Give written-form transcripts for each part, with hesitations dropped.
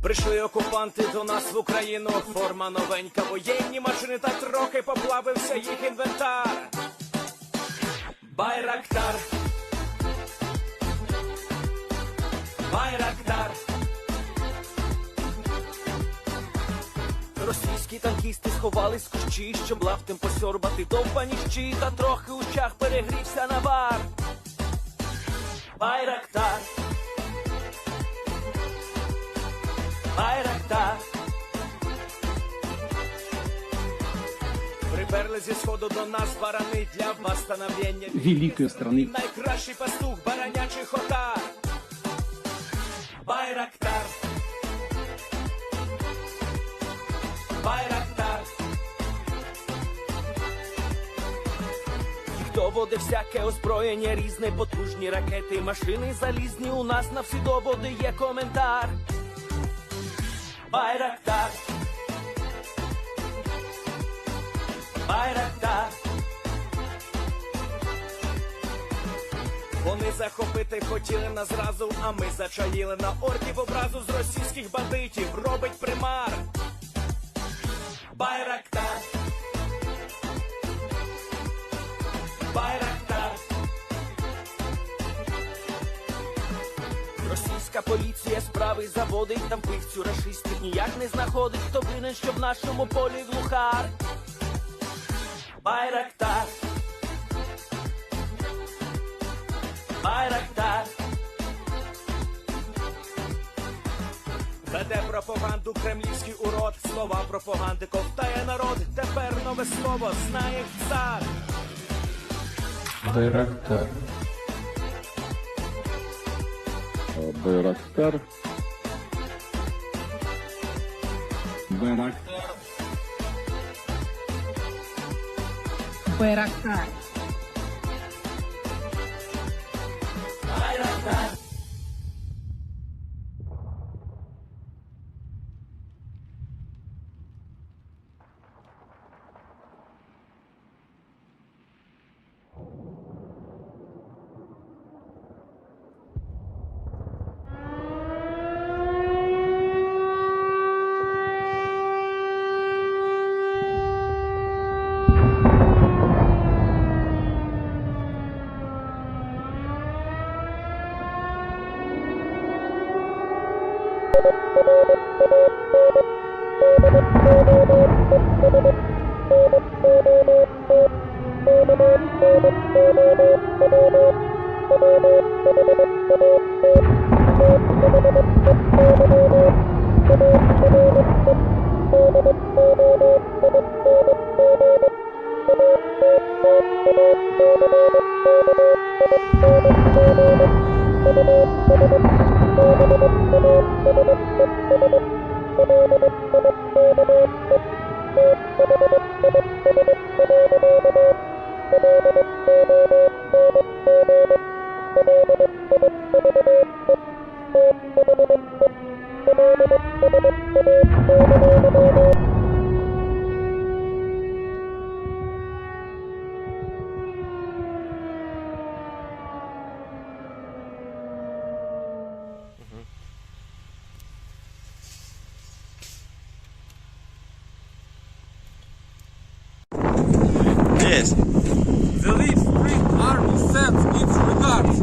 Прийшли окупанти до нас в Україну, форма новенька, воєнні машини, та трохи поплавився їх інвентар. Байрактар, Байрактар. Російські танкісти сховались в кущі, щоб лаптем посьорбати довбані щі, та трохи у чах перегрівся навар. Байрактар, Байрактар. Приперли зі сходу до нас барани для восстановлення великої страни. Найкращий пастух баранячих отар. Байрактар, Байрактар. Їх доводи всяке озброєння різне, потужні ракети, машини залізні, у нас на всі доводи є коментар. Байрактар, Байрактар. Вони захопити хотіли нас зразу, а ми зачаїли на орків образу з російських бандитів, робить примар. Байрактар, Байрактар. Російська поліція справи заводить, там пивцю рашистів ніяк не знаходить, хто винен, що в нашому полі глухар. Байрактар, Байрактар. Веде пропаганду кремлівський урод, слова пропаганди ковтає народ, тепер нове слово знає цар. Байрактар. Байрактар. Байрактар. Байрактар. Байрактар. Yes. The Leaf Spring Army sends its regards.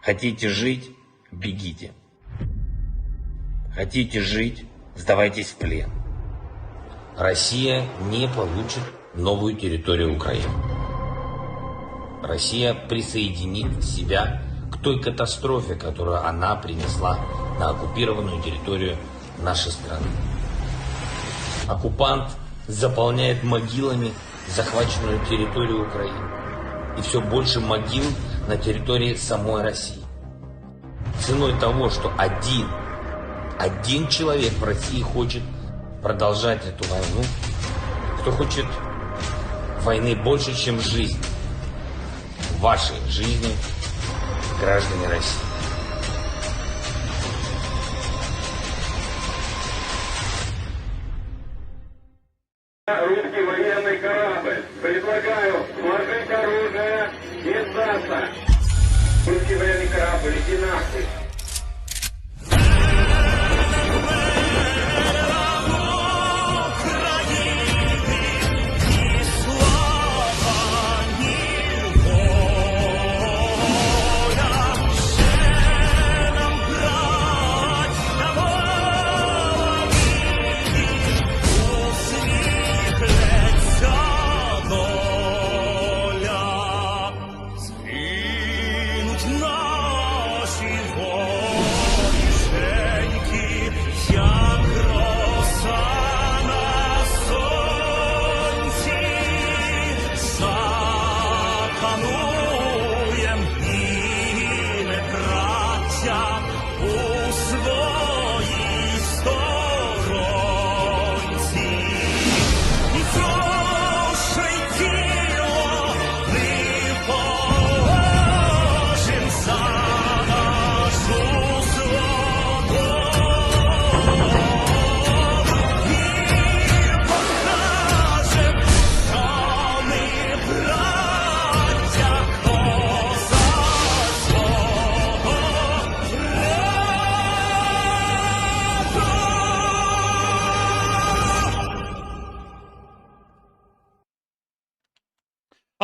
Хотите жить – бегите. Хотите жить – сдавайтесь в плен. Россия не получит новую территорию Украины. Россия присоединит себя к той катастрофе, которую она принесла на оккупированную территорию нашей страны. Оккупант заполняет могилами захваченную территорию Украины. И все больше могил на территории самой России. Ценой того, что один человек в России хочет продолжать эту войну, кто хочет войны больше, чем жизнь. Ваши жизни, граждане России. Русский военный корабль. Предлагаю сложить оружие и сдаться. Русский военный корабль, иди нахуй.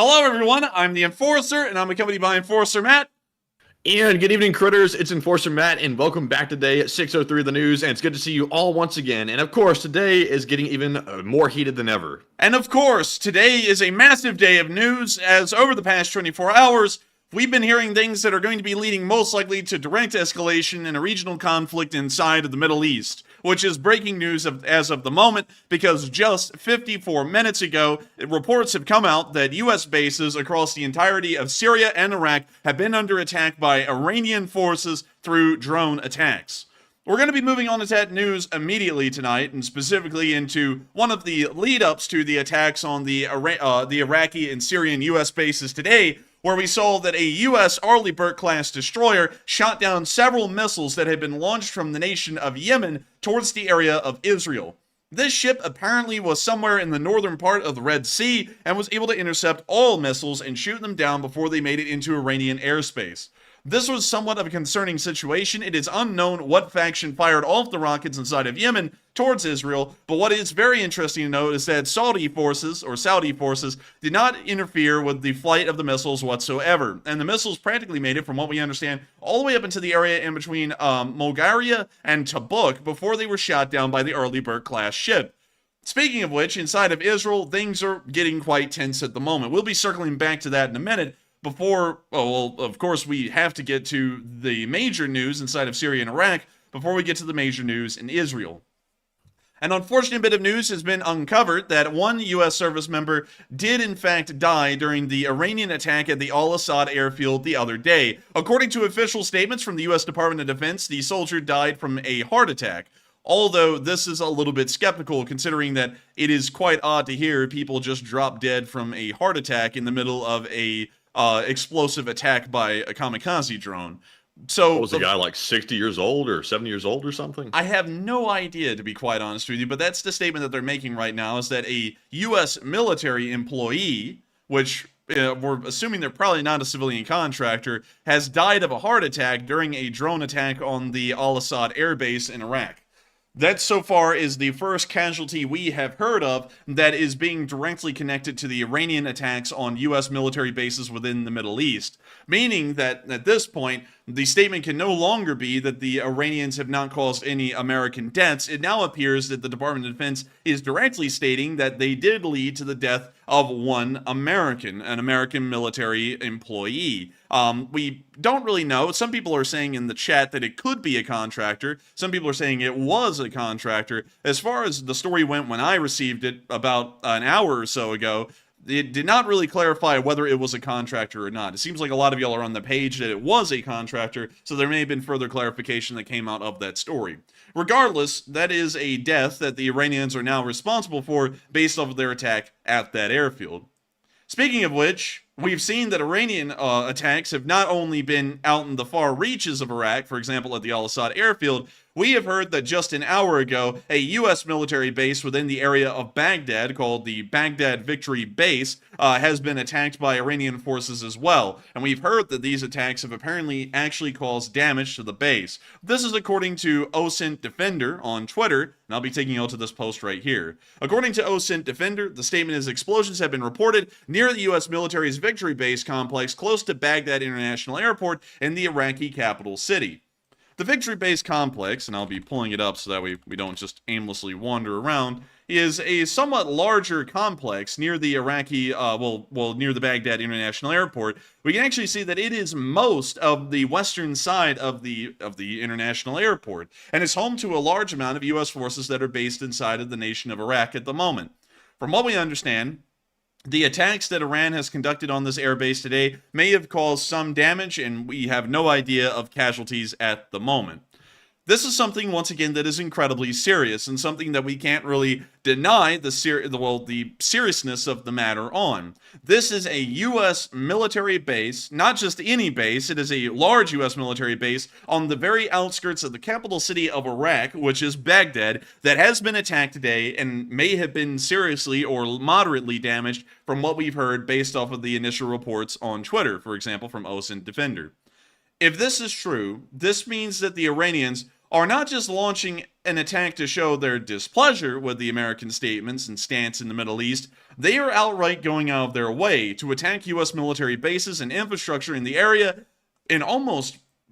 Hello, everyone. I'm the Enforcer, and I'm accompanied by Enforcer Matt. And good evening, critters. It's Enforcer Matt, and welcome back today at 6:03 The News, and it's good to see you all once again. And of course, today is getting even more heated than ever. And of course, today is a massive day of news, as over the past 24 hours, we've been hearing things that are going to be leading most likely to direct escalation in a regional conflict inside of the Middle East, which is breaking news as of the moment, because just 54 minutes ago, reports have come out that U.S. bases across the entirety of Syria and Iraq have been under attack by Iranian forces through drone attacks. We're going to be moving on to that news immediately tonight, and specifically into one of the lead-ups to the attacks on the Iraqi and Syrian U.S. bases today, where we saw that a U.S. Arleigh Burke-class destroyer shot down several missiles that had been launched from the nation of Yemen towards the area of Israel. This ship apparently was somewhere in the northern part of the Red Sea and was able to intercept all missiles and shoot them down before they made it into Iranian airspace. This was somewhat of a concerning situation. It is unknown what faction fired off the rockets inside of Yemen towards Israel, but what is very interesting to note is that Saudi forces did not interfere with the flight of the missiles whatsoever, and the missiles practically made it, from what we understand, all the way up into the area in between Mogaria and Tabuk before they were shot down by the Arleigh Burke-class ship. Speaking of which, inside of Israel, things are getting quite tense at the moment. We'll be circling back to that in a minute. Of course, we have to get to the major news inside of Syria and Iraq before we get to the major news in Israel. An unfortunate bit of news has been uncovered that one U.S. service member did in fact die during the Iranian attack at the Al-Asad airfield the other day. According to official statements from the U.S. Department of Defense, the soldier died from a heart attack. Although this is a little bit skeptical, considering that it is quite odd to hear people just drop dead from a heart attack in the middle of a explosive attack by a kamikaze drone. So Was the guy like 60 years old or 70 years old or something? I have no idea, to be quite honest with you, but that's the statement that they're making right now, is that a U.S. military employee, which we're assuming they're probably not a civilian contractor, has died of a heart attack during a drone attack on the Al-Asad airbase in Iraq. That so far is the first casualty we have heard of that is being directly connected to the Iranian attacks on U.S. military bases within the Middle East, meaning that at this point, the statement can no longer be that the Iranians have not caused any American deaths. It now appears that the Department of Defense is directly stating that they did lead to the death of one American, an American military employee. We don't really know. Some people are saying in the chat that it could be a contractor. Some people are saying it was a contractor. As far as the story went when I received it about an hour or so ago, it did not really clarify whether it was a contractor or not. It seems like a lot of y'all are on the page that it was a contractor, so there may have been further clarification that came out of that story. Regardless, that is a death that the Iranians are now responsible for based off of their attack at that airfield. Speaking of which, we've seen that Iranian attacks have not only been out in the far reaches of Iraq, for example at the Al-Asad airfield. We have heard that just an hour ago, a U.S. military base within the area of Baghdad, called the Baghdad Victory Base, has been attacked by Iranian forces as well. And we've heard that these attacks have apparently actually caused damage to the base. This is according to OSINT Defender on Twitter, and I'll be taking you all to this post right here. According to OSINT Defender, the statement is explosions have been reported near the U.S. military's Victory Base complex close to Baghdad International Airport in the Iraqi capital city. The Victory Base complex, and I'll be pulling it up so that we don't just aimlessly wander around, is a somewhat larger complex near the Iraqi, near the Baghdad International Airport. We can actually see that it is most of the western side of the international airport, and is home to a large amount of U.S. forces that are based inside of the nation of Iraq at the moment. From what we understand, the attacks that Iran has conducted on this airbase today may have caused some damage, and we have no idea of casualties at the moment. This is something, once again, that is incredibly serious, and something that we can't really deny the seriousness of the matter on. This is a U.S. military base, not just any base, it is a large U.S. military base on the very outskirts of the capital city of Iraq, which is Baghdad, that has been attacked today and may have been seriously or moderately damaged from what we've heard based off of the initial reports on Twitter, for example, from OSINT Defender. If this is true, this means that the Iranians are not just launching an attack to show their displeasure with the American statements and stance in the Middle East, they are outright going out of their way to attack U.S. military bases and infrastructure in the area, and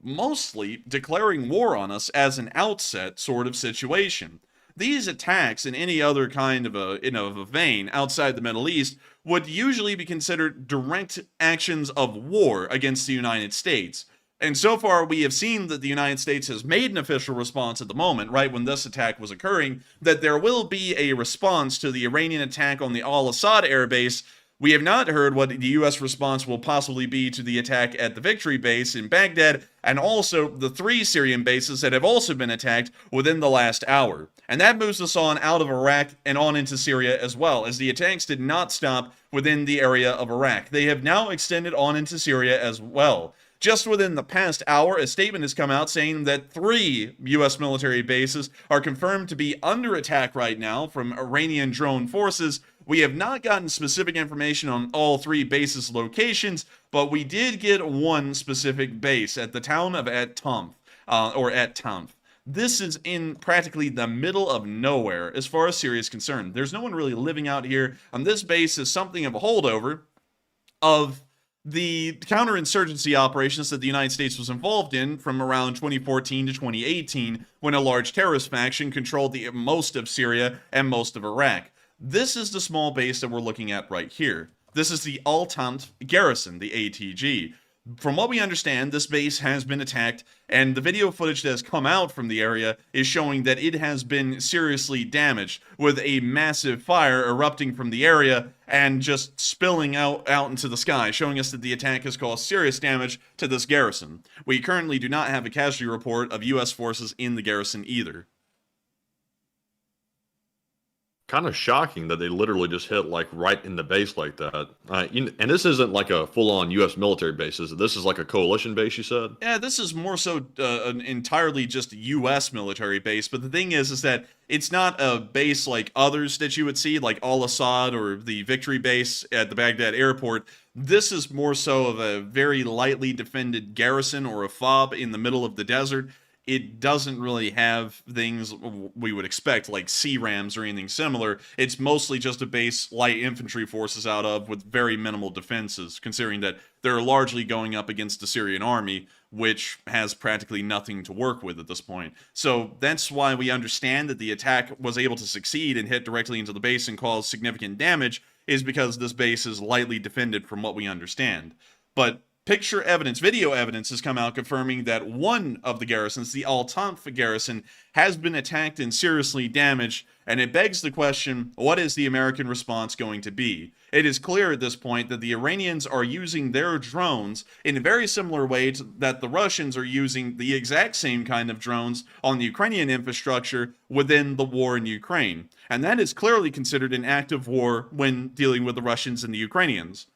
mostly declaring war on us as an outset sort of situation. These attacks in any other kind of a vein outside the Middle East would usually be considered direct actions of war against the United States. And so far, we have seen that the United States has made an official response at the moment, right when this attack was occurring, that there will be a response to the Iranian attack on the Al-Asad airbase. We have not heard what the U.S. response will possibly be to the attack at the Victory Base in Baghdad, and also the 3 Syrian bases that have also been attacked within the last hour. And that moves us on out of Iraq and on into Syria as well, as the attacks did not stop within the area of Iraq. They have now extended on into Syria as well. Just within the past hour, a statement has come out saying that 3 U.S. military bases are confirmed to be under attack right now from Iranian drone forces. We have not gotten specific information on all 3 bases' locations, but we did get one specific base at the town of At Tanf, At Tanf. This is in practically the middle of nowhere as far as Syria is concerned. There's no one really living out here, and this base is something of a holdover of the counterinsurgency operations that the United States was involved in from around 2014 to 2018, when a large terrorist faction controlled the most of Syria and most of Iraq. This is the small base that we're looking at right here. This is the At Tanf garrison, the ATG. From what we understand, this base has been attacked, and the video footage that has come out from the area is showing that it has been seriously damaged, with a massive fire erupting from the area and just spilling out into the sky, showing us that the attack has caused serious damage to this garrison. We currently do not have a casualty report of U.S. forces in the garrison either. Kind of shocking that they literally just hit like right in the base like that. And this isn't like a full-on U.S. military base, is it? This is like a coalition base, you said? Yeah, this is more so an entirely just U.S. military base. But the thing is that it's not a base like others that you would see, like Al-Asad or the Victory Base at the Baghdad airport. This is more so of a very lightly defended garrison or a fob in the middle of the desert. It doesn't really have things we would expect, like C-rams or anything similar. It's mostly just a base light infantry forces out of with very minimal defenses, considering that they're largely going up against the Syrian army, which has practically nothing to work with at this point. So that's why we understand that the attack was able to succeed and hit directly into the base and cause significant damage, is because this base is lightly defended from what we understand. But picture evidence, video evidence has come out confirming that one of the garrisons, the At Tanf garrison, has been attacked and seriously damaged, and it begs the question, what is the American response going to be? It is clear at this point that the Iranians are using their drones in a very similar way to that the Russians are using the exact same kind of drones on the Ukrainian infrastructure within the war in Ukraine. And that is clearly considered an act of war when dealing with the Russians and the Ukrainians.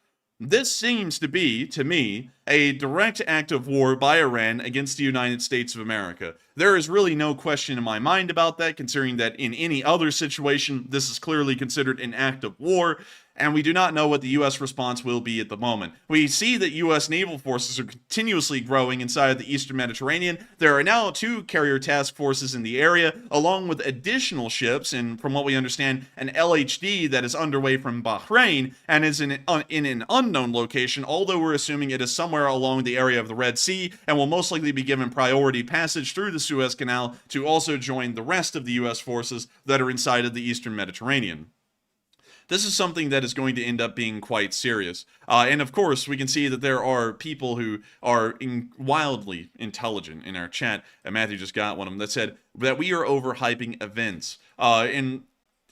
This seems to be, to me, a direct act of war by Iran against the United States of America. There is really no question in my mind about that, considering that in any other situation, this is clearly considered an act of war, and we do not know what the U.S. response will be at the moment. We see that U.S. naval forces are continuously growing inside the Eastern Mediterranean. There are now 2 carrier task forces in the area, along with additional ships, and from what we understand, an LHD that is underway from Bahrain and is in an unknown location, although we're assuming it is somewhere along the area of the Red Sea and will most likely be given priority passage through the Suez Canal to also join the rest of the U.S. forces that are inside of the Eastern Mediterranean. This is something that is going to end up being quite serious. And of course, we can see that there are people who are wildly intelligent in our chat. And Matthew just got one of them that said that we are overhyping events. And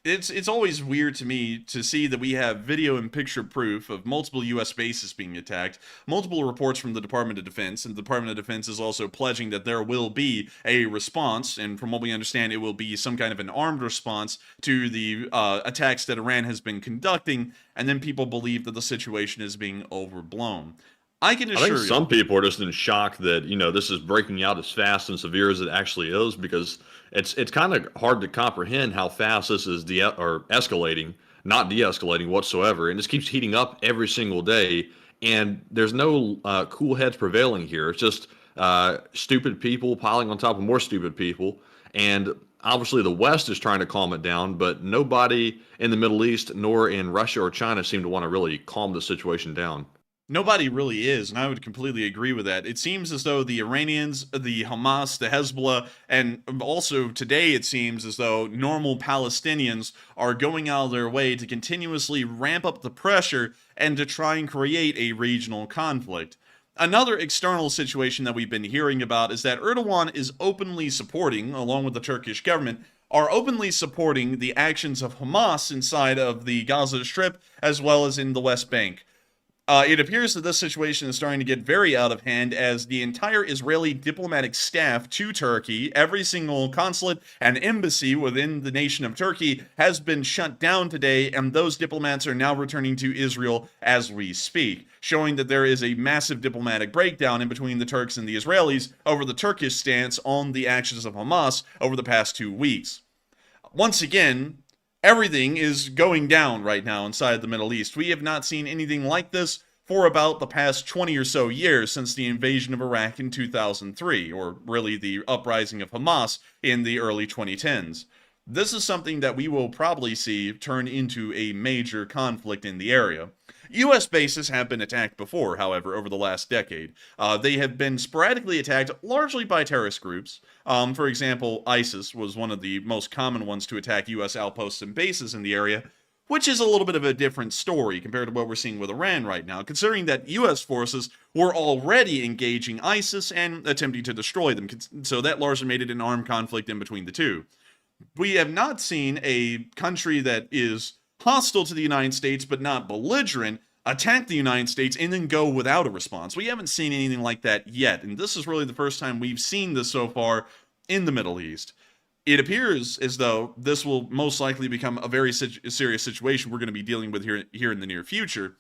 it's always weird to me to see that we have video and picture proof of multiple U.S. bases being attacked, multiple reports from the Department of Defense, and the Department of Defense is also pledging that there will be a response, and from what we understand, it will be some kind of an armed response to the attacks that Iran has been conducting, and then people believe that the situation is being overblown. I can assure you. I think some people are just in shock that, this is breaking out as fast and severe as it actually is, because it's kind of hard to comprehend how fast this is escalating, not de-escalating whatsoever, and this keeps heating up every single day, and there's no cool heads prevailing here. It's just stupid people piling on top of more stupid people, and obviously the West is trying to calm it down, but nobody in the Middle East nor in Russia or China seem to want to really calm the situation down. Nobody really is, and I would completely agree with that. It seems as though the Iranians, the Hamas, the Hezbollah, and also today it seems as though normal Palestinians are going out of their way to continuously ramp up the pressure and to try and create a regional conflict. Another external situation that we've been hearing about is that Erdogan is openly supporting, along with the Turkish government, are openly supporting the actions of Hamas inside of the Gaza Strip as well as in the West Bank. It appears that this situation is starting to get very out of hand as the entire Israeli diplomatic staff to Turkey, every single consulate and embassy within the nation of Turkey has been shut down today, and those diplomats are now returning to Israel as we speak, showing that there is a massive diplomatic breakdown in between the Turks and the Israelis over the Turkish stance on the actions of Hamas over the past 2 weeks. Once again, everything is going down right now inside the Middle East. We have not seen anything like this for about the past 20 or so years since the invasion of Iraq in 2003, or really the uprising of Hamas in the early 2010s. This is something that we will probably see turn into a major conflict in the area. U.S. bases have been attacked before, however, over the last decade. They have been sporadically attacked largely by terrorist groups. For example, ISIS was one of the most common ones to attack U.S. outposts and bases in the area, which is a little bit of a different story compared to what we're seeing with Iran right now, considering that U.S. forces were already engaging ISIS and attempting to destroy them, so that largely made it an armed conflict in between the two. We have not seen a country that is hostile to the United States but not belligerent attack the United States and then go without a response. We haven't seen anything like that yet, and this is really the first time we've seen this so far in the Middle East. It appears as though this will most likely become a very serious situation we're going to be dealing with here in the near future,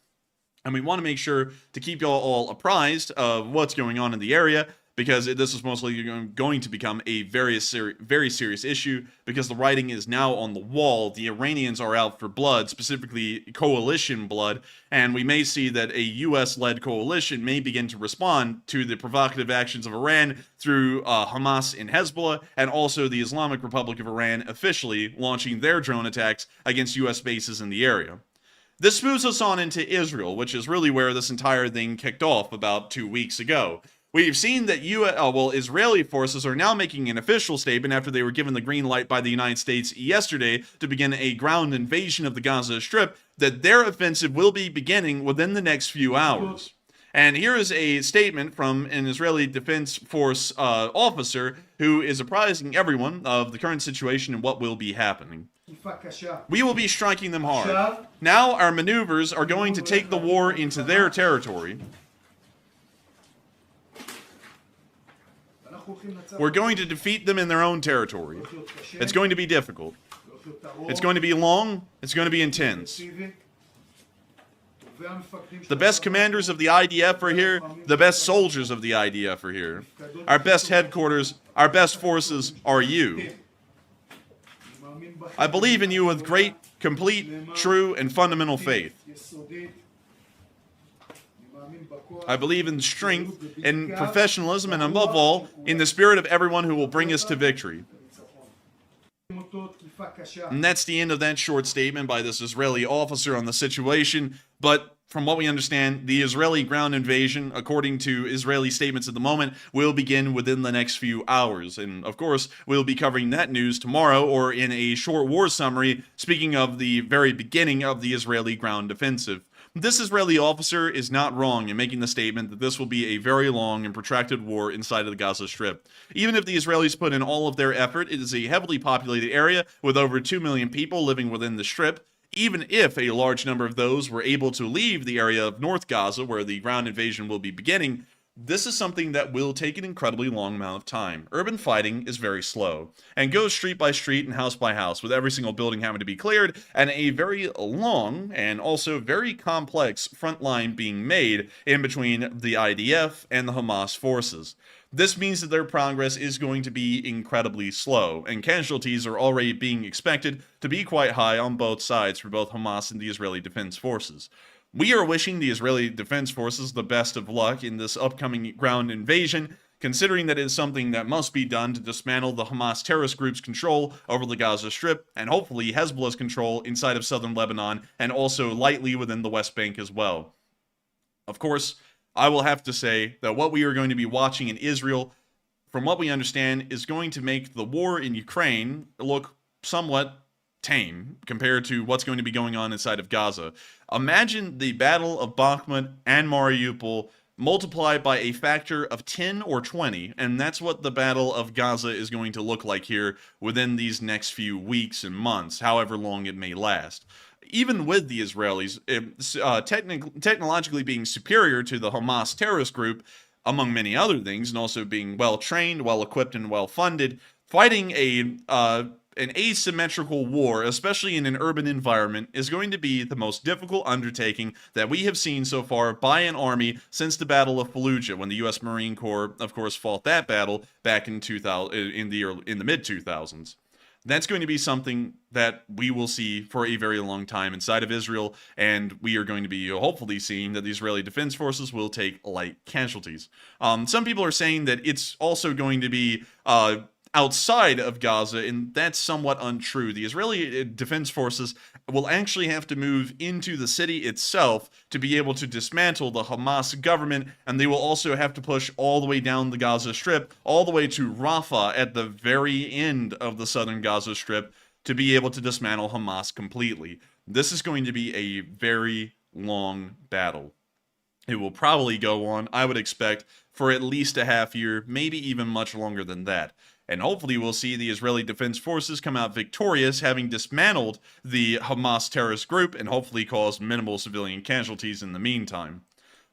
and we want to make sure to keep y'all all apprised of what's going on in the area, because this is most likely going to become a very serious issue, because the writing is now on the wall. The Iranians are out for blood, specifically coalition blood, and we may see that a U.S.-led coalition may begin to respond to the provocative actions of Iran through Hamas and Hezbollah, and also the Islamic Republic of Iran officially launching their drone attacks against U.S. bases in the area. This moves us on into Israel, which is really where this entire thing kicked off about 2 weeks ago. We've seen that Israeli forces are now making an official statement after they were given the green light by the United States yesterday to begin a ground invasion of the Gaza Strip, that their offensive will be beginning within the next few hours. And here is a statement from an Israeli Defense Force officer who is apprising everyone of the current situation and what will be happening. We will be striking them hard. Now our maneuvers are going to take the war into their territory. We're going to defeat them in their own territory. It's going to be difficult. It's going to be long. It's going to be intense. The best commanders of the IDF are here. The best soldiers of the IDF are here. Our best headquarters, our best forces are you. I believe in you with great, complete, true, and fundamental faith. I believe in strength and professionalism, and above all, in the spirit of everyone who will bring us to victory. And that's the end of that short statement by this Israeli officer on the situation. But from what we understand, the Israeli ground invasion, according to Israeli statements at the moment, will begin within the next few hours. And of course, we'll be covering that news tomorrow, or in a short war summary, speaking of the very beginning of the Israeli ground offensive. This Israeli officer is not wrong in making the statement that this will be a very long and protracted war inside of the Gaza Strip. Even if the Israelis put in all of their effort, it is a heavily populated area with over 2 million people living within the Strip. Even if a large number of those were able to leave the area of North Gaza, where the ground invasion will be beginning, this is something that will take an incredibly long amount of time. Urban fighting is very slow, and goes street by street and house by house, with every single building having to be cleared, and a very long and also very complex front line being made in between the IDF and the Hamas forces. This means that their progress is going to be incredibly slow, and casualties are already being expected to be quite high on both sides for both Hamas and the Israeli Defense Forces. We are wishing the Israeli Defense Forces the best of luck in this upcoming ground invasion, considering that it is something that must be done to dismantle the Hamas terrorist group's control over the Gaza Strip, and hopefully Hezbollah's control inside of southern Lebanon, and also lightly within the West Bank as well. Of course, I will have to say that what we are going to be watching in Israel, from what we understand, is going to make the war in Ukraine look somewhat tame compared to what's going to be going on inside of Gaza. Imagine the Battle of Bakhmut and Mariupol multiplied by a factor of 10 or 20, and that's what the Battle of Gaza is going to look like here within these next few weeks and months, however long it may last. Even with the Israelis technologically being superior to the Hamas terrorist group, among many other things, and also being well-trained, well-equipped, and well-funded, fighting an asymmetrical war, especially in an urban environment, is going to be the most difficult undertaking that we have seen so far by an army since the Battle of Fallujah, when the U.S. Marine Corps, of course, fought that battle back in the mid-2000s. That's going to be something that we will see for a very long time inside of Israel, and we are going to be hopefully seeing that the Israeli Defense Forces will take light casualties. Some people are saying that it's also going to be outside of Gaza, and that's somewhat untrue. The Israeli Defense Forces will actually have to move into the city itself to be able to dismantle the Hamas government, and they will also have to push all the way down the Gaza Strip, all the way to Rafah at the very end of the southern Gaza Strip, to be able to dismantle Hamas completely. This is going to be a very long battle. It will probably go on, I would expect, for at least a half year, maybe even much longer than that. And hopefully we'll see the Israeli Defense Forces come out victorious, having dismantled the Hamas terrorist group, and hopefully cause minimal civilian casualties in the meantime.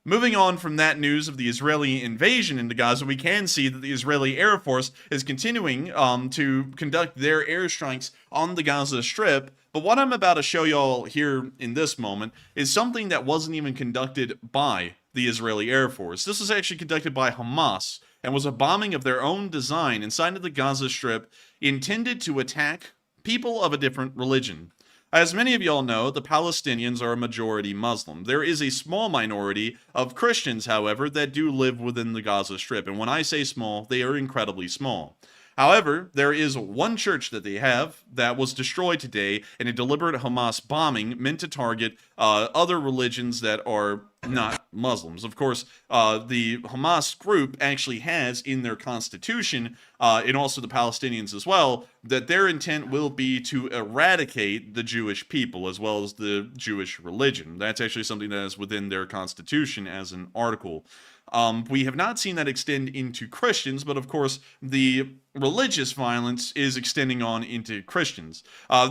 Moving on from that news of the Israeli invasion into Gaza, we can see that the Israeli Air Force is continuing to conduct their airstrikes on the Gaza Strip. But what I'm about to show y'all here in this moment is something that wasn't even conducted by the Israeli Air Force. This was actually conducted by Hamas, and was a bombing of their own design inside of the Gaza Strip, intended to attack people of a different religion. As many of y'all know, the Palestinians are a majority Muslim. There is a small minority of Christians, however, that do live within the Gaza Strip, and when I say small, they are incredibly small. However, there is one church that they have that was destroyed today in a deliberate Hamas bombing meant to target other religions that are not Muslims. Of course, the Hamas group actually has in their constitution, and also the Palestinians as well, that their intent will be to eradicate the Jewish people as well as the Jewish religion. That's actually something that is within their constitution as an article. We have not seen that extend into Christians, but of course, the religious violence is extending on into Christians.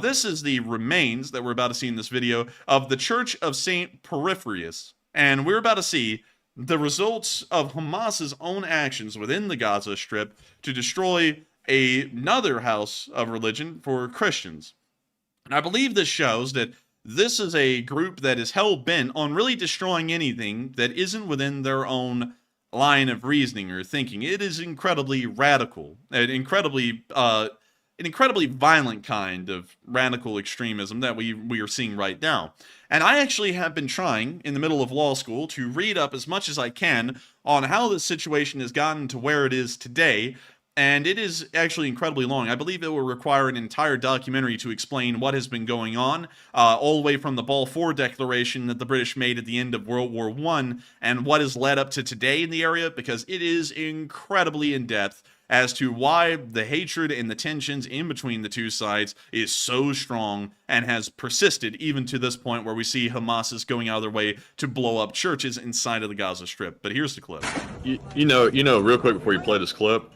This is the remains that we're about to see in this video of the Church of St. Porphyrius, and we're about to see the results of Hamas's own actions within the Gaza Strip to destroy another house of religion for Christians. And I believe this shows that This is a group that is hell-bent on really destroying anything that isn't within their own line of reasoning or thinking. It is incredibly radical, an incredibly violent kind of radical extremism that we are seeing right now. And I actually have been trying, in the middle of law school, to read up as much as I can on how this situation has gotten to where it is today, and it is actually incredibly long. I believe it will require an entire documentary to explain what has been going on, all the way from the Balfour Declaration that the British made at the end of World War I, and what has led up to today in the area, because it is incredibly in-depth as to why the hatred and the tensions in between the two sides is so strong and has persisted even to this point where we see Hamas is going out of their way to blow up churches inside of the Gaza Strip. But here's the clip. You know, real quick before you play this clip,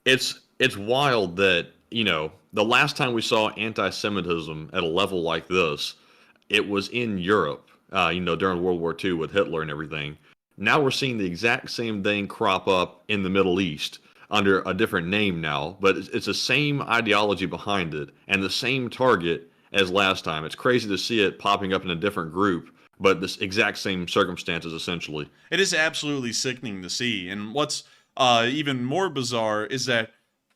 it's wild that, the last time we saw anti-Semitism at a level like this, it was in Europe, during World War II with Hitler and everything. Now we're seeing the exact same thing crop up in the Middle East under a different name now, but it's the same ideology behind it and the same target as last time. It's crazy to see it popping up in a different group, but this exact same circumstances essentially. It is absolutely sickening to see. And what's even more bizarre is that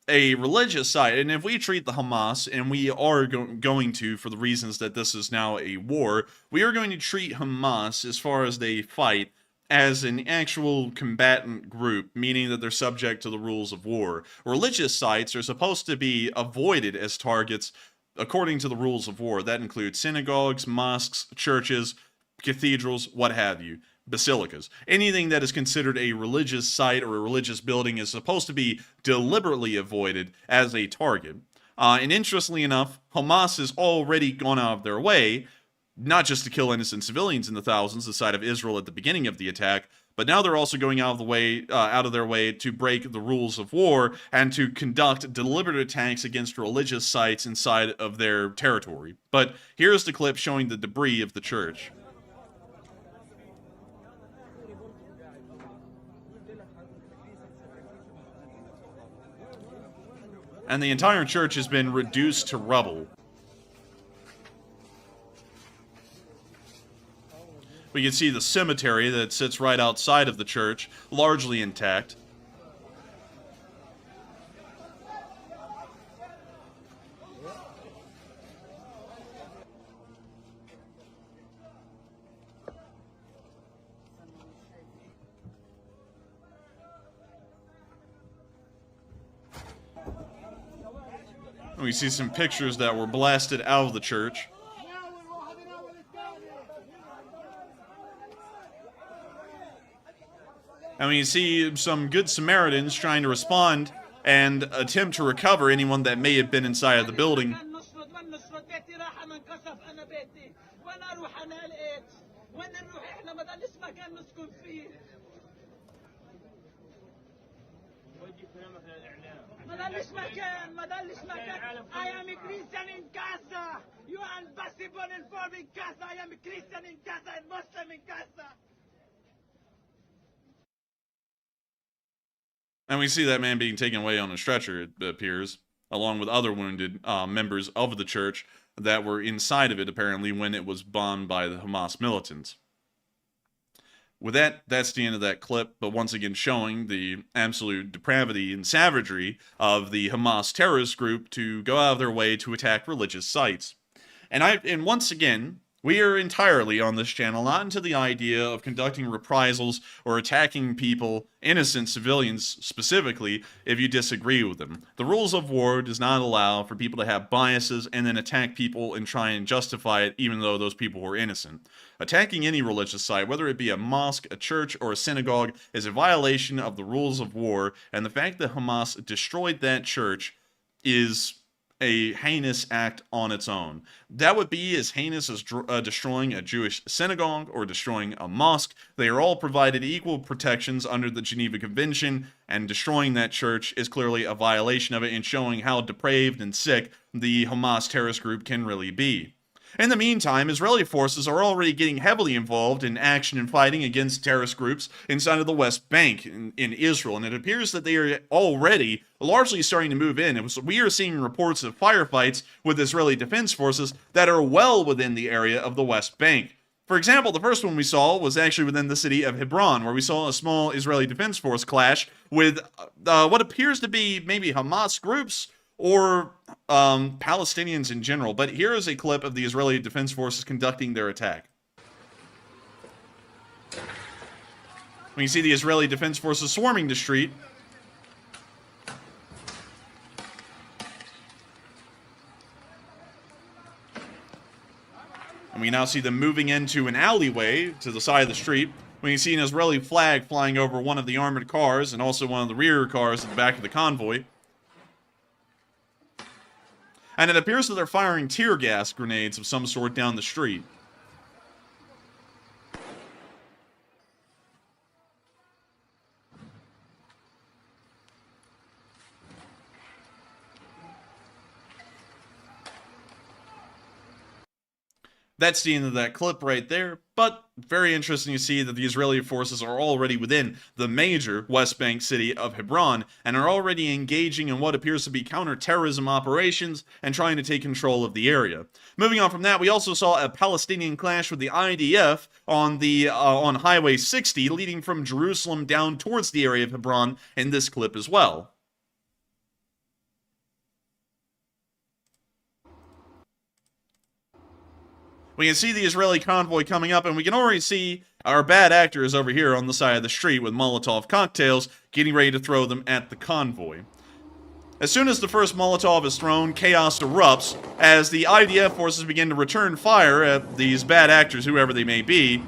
a religious side, and if we treat the Hamas, and we are going to, for the reasons that this is now a war, we are going to treat Hamas, as far as they fight, as an actual combatant group, meaning that they're subject to the rules of war. Religious sites are supposed to be avoided as targets according to the rules of war. That includes synagogues, mosques, churches, cathedrals, what have you, basilicas. Anything that is considered a religious site or a religious building is supposed to be deliberately avoided as a target. And interestingly enough, Hamas has already gone out of their way, not just to kill innocent civilians in the thousands aside of Israel at the beginning of the attack, but now they're also going out of their way to break the rules of war and to conduct deliberate attacks against religious sites inside of their territory. But here's the clip showing the debris of the church. And the entire church has been reduced to rubble. We can see the cemetery that sits right outside of the church, largely intact. And we see some pictures that were blasted out of the church. And we see some good Samaritans trying to respond and attempt to recover anyone that may have been inside of the building. I am a Christian in Gaza. You are impossible involved in Gaza. I am a Christian in Gaza and Muslim in Gaza. And we see that man being taken away on a stretcher, it appears, along with other wounded members of the church that were inside of it, apparently, when it was bombed by the Hamas militants. With that, that's the end of that clip, but once again showing the absolute depravity and savagery of the Hamas terrorist group to go out of their way to attack religious sites. And once again, we are entirely on this channel not into the idea of conducting reprisals or attacking people, innocent civilians specifically, if you disagree with them. The rules of war does not allow for people to have biases and then attack people and try and justify it even though those people were innocent. Attacking any religious site, whether it be a mosque, a church, or a synagogue, is a violation of the rules of war, and the fact that Hamas destroyed that church is a heinous act on its own. That would be as heinous as destroying a Jewish synagogue or destroying a mosque. They are all provided equal protections under the Geneva Convention, and destroying that church is clearly a violation of it and showing how depraved and sick the Hamas terrorist group can really be. In the meantime, Israeli forces are already getting heavily involved in action and fighting against terrorist groups inside of the West Bank in Israel, and it appears that they are already largely starting to move in. We are seeing reports of firefights with Israeli defense forces that are well within the area of the West Bank. For example, the first one we saw was actually within the city of Hebron, where we saw a small Israeli defense force clash with what appears to be maybe Hamas groups or Palestinians in general. But here is a clip of the Israeli defense forces conducting their attack. We can see the Israeli defense forces swarming the street. And we now see them moving into an alleyway to the side of the street. We can see an Israeli flag flying over one of the armored cars and also one of the rear cars at the back of the convoy. And it appears that they're firing tear gas grenades of some sort down the street. That's the end of that clip right there, but very interesting to see that the Israeli forces are already within the major West Bank city of Hebron and are already engaging in what appears to be counter-terrorism operations and trying to take control of the area. Moving on from that, we also saw a Palestinian clash with the IDF on Highway 60, leading from Jerusalem down towards the area of Hebron in this clip as well. We can see the Israeli convoy coming up, and we can already see our bad actors over here on the side of the street with Molotov cocktails, getting ready to throw them at the convoy. As soon as the first Molotov is thrown, chaos erupts as the IDF forces begin to return fire at these bad actors, whoever they may be.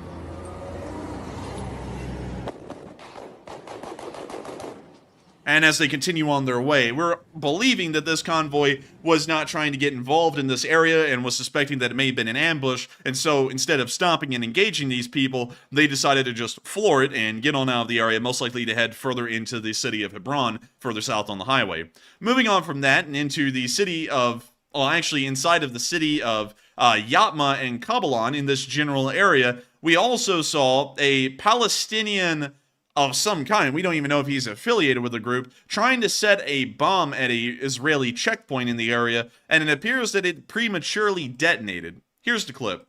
And as they continue on their way, we're believing that this convoy was not trying to get involved in this area and was suspecting that it may have been an ambush, and so instead of stopping and engaging these people, they decided to just floor it and get on out of the area, most likely to head further into the city of Hebron, further south on the highway. Moving on from that and into the city of, well, actually inside of the city of Yatma and Kabbalan in this general area, we also saw a Palestinian of some kind, we don't even know if he's affiliated with the group, trying to set a bomb at a Israeli checkpoint in the area, and it appears that it prematurely detonated. Here's the clip.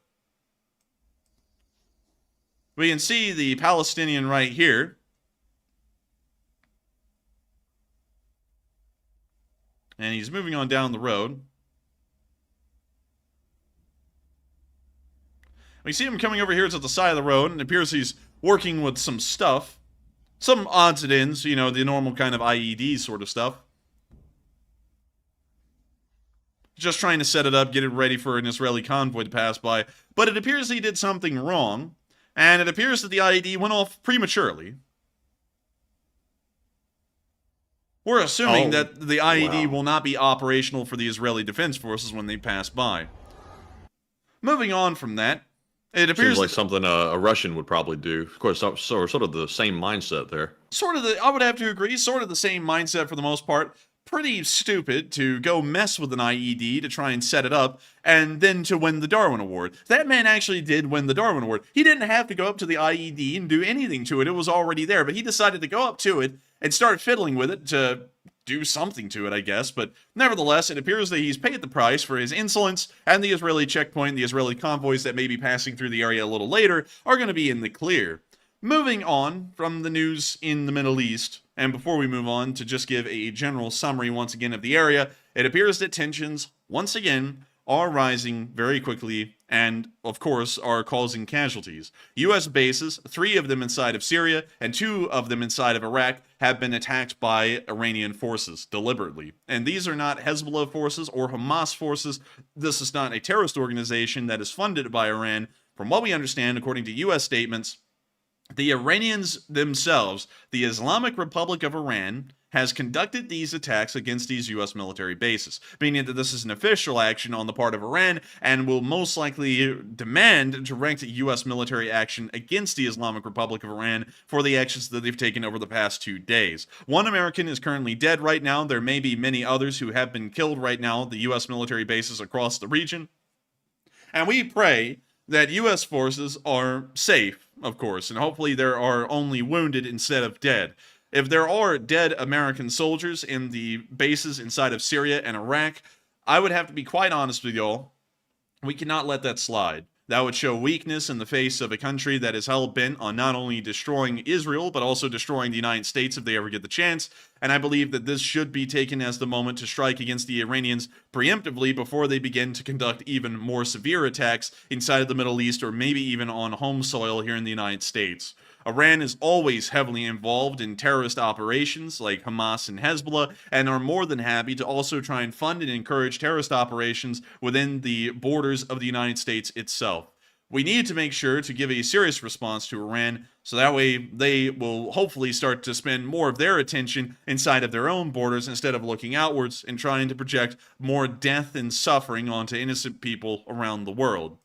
We can see the Palestinian right here. And he's moving on down the road. We see him coming over here to the side of the road, and it appears he's working with some stuff. Some odds and ends, you know, the normal kind of IED sort of stuff. Just trying to set it up, get it ready for an Israeli convoy to pass by. But it appears he did something wrong, and it appears that the IED went off prematurely. We're assuming that the IED will not be operational for the Israeli Defense Forces when they pass by. Moving on from that, it appears seems like something a Russian would probably do. Of course, sort of the same mindset there. I would have to agree, sort of the same mindset for the most part. Pretty stupid to go mess with an IED to try and set it up, and then to win the Darwin Award. That man actually did win the Darwin Award. He didn't have to go up to the IED and do anything to it. It was already there, but he decided to go up to it and start fiddling with it to do something to it, I guess. But nevertheless, it appears that he's paid the price for his insolence, and the Israeli checkpoint, the Israeli convoys that may be passing through the area a little later, are going to be in the clear. Moving on from the news in the Middle East, and before we move on, to just give a general summary once again of the area, it appears that tensions, once again, are rising very quickly and, of course, are causing casualties. U.S. bases, 3 of them inside of Syria and 2 of them inside of Iraq, have been attacked by Iranian forces deliberately. And these are not Hezbollah forces or Hamas forces. This is not a terrorist organization that is funded by Iran. From what we understand, according to U.S. statements, the Iranians themselves, the Islamic Republic of Iran, has conducted these attacks against these U.S. military bases, meaning that this is an official action on the part of Iran and will most likely demand direct U.S. military action against the Islamic Republic of Iran for the actions that they've taken over the past 2 days. 1 American is currently dead right now. There may be many others who have been killed right now, the U.S. military bases across the region. And we pray that U.S. forces are safe, of course, and hopefully there are only wounded instead of dead. If there are dead American soldiers in the bases inside of Syria and Iraq, I would have to be quite honest with y'all. We cannot let that slide. That would show weakness in the face of a country that is hell-bent on not only destroying Israel, but also destroying the United States if they ever get the chance. And I believe that this should be taken as the moment to strike against the Iranians preemptively before they begin to conduct even more severe attacks inside of the Middle East or maybe even on home soil here in the United States. Iran is always heavily involved in terrorist operations like Hamas and Hezbollah, and are more than happy to also try and fund and encourage terrorist operations within the borders of the United States itself. We need to make sure to give a serious response to Iran, so that way they will hopefully start to spend more of their attention inside of their own borders instead of looking outwards and trying to project more death and suffering onto innocent people around the world.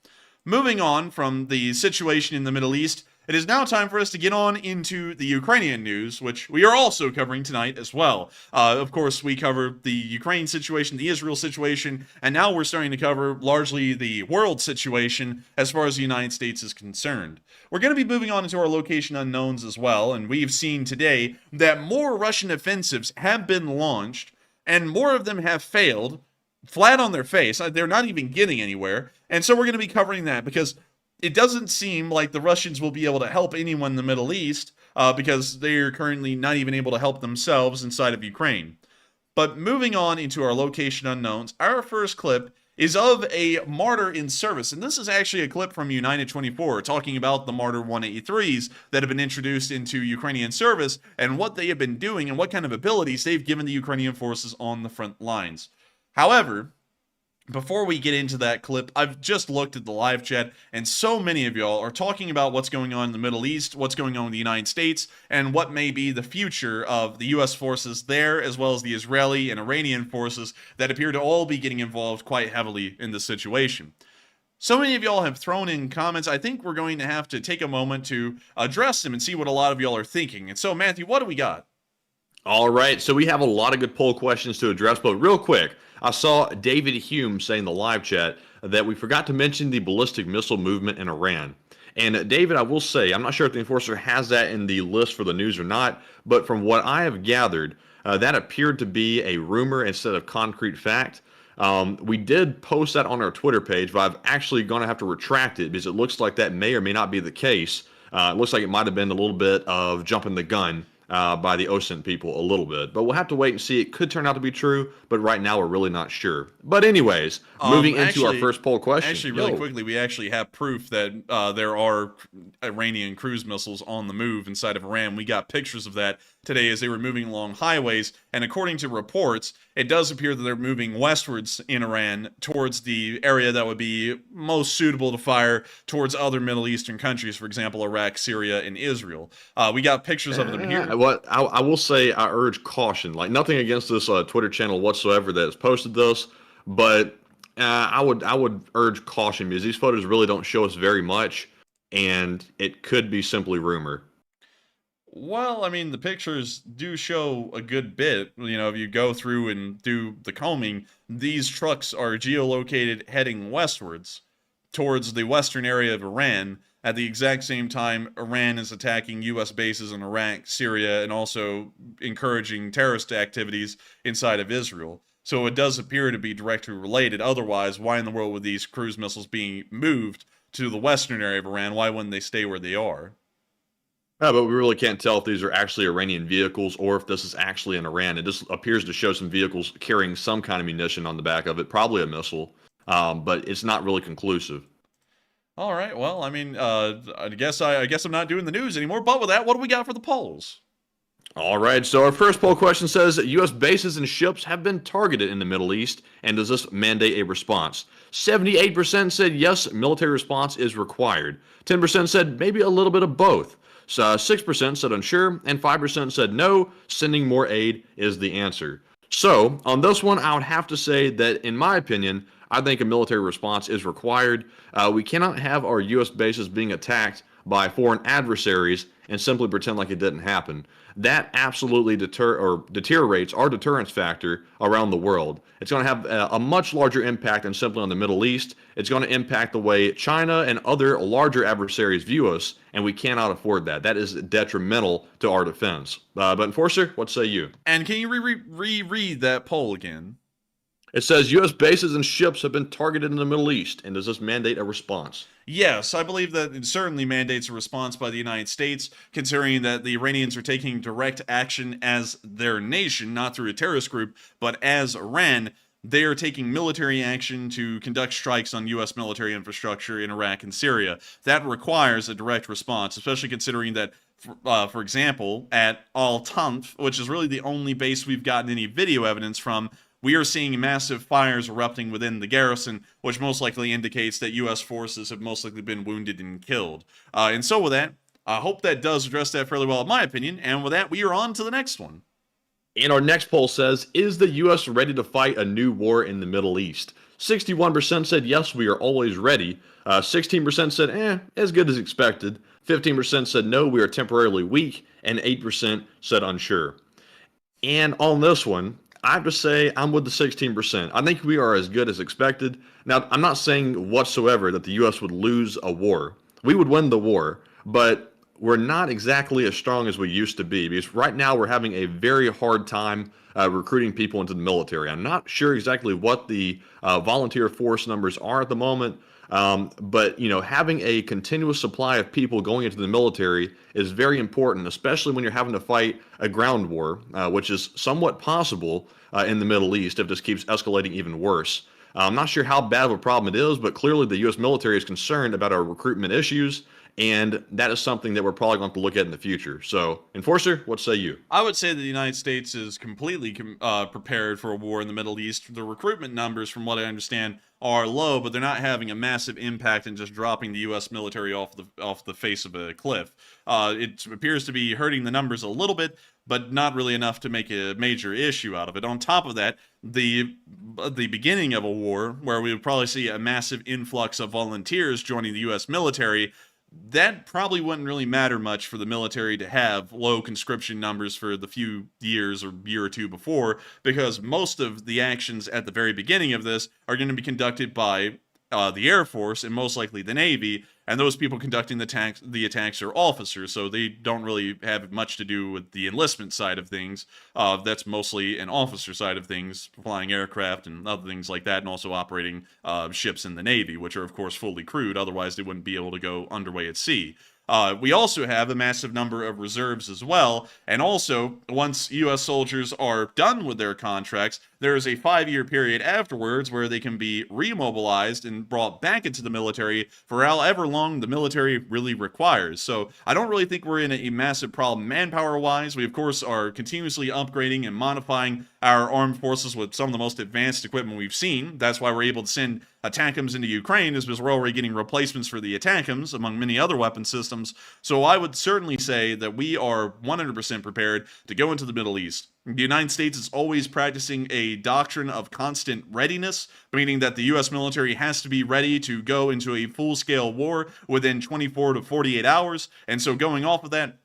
Moving on from the situation in the Middle East, it is now time for us to get on into the Ukrainian news, which we are also covering tonight as well. Of course, we covered the Ukraine situation, the Israel situation, and now we're starting to cover largely the world situation as far as the United States is concerned. We're going to be moving on into our location unknowns as well, and we've seen today that more Russian offensives have been launched, and more of them have failed, flat on their face. They're not even getting anywhere, and so we're going to be covering that because it doesn't seem like the Russians will be able to help anyone in the Middle East because they're currently not even able to help themselves inside of Ukraine. But moving on into our location unknowns, our first clip is of a Marder in service. And this is actually a clip from United 24 talking about the Marder 183s that have been introduced into Ukrainian service and what they have been doing and what kind of abilities they've given the Ukrainian forces on the front lines. However, before we get into that clip, I've just looked at the live chat, and so many of y'all are talking about what's going on in the Middle East, what's going on in the United States, and what may be the future of the U.S. forces there, as well as the Israeli and Iranian forces that appear to all be getting involved quite heavily in this situation. So many of y'all have thrown in comments. I think we're going to have to take a moment to address them and see what a lot of y'all are thinking. And so, Matthew, what do we got? All right, so we have a lot of good poll questions to address, but real quick, I saw David Hume say in the live chat that we forgot to mention the ballistic missile movement in Iran. And David, I will say, I'm not sure if the Enforcer has that in the list for the news or not, but from what I have gathered, that appeared to be a rumor instead of concrete fact. We did post that on our Twitter page, but I'm actually going to have to retract it because it looks like that may or may not be the case. It looks like it might have been a little bit of jumping the gun by the OSINT people a little bit. But we'll have to wait and see. It could turn out to be true, but right now we're really not sure. But anyways, moving into our first poll question. Actually, really quickly, we actually have proof that there are Iranian cruise missiles on the move inside of Iran. We got pictures of that today as they were moving along highways, and according to reports, it does appear that they're moving westwards in Iran towards the area that would be most suitable to fire towards other Middle Eastern countries, for example, Iraq, Syria, and Israel. We got pictures of them here. What I will say, I urge caution. Like, nothing against this Twitter channel whatsoever that has posted this, but I would urge caution because these photos really don't show us very much, and it could be simply rumor. Well, I mean, the pictures do show a good bit. You know, if you go through and do the combing, these trucks are geolocated heading westwards towards the western area of Iran. At the exact same time, Iran is attacking U.S. bases in Iraq, Syria, and also encouraging terrorist activities inside of Israel. So it does appear to be directly related. Otherwise, why in the world would these cruise missiles being moved to the western area of Iran? Why wouldn't they stay where they are? Yeah, but we really can't tell if these are actually Iranian vehicles or if this is actually in Iran. It just appears to show some vehicles carrying some kind of munition on the back of it, probably a missile, but it's not really conclusive. All right, well, I mean, I guess I'm not doing the news anymore, but with that, what do we got for the polls? All right, so our first poll question says that U.S. bases and ships have been targeted in the Middle East, and does this mandate a response? 78% said yes, military response is required. 10% said maybe a little bit of both. So 6% said unsure, and 5% said no, sending more aid is the answer. So, on this one, I would have to say that, in my opinion, I think a military response is required. We cannot have our U.S. bases being attacked by foreign adversaries and simply pretend like it didn't happen. That absolutely deteriorates our deterrence factor around the world. It's going to have a much larger impact than simply on the Middle East. It's going to impact the way China and other larger adversaries view us, and we cannot afford that. That is detrimental to our defense. But Enforcer, what say you? And can you reread that poll again? It says U.S. bases and ships have been targeted in the Middle East, and does this mandate a response? Yes, I believe that it certainly mandates a response by the United States, considering that the Iranians are taking direct action as their nation, not through a terrorist group, but as Iran. They are taking military action to conduct strikes on U.S. military infrastructure in Iraq and Syria. That requires a direct response, especially considering that, for example, at At Tanf, which is really the only base we've gotten any video evidence from, we are seeing massive fires erupting within the garrison, which most likely indicates that U.S. forces have most likely been wounded and killed. And so with that, I hope that does address that fairly well, in my opinion. And with that, we are on to the next one. And our next poll says, is the U.S. ready to fight a new war in the Middle East? 61% said yes, we are always ready. 16% said, as good as expected. 15% said no, we are temporarily weak. And 8% said unsure. And on this one, I have to say I'm with the 16%. I think we are as good as expected. Now, I'm not saying whatsoever that the U.S. would lose a war. We would win the war, but we're not exactly as strong as we used to be, because right now we're having a very hard time recruiting people into the military. I'm not sure exactly what the volunteer force numbers are at the moment, but having a continuous supply of people going into the military is very important, especially when you're having to fight a ground war, which is somewhat possible in the Middle East if this keeps escalating even worse. I'm not sure how bad of a problem it is, but clearly the U.S. military is concerned about our recruitment issues, and that is something that we're probably going to have to look at in the future. So, Enforcer, what say you? I would say that the United States is completely prepared for a war in the Middle East. The recruitment numbers, from what I understand, are low, but they're not having a massive impact in just dropping the U.S. military off the face of a cliff. It appears to be hurting the numbers a little bit, but not really enough to make a major issue out of it. On top of that, the beginning of a war, where we would probably see a massive influx of volunteers joining the U.S. military, that probably wouldn't really matter much for the military to have low conscription numbers for the few years or year or two before, because most of the actions at the very beginning of this are going to be conducted by the Air Force and most likely the Navy, and those people conducting the attacks are officers, so they don't really have much to do with the enlistment side of things. That's mostly an officer side of things, flying aircraft and other things like that, and also operating ships in the Navy, which are of course fully crewed, otherwise they wouldn't be able to go underway at sea. We also have a massive number of reserves as well, and also, once U.S. soldiers are done with their contracts, there is a 5-year period afterwards where they can be remobilized and brought back into the military for however long the military really requires. So I don't really think we're in a massive problem manpower-wise. We, of course, are continuously upgrading and modifying our armed forces with some of the most advanced equipment we've seen. That's why we're able to send ATACMS into Ukraine, is because we're already getting replacements for the ATACMS, among many other weapon systems. So I would certainly say that we are 100% prepared to go into the Middle East. The United States is always practicing a doctrine of constant readiness, meaning that the U.S. military has to be ready to go into a full-scale war within 24 to 48 hours. And so going off of that,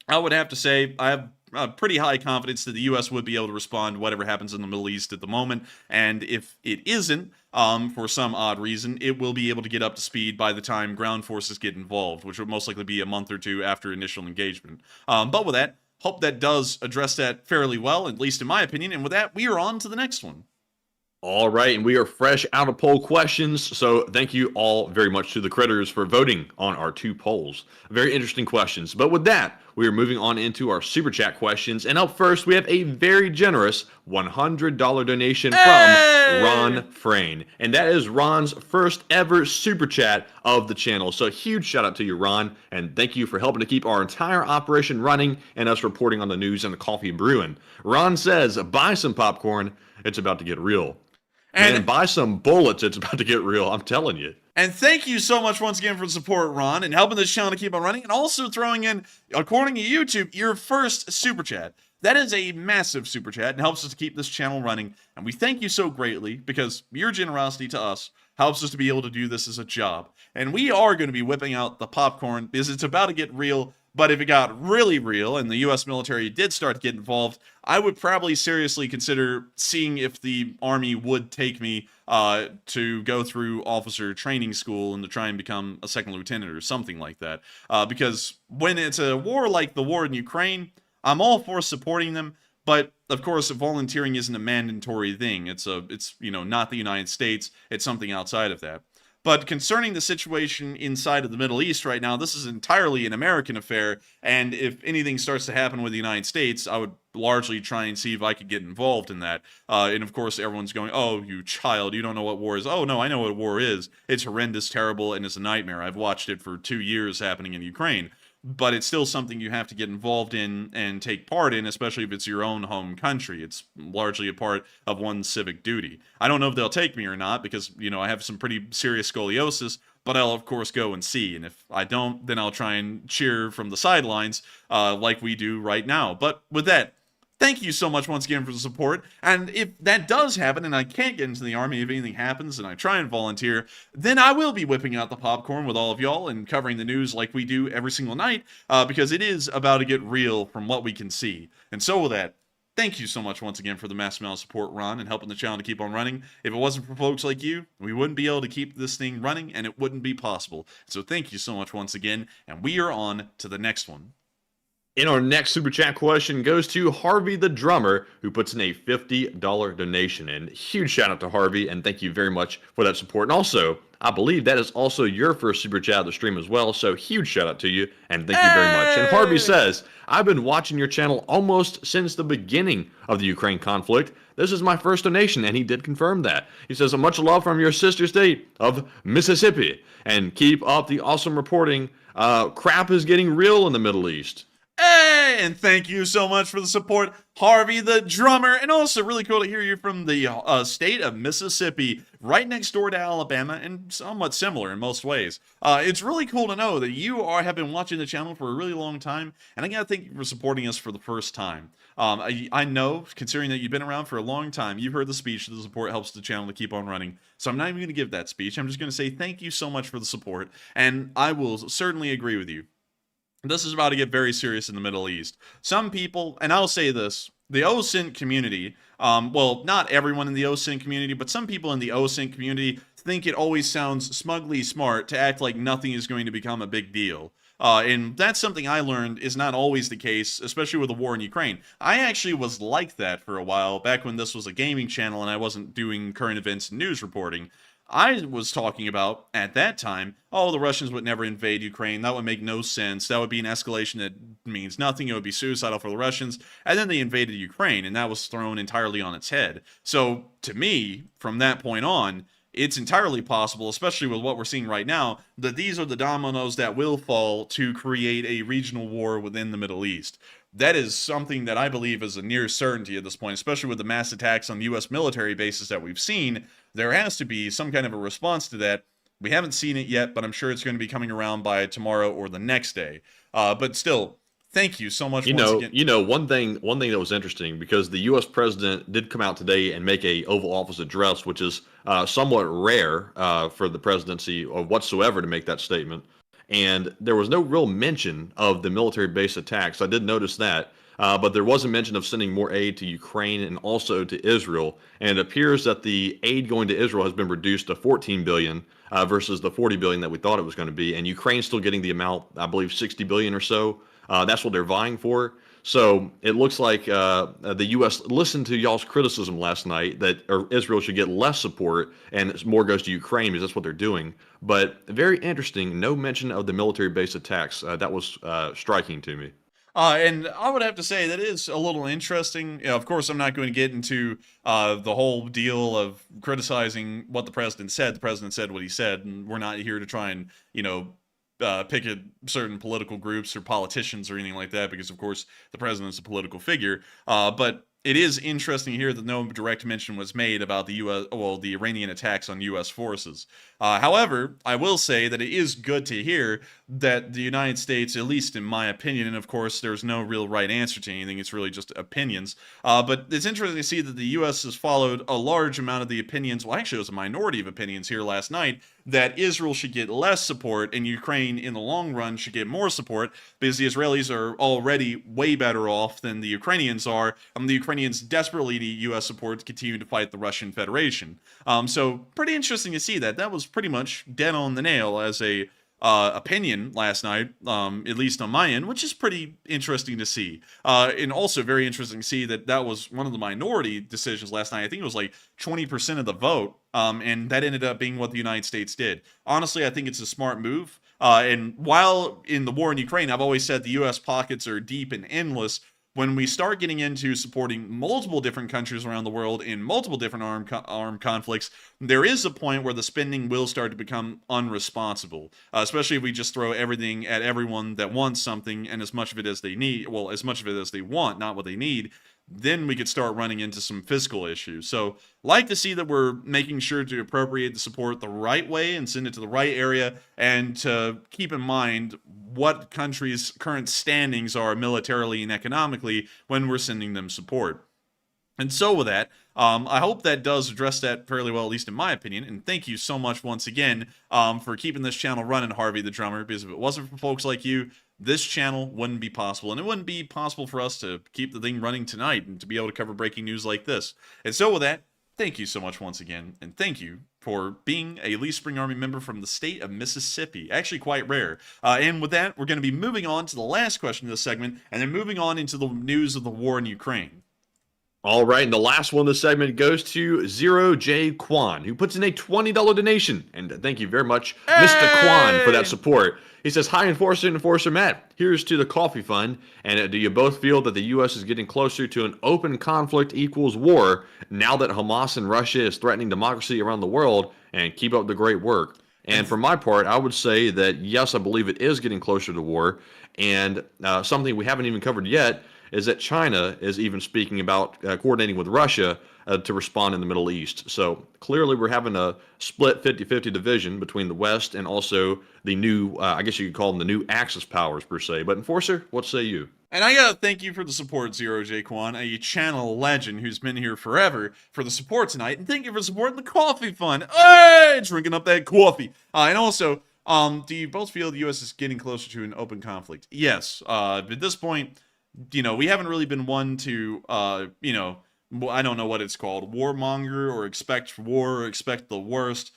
I would have to say I have pretty high confidence that the U.S. would be able to respond to whatever happens in the Middle East at the moment. And if it isn't, for some odd reason, it will be able to get up to speed by the time ground forces get involved, which would most likely be a month or two after initial engagement. But with that, hope that does address that fairly well, at least in my opinion. And with that, we are on to the next one. All right, and we are fresh out of poll questions, so thank you all very much to the critters for voting on our 2 polls. Very interesting questions. But with that, we are moving on into our Super Chat questions. And up first, we have a very generous $100 donation from Ron Frayne. And that is Ron's first ever Super Chat of the channel. So huge shout out to you, Ron. And thank you for helping to keep our entire operation running and us reporting on the news and the coffee brewing. Ron says, buy some popcorn. It's about to get real. And buy some bullets. It's about to get real. I'm telling you. And thank you so much once again for the support, Ron, and helping this channel to keep on running, and also throwing in, according to YouTube, your first Super Chat. That is a massive Super Chat and helps us to keep this channel running. And we thank you so greatly, because your generosity to us helps us to be able to do this as a job. And we are going to be whipping out the popcorn, because it's about to get real. But if it got really real and the U.S. military did start to get involved, I would probably seriously consider seeing if the Army would take me to go through officer training school and to try and become a second lieutenant or something like that. Because when it's a war like the war in Ukraine, I'm all for supporting them. But of course, volunteering isn't a mandatory thing. It's not the United States. It's something outside of that. But concerning the situation inside of the Middle East right now, this is entirely an American affair, and if anything starts to happen with the United States, I would largely try and see if I could get involved in that. And of course, everyone's going, oh, you child, you don't know what war is. Oh, no, I know what war is. It's horrendous, terrible, and it's a nightmare. I've watched it for 2 years happening in Ukraine. But it's still something you have to get involved in and take part in, especially if it's your own home country. It's largely a part of one's civic duty. I don't know if they'll take me or not because, I have some pretty serious scoliosis, but I'll, of course, go and see. And if I don't, then I'll try and cheer from the sidelines like we do right now. But with that, thank you so much once again for the support. And if that does happen and I can't get into the Army, if anything happens and I try and volunteer, then I will be whipping out the popcorn with all of y'all and covering the news like we do every single night because it is about to get real from what we can see. And so with that, thank you so much once again for the massive amount of support, Ron, and helping the channel to keep on running. If it wasn't for folks like you, we wouldn't be able to keep this thing running and it wouldn't be possible. So thank you so much once again, and we are on to the next one. And our next super chat question goes to Harvey the Drummer, who puts in a $50 donation. And huge shout out to Harvey, and thank you very much for that support. And also, I believe that is also your first super chat of the stream as well, so huge shout out to you, and thank you very much. And Harvey says, I've been watching your channel almost since the beginning of the Ukraine conflict. This is my first donation, and he did confirm that. He says, much love from your sister state of Mississippi, and keep up the awesome reporting. Crap is getting real in the Middle East. Hey, and thank you so much for the support, Harvey the Drummer. And also really cool to hear you from the state of Mississippi, right next door to Alabama, and somewhat similar in most ways. It's really cool to know that you have been watching the channel for a really long time, and I gotta thank you for supporting us for the first time. I know, considering that you've been around for a long time, you've heard the speech, the support helps the channel to keep on running. So I'm not even going to give that speech. I'm just going to say thank you so much for the support, and I will certainly agree with you. This is about to get very serious in the Middle East. Some people, and I'll say this, the OSINT community, well, not everyone in the OSINT community, but some people in the OSINT community think it always sounds smugly smart to act like nothing is going to become a big deal. And that's something I learned is not always the case, especially with the war in Ukraine. I actually was like that for a while, back when this was a gaming channel and I wasn't doing current events and news reporting. I was talking about, at that time, oh, the Russians would never invade Ukraine. That would make no sense. That would be an escalation that means nothing. It would be suicidal for the Russians. And then they invaded Ukraine, and that was thrown entirely on its head. So, to me, from that point on, it's entirely possible, especially with what we're seeing right now, that these are the dominoes that will fall to create a regional war within the Middle East. That is something that I believe is a near certainty at this point, especially with the mass attacks on U.S. military bases that we've seen. There has to be some kind of a response to that. We haven't seen it yet, but I'm sure it's going to be coming around by tomorrow or the next day. But still, thank you so much once again. One thing that was interesting, because the U.S. president did come out today and make a Oval Office address, which is somewhat rare for the presidency or whatsoever to make that statement. And there was no real mention of the military base attacks. I did notice that. But there was a mention of sending more aid to Ukraine and also to Israel. And it appears that the aid going to Israel has been reduced to $14 billion versus the $40 billion that we thought it was going to be. And Ukraine's still getting the amount, I believe, $60 billion or so. That's what they're vying for. So it looks like the U.S. listened to y'all's criticism last night that Israel should get less support and more goes to Ukraine because that's what they're doing. But very interesting, no mention of the military base attacks. That was striking to me. And I would have to say that is a little interesting. Of course, I'm not going to get into the whole deal of criticizing what the president said. The president said what he said, and we're not here to try and, pick at certain political groups or politicians or anything like that, because, of course, the president's a political figure. But it is interesting here that no direct mention was made about the Iranian attacks on U.S. forces. However, I will say that it is good to hear that the United States, at least in my opinion, and of course there's no real right answer to anything, it's really just opinions, but it's interesting to see that the U.S. has followed a large amount of the opinions, well actually it was a minority of opinions here last night, that Israel should get less support and Ukraine in the long run should get more support, because the Israelis are already way better off than the Ukrainians are, and the Ukrainians desperately need U.S. support to continue to fight the Russian Federation. So pretty interesting to see that. That was pretty much dead on the nail as a opinion last night, at least on my end, which is pretty interesting to see. And also very interesting to see that that was one of the minority decisions last night. I think it was like 20% of the vote, and that ended up being what the United States did. Honestly, I think it's a smart move. And while in the war in Ukraine, I've always said the U.S. pockets are deep and endless. When we start getting into supporting multiple different countries around the world in multiple different armed conflicts, there is a point where the spending will start to become unresponsible, especially if we just throw everything at everyone that wants something and as much of it as they need, well, as much of it as they want, not what they need. Then we could start running into some fiscal issues. So, like to see that we're making sure to appropriate the support the right way and send it to the right area, and to keep in mind what countries' current standings are militarily and economically when we're sending them support. And so with that, I hope that does address that fairly well, at least in my opinion. And thank you so much once again for keeping this channel running, Harvey the Drummer, because if it wasn't for folks like you, this channel wouldn't be possible, and it wouldn't be possible for us to keep the thing running tonight and to be able to cover breaking news like this. And so with that, thank you so much once again, and thank you for being a Lee Spring Army member from the state of Mississippi. Actually quite rare. And with that, we're going to be moving on to the last question of this segment, and then moving on into the news of the war in Ukraine. All right, and the last one of the segment goes to Zero J Kwan, who puts in a $20 donation. And thank you very much, Mr. Kwan, for that support. He says, "Hi, Enforcer and Enforcer Matt. Here's to the coffee fund. And do you both feel that the U.S. is getting closer to an open conflict equals war now that Hamas and Russia is threatening democracy around the world? And keep up the great work." And for my part, I would say that, yes, I believe it is getting closer to war. And something we haven't even covered yet is that China is even speaking about coordinating with Russia to respond in the Middle East. So clearly we're having a split 50-50 division between the West and also the new, I guess you could call them the new Axis powers per se. But Enforcer, what say you? And I gotta thank you for the support, Zero J Kwan, a channel legend who's been here forever, for the support tonight. And thank you for supporting the coffee fund. Hey, drinking up that coffee. And also, do you both feel the U.S. is getting closer to an open conflict? Yes. At this point, you know, we haven't really been one to, you know, I don't know what it's called, warmonger or expect war or expect the worst.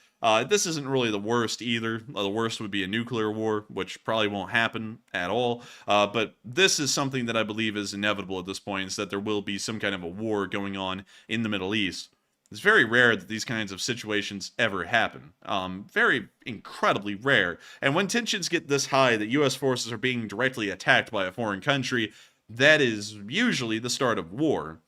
This isn't really the worst either. The worst would be a nuclear war, which probably won't happen at all. But this is something that I believe is inevitable at this point, is that there will be some kind of a war going on in the Middle East. It's very rare that these kinds of situations ever happen. Very incredibly rare. And when tensions get this high that U.S. forces are being directly attacked by a foreign country, that is usually the start of war.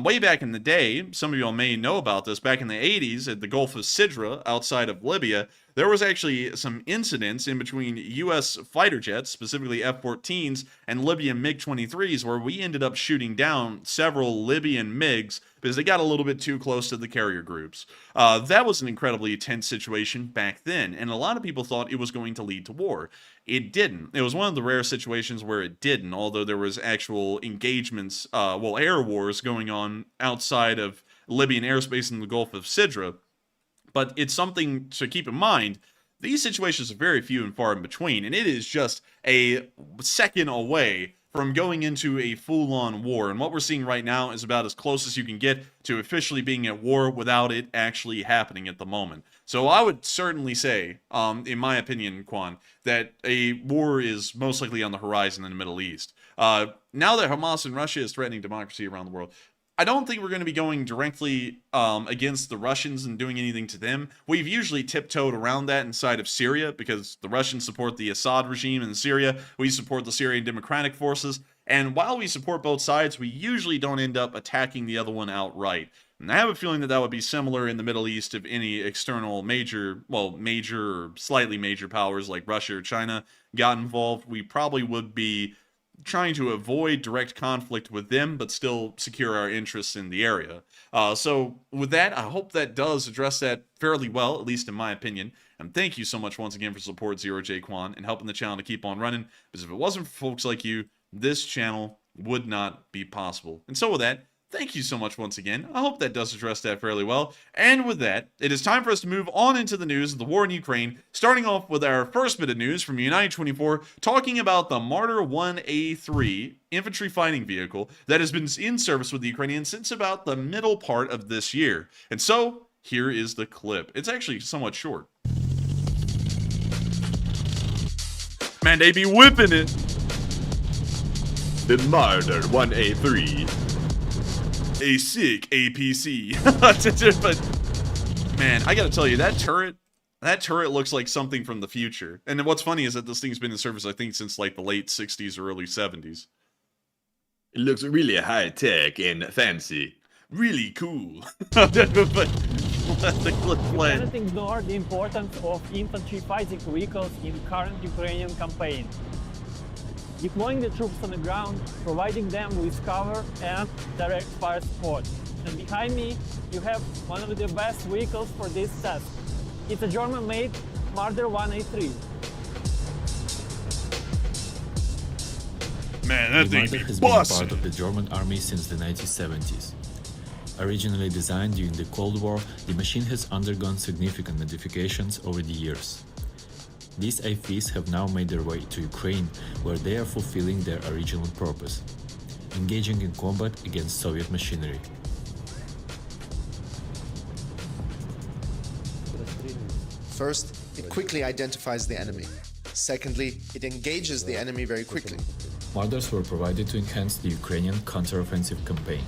Way back in the day, some of y'all may know about this, back in the 80s at the Gulf of Sidra outside of Libya, there was actually some incidents in between U.S. fighter jets, specifically F-14s, and Libyan MiG-23s, where we ended up shooting down several Libyan MiGs because they got a little bit too close to the carrier groups. That was an incredibly tense situation back then, and a lot of people thought it was going to lead to war. It didn't. It was one of the rare situations where it didn't, although there was actual engagements, well, air wars going on outside of Libyan airspace in the Gulf of Sidra. But it's something to keep in mind. These situations are very few and far in between, and it is just a second away from going into a full-on war. And what we're seeing right now is about as close as you can get to officially being at war without it actually happening at the moment. So I would certainly say, in my opinion, Quan, that a war is most likely on the horizon in the Middle East. Now that Hamas and Russia is threatening democracy around the world, I don't think we're going to be going directly against the Russians and doing anything to them. We've usually tiptoed around that inside of Syria because the Russians support the Assad regime in Syria. We support the Syrian Democratic Forces. And while we support both sides, we usually don't end up attacking the other one outright. And I have a feeling that that would be similar in the Middle East if any external major or slightly major powers like Russia or China got involved. We probably would be trying to avoid direct conflict with them, but still secure our interests in the area. So with that, I hope that does address that fairly well, at least in my opinion. And thank you so much once again for support, Zero J Quan, and helping the channel to keep on running. Because if it wasn't for folks like you, this channel would not be possible. And so with that, thank you so much once again. I hope that does address that fairly well. And with that, it is time for us to move on into the news of the war in Ukraine, starting off with our first bit of news from United 24, talking about the Marder 1A3 infantry fighting vehicle that has been in service with the Ukrainians since about the middle part of this year. And so, here is the clip. It's actually somewhat short. Man, they be whipping it. The Marder 1A3. A sick APC. But man, I gotta tell you, that turret looks like something from the future. And what's funny is that this thing's been in service, I think, since like the late 60s or early 70s. It looks really high tech and fancy. Really cool. But let the clip play. You cannot ignore the importance of infantry fighting vehicles in the current Ukrainian campaign. Deploying the troops on the ground, providing them with cover and direct fire support. And behind me, you have one of the best vehicles for this task. It's a German-made Marder 1A3. Man, that The thing Marder be has been busting. part of the German army since the 1970s. Originally designed during the Cold War, the machine has undergone significant modifications over the years. These IFVs have now made their way to Ukraine, where they are fulfilling their original purpose, engaging in combat against Soviet machinery. First, it quickly identifies the enemy. Secondly, it engages the enemy very quickly. Marders were provided to enhance the Ukrainian counteroffensive campaign.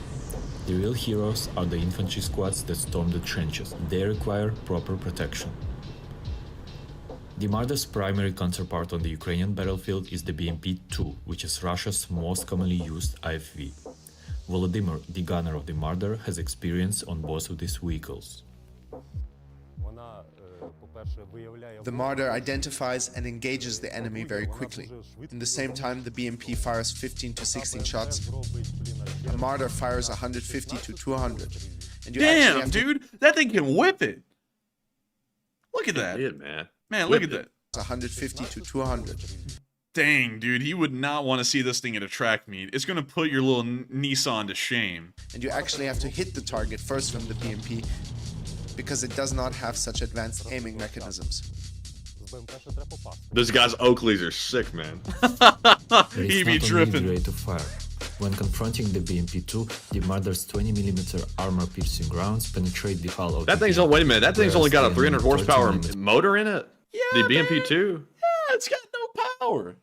The real heroes are the infantry squads that storm the trenches. They require proper protection. The Marder's primary counterpart on the Ukrainian battlefield is the BMP-2, which is Russia's most commonly used IFV. Volodymyr, the gunner of the Marder, has experience on both of these vehicles. The Marder identifies and engages the enemy very quickly. In the same time, the BMP fires 15 to 16 shots. The Marder fires 150 to 200. And you actually Damn, have to dude, that thing can whip it. Look at that. It, man. Man, look at that. 150 to 200. Dang, dude, he would not want to see this thing at a track meet. It's going to put your little Nissan to shame. And you actually have to hit the target first from the BMP because it does not have such advanced aiming mechanisms. This guy's Oakleys are sick, man. There is He be not only the dripping. rate of fire. When confronting the BMP-2, the Marder's 20mm armor-piercing rounds penetrate the hull of That the thing's BMP, only, wait a minute, that thing's only got a whereas 300 the horsepower 30mm motor in it? Yeah, The BMP-2? Yeah, it's got no power.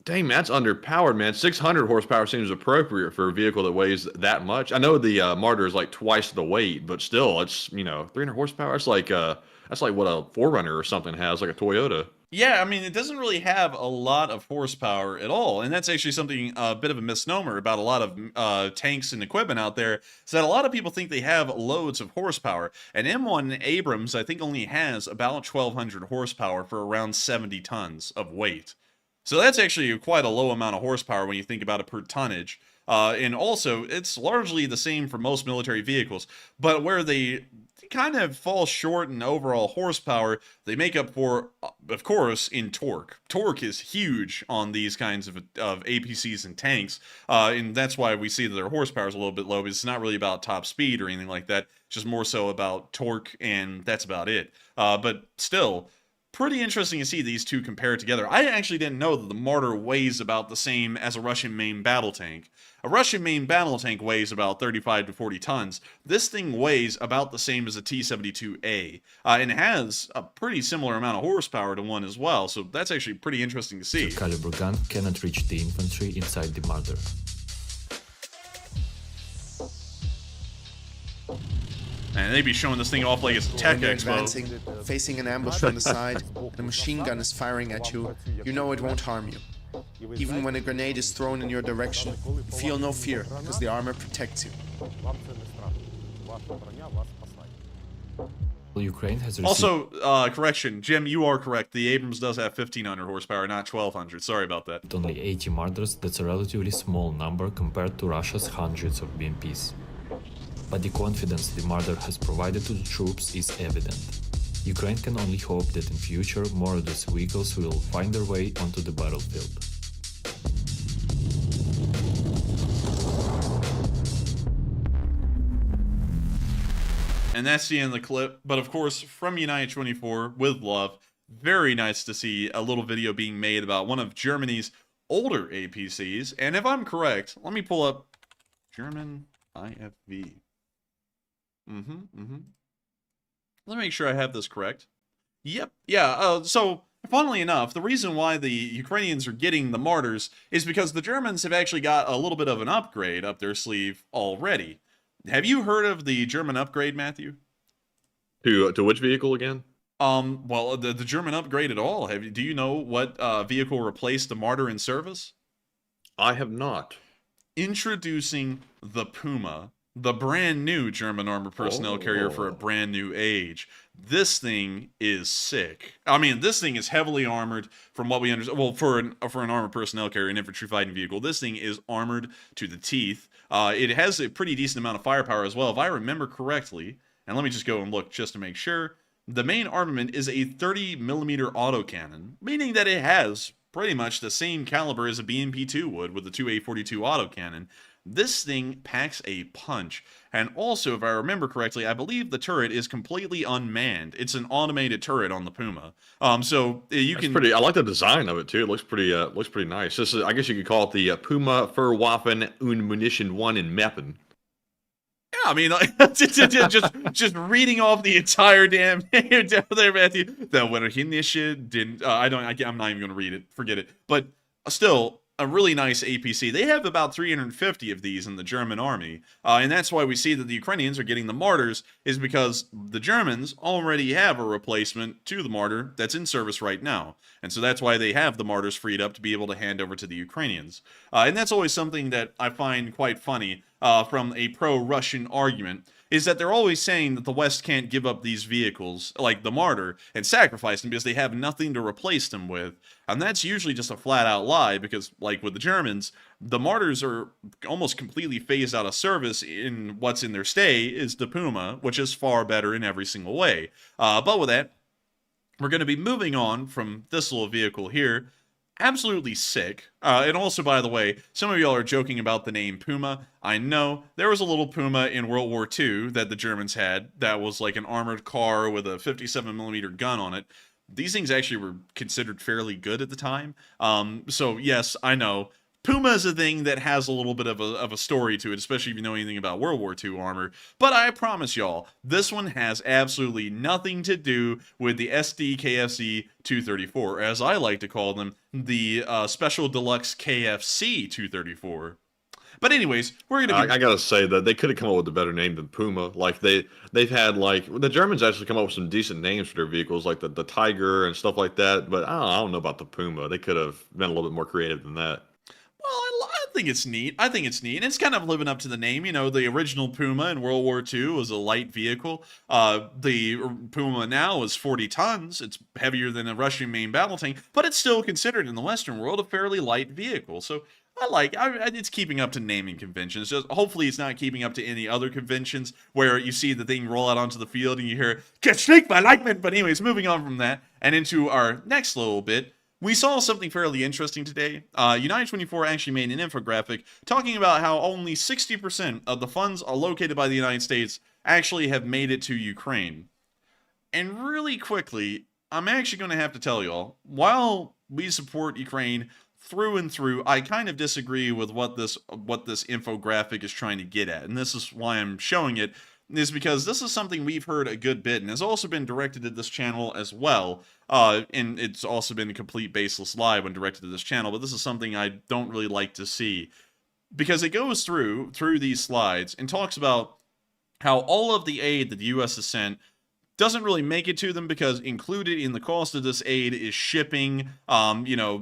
Dang, man, that's underpowered, man. 600 horsepower seems appropriate for a vehicle that weighs that much. I know the Marder is like twice the weight, but still, it's, 300 horsepower. That's like what a 4Runner or something has, like a Toyota. Yeah, I mean, it doesn't really have a lot of horsepower at all. And that's actually something, a bit of a misnomer about a lot of tanks and equipment out there, is that a lot of people think they have loads of horsepower. An M1 Abrams, I think, only has about 1,200 horsepower for around 70 tons of weight. So that's actually quite a low amount of horsepower when you think about it per tonnage. And also, it's largely the same for most military vehicles. But where they kind of fall short in overall horsepower, they make up for, of course, in torque. Torque is huge on these kinds of APCs and tanks, and that's why we see that their horsepower is a little bit low. It's not really about top speed or anything like that, it's just more so about torque, and that's about it. But still, pretty interesting to see these two compared together. I actually didn't know that the Marder weighs about the same as a Russian main battle tank. A Russian main battle tank weighs about 35 to 40 tons. This thing weighs about the same as a T-72A, and has a pretty similar amount of horsepower to one as well, so that's actually pretty interesting to see. The caliber gun cannot reach the infantry inside the Marder. And they be showing this thing off like it's a tech When you're expo. advancing, facing an ambush from the side, and a machine gun is firing at you, you know it won't harm you. Even when a grenade is thrown in your direction, you feel no fear, because the armor protects you. Ukraine has received Also, correction, Jim, you are correct. The Abrams does have 1,500 horsepower, not 1,200. Sorry about that. only 80 Marders. That's a relatively small number compared to Russia's hundreds of BMPs. But the confidence the Marder has provided to the troops is evident. Ukraine can only hope that in future more of these vehicles will find their way onto the battlefield. And that's the end of the clip. But of course, from United 24, with love, very nice to see a little video being made about one of Germany's older APCs. And if I'm correct, let me pull up German IFV. Let me make sure I have this correct. Yep, yeah, so funnily enough, the reason why the Ukrainians are getting the Marders is because the Germans have actually got a little bit of an upgrade up their sleeve already. Have you heard of the German upgrade, Matthew? To which vehicle again? Well, the German upgrade at all. Do you know what vehicle replaced the Marder in service? I have not. Introducing the Puma, the brand new German armored personnel carrier for a brand new age. This thing is sick. I mean, this thing is heavily armored from what we understand. Well, for an armored personnel carrier, an infantry fighting vehicle, this thing is armored to the teeth. It has a pretty decent amount of firepower as well, if I remember correctly. And let me just go and look just to make sure. The main armament is a 30mm autocannon, meaning that it has pretty much the same caliber as a BMP-2 would with the 2A42 autocannon. This thing packs a punch. And also, if I remember correctly, I believe the turret is completely unmanned. It's an automated turret on the Puma. So you can. I like the design of it too. It looks pretty nice. This is, I guess you could call it the Puma Verwaffen und Munition 1 in Meppen. Yeah, I mean, just reading off the entire damn down there, Matthew. The Winterhinische didn't. I'm not even going to read it. Forget it. But still, a really nice APC. They have about 350 of these in the German army, and that's why we see that the Ukrainians are getting the Marders, is because the Germans already have a replacement to the Marder that's in service right now, and so that's why they have the Marders freed up to be able to hand over to the Ukrainians. And that's always something that I find quite funny from a pro-Russian argument, is that they're always saying that the West can't give up these vehicles, like the Marder, and sacrifice them because they have nothing to replace them with. And that's usually just a flat-out lie, because, like with the Germans, the Marders are almost completely phased out of service. In what's in their stay is the Puma, which is far better in every single way. But with that, we're going to be moving on from this little vehicle here. Absolutely sick. And also, by the way, some of y'all are joking about the name Puma. I know there was a little Puma in World War II that the Germans had that was like an armored car with a 57mm gun on it. These things actually were considered fairly good at the time. So yes, I know. Puma is a thing that has a little bit of a story to it, especially if you know anything about World War II armor. But I promise y'all, this one has absolutely nothing to do with the SDKFC 234, as I like to call them, the Special Deluxe KFC 234. But anyways, we're gonna. I gotta say that they could have come up with a better name than Puma. Like they've had like the Germans actually come up with some decent names for their vehicles, like the Tiger and stuff like that. But I don't know about the Puma. They could have been a little bit more creative than that. Well, I think it's neat. I think it's neat. And it's kind of living up to the name. You know, the original Puma in World War II was a light vehicle. The Puma now is 40 tons. It's heavier than a Russian main battle tank, but it's still considered in the Western world a fairly light vehicle. So it's keeping up to naming conventions. Just hopefully it's not keeping up to any other conventions where you see the thing roll out onto the field and you hear, "Get straight by lightning." But anyways, moving on from that and into our next little bit. We saw something fairly interesting today. United 24 actually made an infographic talking about how only 60% of the funds allocated by the United States actually have made it to Ukraine. And really quickly, I'm actually going to have to tell y'all, while we support Ukraine through and through, I kind of disagree with what this infographic is trying to get at. And this is why I'm showing it, is because this is something we've heard a good bit and has also been directed at this channel as well. And it's also been a complete baseless lie when directed to this channel, but this is something I don't really like to see. Because it goes through these slides and talks about how all of the aid that the U.S. has sent doesn't really make it to them because included in the cost of this aid is shipping,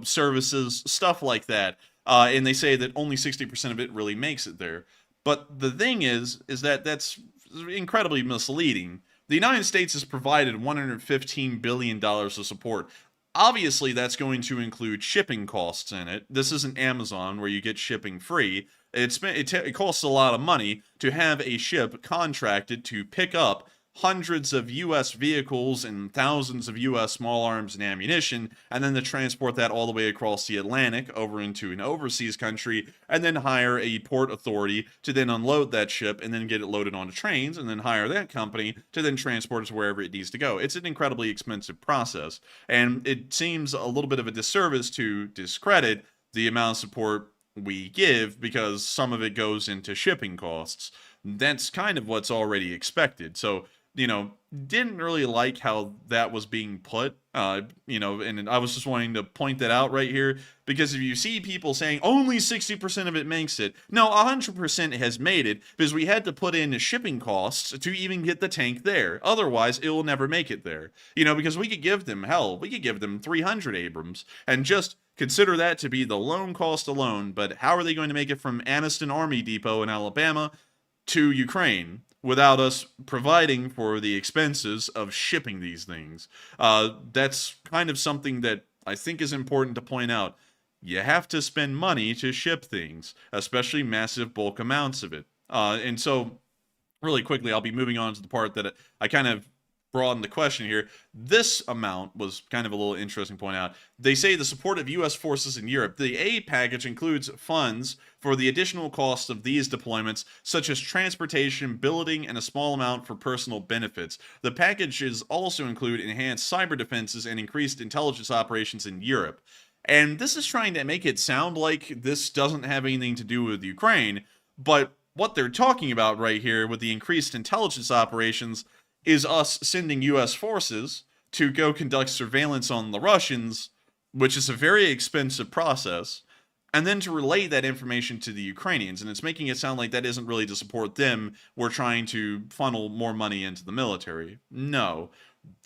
services, stuff like that. And they say that only 60% of it really makes it there. But the thing is that that's incredibly misleading. the United States has provided $115 billion of support. Obviously, that's going to include shipping costs in it. This isn't Amazon where you get shipping free. It costs a lot of money to have a ship contracted to pick up hundreds of U.S. vehicles and thousands of U.S. small arms and ammunition, and then to transport that all the way across the Atlantic over into an overseas country, and then hire a port authority to then unload that ship and then get it loaded onto trains, and then hire that company to then transport it to wherever it needs to go. It's an incredibly expensive process, and it seems a little bit of a disservice to discredit the amount of support we give because some of it goes into shipping costs. That's kind of what's already expected. So, didn't really like how that was being put, and I was just wanting to point that out right here, because if you see people saying only 60% of it makes it, no, 100% has made it, because we had to put in shipping costs to even get the tank there. Otherwise, it will never make it there. Because we could give them 300 Abrams, and just consider that to be the loan cost alone, but how are they going to make it from Anniston Army Depot in Alabama to Ukraine without us providing for the expenses of shipping these things? That's kind of something that I think is important to point out. You have to spend money to ship things, especially massive bulk amounts of it. And so, really quickly, I'll be moving on to the part that I kind of broaden the question here. This amount was kind of a little interesting to point out. They say the support of U.S. forces in Europe. The aid package includes funds for the additional costs of these deployments, such as transportation, billeting, and a small amount for personal benefits. The packages also include enhanced cyber defenses and increased intelligence operations in Europe. And this is trying to make it sound like this doesn't have anything to do with Ukraine, but what they're talking about right here with the increased intelligence operations is us sending U.S. forces to go conduct surveillance on the Russians, which is a very expensive process, and then to relay that information to the Ukrainians. And it's making it sound like that isn't really to support them. We're trying to funnel more money into the military. No,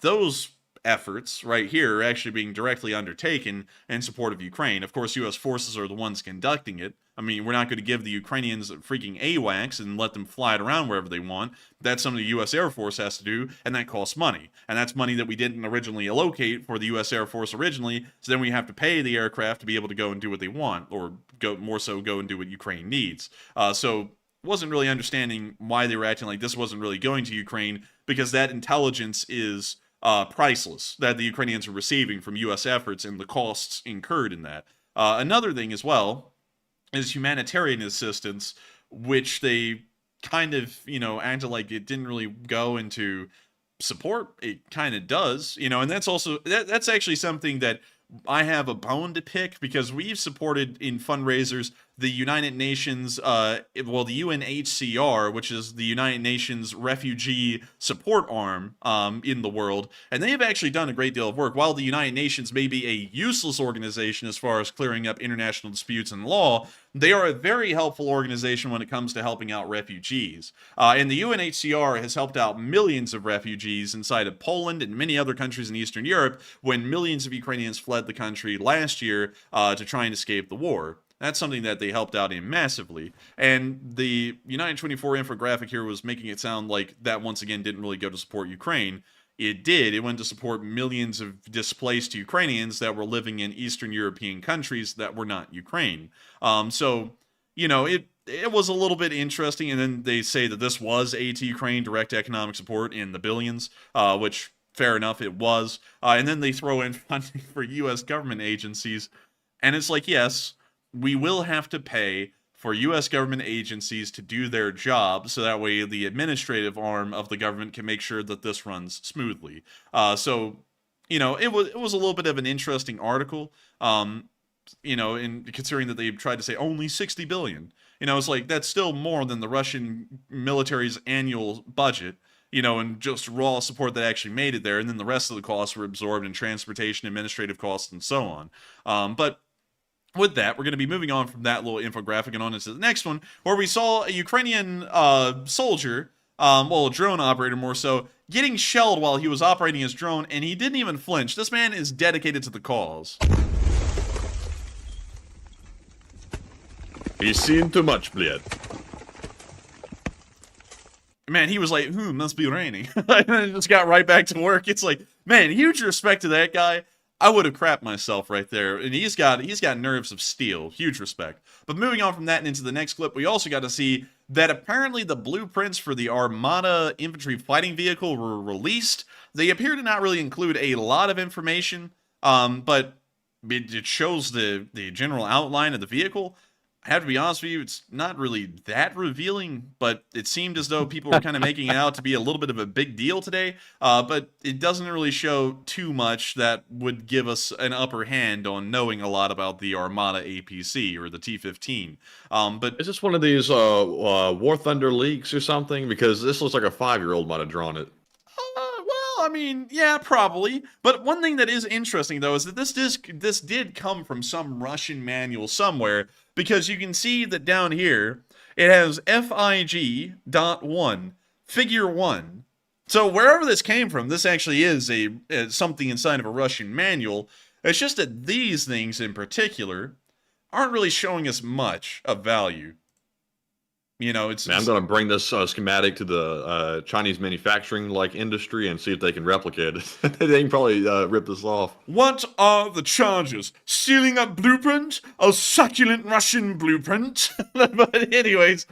those efforts right here are actually being directly undertaken in support of Ukraine. Of course, U.S. forces are the ones conducting it. I mean, we're not going to give the Ukrainians freaking AWACS and let them fly it around wherever they want. That's something the U.S. Air Force has to do, and that costs money. And that's money that we didn't originally allocate for the U.S. Air Force originally, so then we have to pay the aircraft to be able to go and do what they want, or go and do what Ukraine needs. So wasn't really understanding why they were acting like this wasn't really going to Ukraine, because that intelligence is priceless that the Ukrainians are receiving from U.S. efforts and the costs incurred in that. Another thing as well is humanitarian assistance, which they kind of, acted like it didn't really go into support. It kind of does, and that's also, that's actually something that I have a bone to pick, because we've supported in fundraisers the United Nations, the UNHCR, which is the United Nations refugee support arm in the world, and they've actually done a great deal of work. While the United Nations may be a useless organization as far as clearing up international disputes and law, they are a very helpful organization when it comes to helping out refugees. And the UNHCR has helped out millions of refugees inside of Poland and many other countries in Eastern Europe when millions of Ukrainians fled the country last year to try and escape the war. That's something that they helped out in massively. And the United 24 infographic here was making it sound like that once again didn't really go to support Ukraine. It did. It went to support millions of displaced Ukrainians that were living in Eastern European countries that were not Ukraine. So, it was a little bit interesting. And then they say that this was aid to Ukraine, direct economic support in the billions, which fair enough, it was. And then they throw in funding for U.S. government agencies. And it's like, yes, we will have to pay for U.S. government agencies to do their job, so that way the administrative arm of the government can make sure that this runs smoothly. So, it was a little bit of an interesting article, in considering that they tried to say only 60 billion. It's like, that's still more than the Russian military's annual budget, and just raw support that actually made it there, and then the rest of the costs were absorbed in transportation, administrative costs, and so on. But with that, we're going to be moving on from that little infographic and on into the next one, where we saw a Ukrainian soldier, a drone operator more so, getting shelled while he was operating his drone, and he didn't even flinch. This man is dedicated to the cause. He's seen too much blood. Man, he was like, must be raining. And just got right back to work. It's like, man, huge respect to that guy. I would have crapped myself right there. And he's got nerves of steel. Huge respect. But moving on from that and into the next clip, we also got to see that apparently the blueprints for the Armada infantry fighting vehicle were released. They appear to not really include a lot of information, but it shows the general outline of the vehicle. I have to be honest with you, it's not really that revealing, but it seemed as though people were kind of making it out to be a little bit of a big deal today, but it doesn't really show too much that would give us an upper hand on knowing a lot about the Armada APC or the T-15. But is this one of these War Thunder leaks or something? Because this looks like a 5-year-old might have drawn it. I mean, yeah, probably. But one thing that is interesting, though, is that this did come from some Russian manual somewhere, because you can see that down here, it has FIG.1, figure 1. So wherever this came from, this actually is something inside of a Russian manual. It's just that these things in particular aren't really showing us much of value. You know, it's. Man, I'm going to bring this schematic to the Chinese manufacturing industry and see if they can replicate it. They can probably rip this off. What are the charges? Stealing a blueprint? A succulent Russian blueprint? But anyways,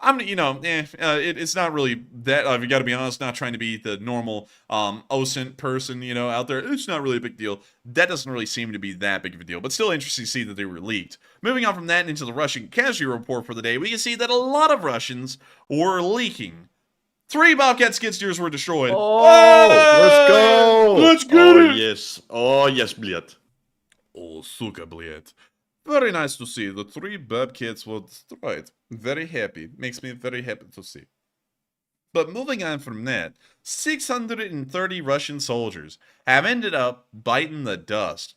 it's not really that. I've got to be honest, not trying to be the normal OSINT person, out there. It's not really a big deal. That doesn't really seem to be that big of a deal, but still interesting to see that they were leaked. Moving on from that into the Russian casualty report for the day, we can see that a lot of Russians were leaking. 3 Bobcat skid steers were destroyed. Let's go! Let's get it! Yes. Oh, yes, блядь. Oh, suka, блядь. Very nice to see. The 3 Bobcats were destroyed. Very happy. Makes me very happy to see. But moving on from that, 630 Russian soldiers have ended up biting the dust.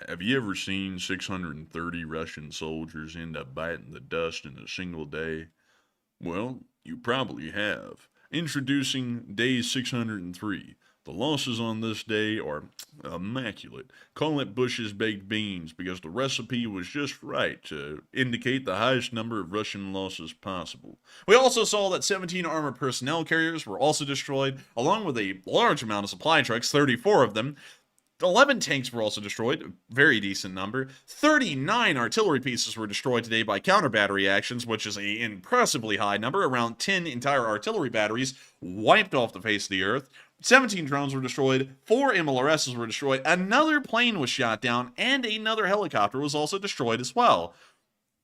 Have you ever seen 630 Russian soldiers end up biting the dust in a single day? Well, you probably have. Introducing day 603. The losses on this day are immaculate. Call it Bush's baked beans because the recipe was just right to indicate the highest number of Russian losses possible. We also saw that 17 armored personnel carriers were also destroyed, along with a large amount of supply trucks, 34 of them. 11 tanks were also destroyed, a very decent number. 39 artillery pieces were destroyed today by counter-battery actions, which is an impressively high number. Around 10 entire artillery batteries wiped off the face of the earth. 17 drones were destroyed, 4 MLRSs were destroyed, another plane was shot down, and another helicopter was also destroyed as well.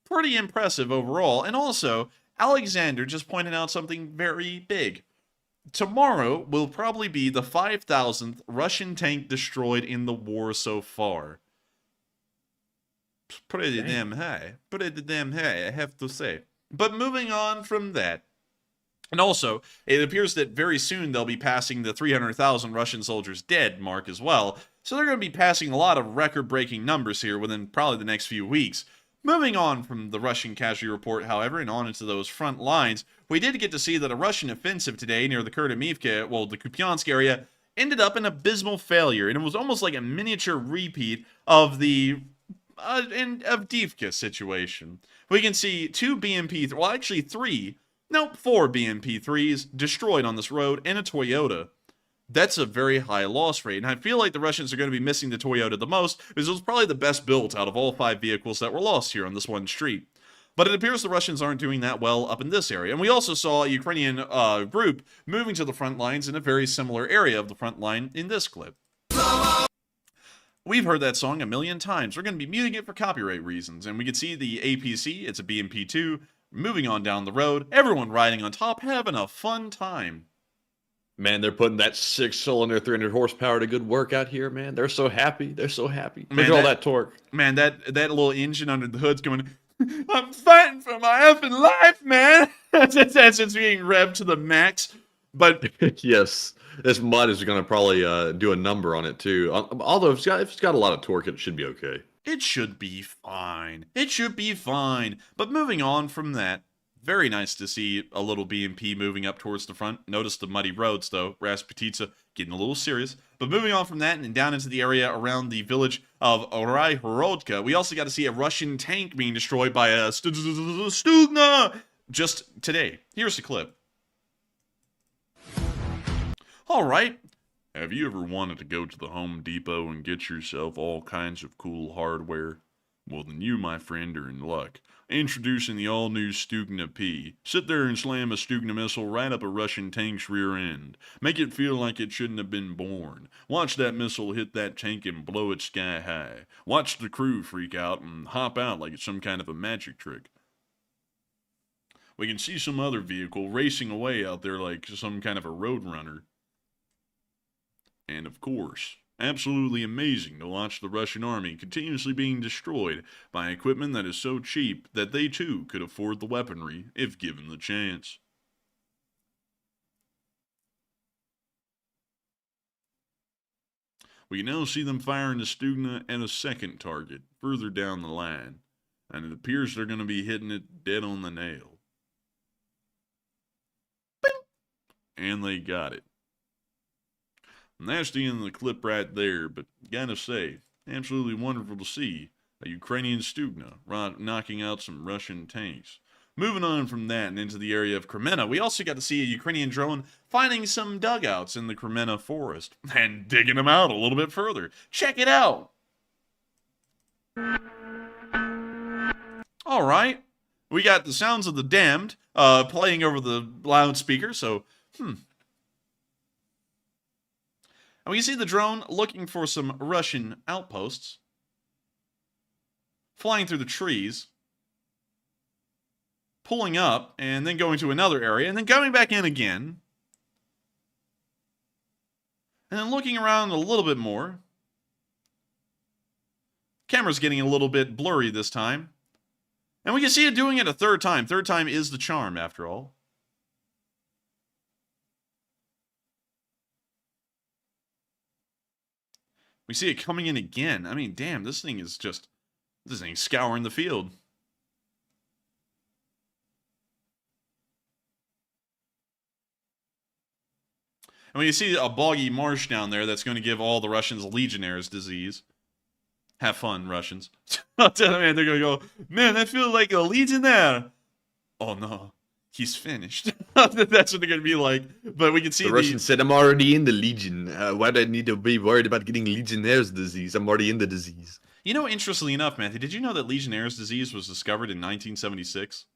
Pretty impressive overall, and also, Alexander just pointed out something very big. Tomorrow will probably be the 5,000th Russian tank destroyed in the war so far. Pretty damn high. Pretty damn high, I have to say. But moving on from that, and also, it appears that very soon they'll be passing the 300,000 Russian soldiers dead mark as well. So they're going to be passing a lot of record-breaking numbers here within probably the next few weeks. Moving on from the Russian casualty report, however, and on into those front lines, we did get to see that a Russian offensive today near the Avdiivka, the Kupyansk area, ended up an abysmal failure, and it was almost like a miniature repeat of the Avdiivka situation. We can see 4 BMP-3s destroyed on this road and a Toyota. That's a very high loss rate, and I feel like the Russians are going to be missing the Toyota the most, because it was probably the best built out of all 5 vehicles that were lost here on this one street. But it appears the Russians aren't doing that well up in this area, and we also saw a Ukrainian group moving to the front lines in a very similar area of the front line in this clip. We've heard that song a million times. We're going to be muting it for copyright reasons, and we can see the APC, it's a BMP-2, moving on down the road, everyone riding on top, having a fun time. Man, they're putting that 6-cylinder, 300 horsepower to good work out here, man. They're so happy. They're so happy. Look at all that torque. Man, that little engine under the hood's going, I'm fighting for my effing life, man. That's it's being revved to the max. But yes, this mud is going to probably do a number on it, too. Although if it's got a lot of torque, it should be okay. It should be fine. It should be fine. But moving on from that, very nice to see a little BMP moving up towards the front. Notice the muddy roads, though. Rasputitsa getting a little serious. But moving on from that and down into the area around the village of Horodka, we also got to see a Russian tank being destroyed by a Stugna just today. Here's the clip. Alright. Have you ever wanted to go to the Home Depot and get yourself all kinds of cool hardware? Well, then you, my friend, are in luck. Introducing the all-new Stugna P. Sit there and slam a Stugna missile right up a Russian tank's rear end. Make it feel like it shouldn't have been born. Watch that missile hit that tank and blow it sky high. Watch the crew freak out and hop out like it's some kind of a magic trick. We can see some other vehicle racing away out there like some kind of a road runner. And of course, absolutely amazing to watch the Russian army continuously being destroyed by equipment that is so cheap that they too could afford the weaponry if given the chance. We can now see them firing the Stugna at a second target further down the line, and it appears they're going to be hitting it dead on the nail. And they got it. And that's the end of the clip right there, but gotta say, absolutely wonderful to see a Ukrainian Stugna knocking out some Russian tanks. Moving on from that and into the area of Kremenna, we also got to see a Ukrainian drone finding some dugouts in the Kremenna forest and digging them out a little bit further. Check it out! Alright, we got the sounds of the damned playing over the loudspeaker, so, And we can see the drone looking for some Russian outposts, flying through the trees, pulling up, and then going to another area, and then coming back in again, and then looking around a little bit more. Camera's getting a little bit blurry this time, and we can see it doing it a third time. Third time is the charm, after all. We see it coming in again. I mean, damn, this thing's scouring the field. And when you see a boggy marsh down there, that's going to give all the Russians Legionnaire's disease. Have fun, Russians. Man, they're going to go, man, I feel like a Legionnaire. Oh, no. He's finished. That's what they're going to be like. But we can see the Russian said, I'm already in the Legion. Why do I need to be worried about getting Legionnaire's disease? I'm already in the disease. You know, interestingly enough, Matthew, did you know that Legionnaire's disease was discovered in 1976?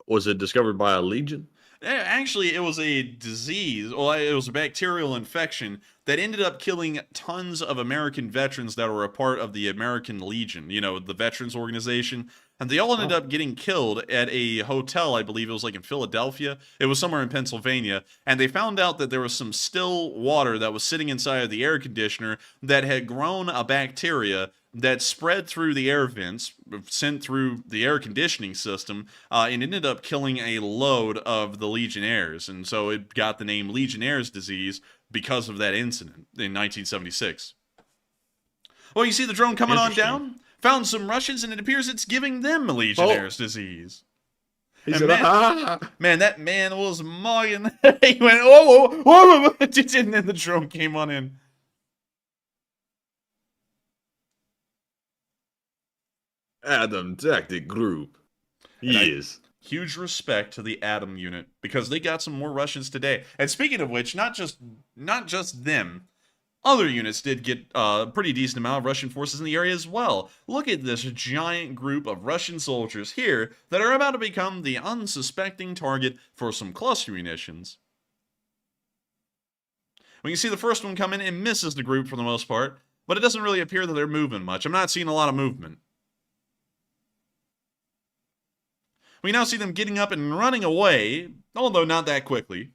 Was it discovered by a legion? Actually, it was a disease. Well, it was a bacterial infection that ended up killing tons of American veterans that were a part of the American Legion, you know, the veterans organization. And they all ended up getting killed at a hotel, I believe it was like in Philadelphia. It was somewhere in Pennsylvania. And they found out that there was some still water that was sitting inside of the air conditioner that had grown a bacteria that spread through the air vents, sent through the air conditioning system, and ended up killing a load of the Legionnaires. And so it got the name Legionnaire's disease because of that incident in 1976. Well, you see the drone coming on down? Found some Russians, and it appears it's giving them Legionnaire's disease. He said, man, that man was mugging. He went, whoa, whoa, whoa, and then the drone came on in. Adam Tactic Group. Yes. Huge respect to the Atom unit, because they got some more Russians today. And speaking of which, not just them, other units did get a pretty decent amount of Russian forces in the area as well. Look at this giant group of Russian soldiers here that are about to become the unsuspecting target for some cluster munitions. We can see the first one come in and misses the group for the most part, but it doesn't really appear that they're moving much. I'm not seeing a lot of movement. We now see them getting up and running away, although not that quickly.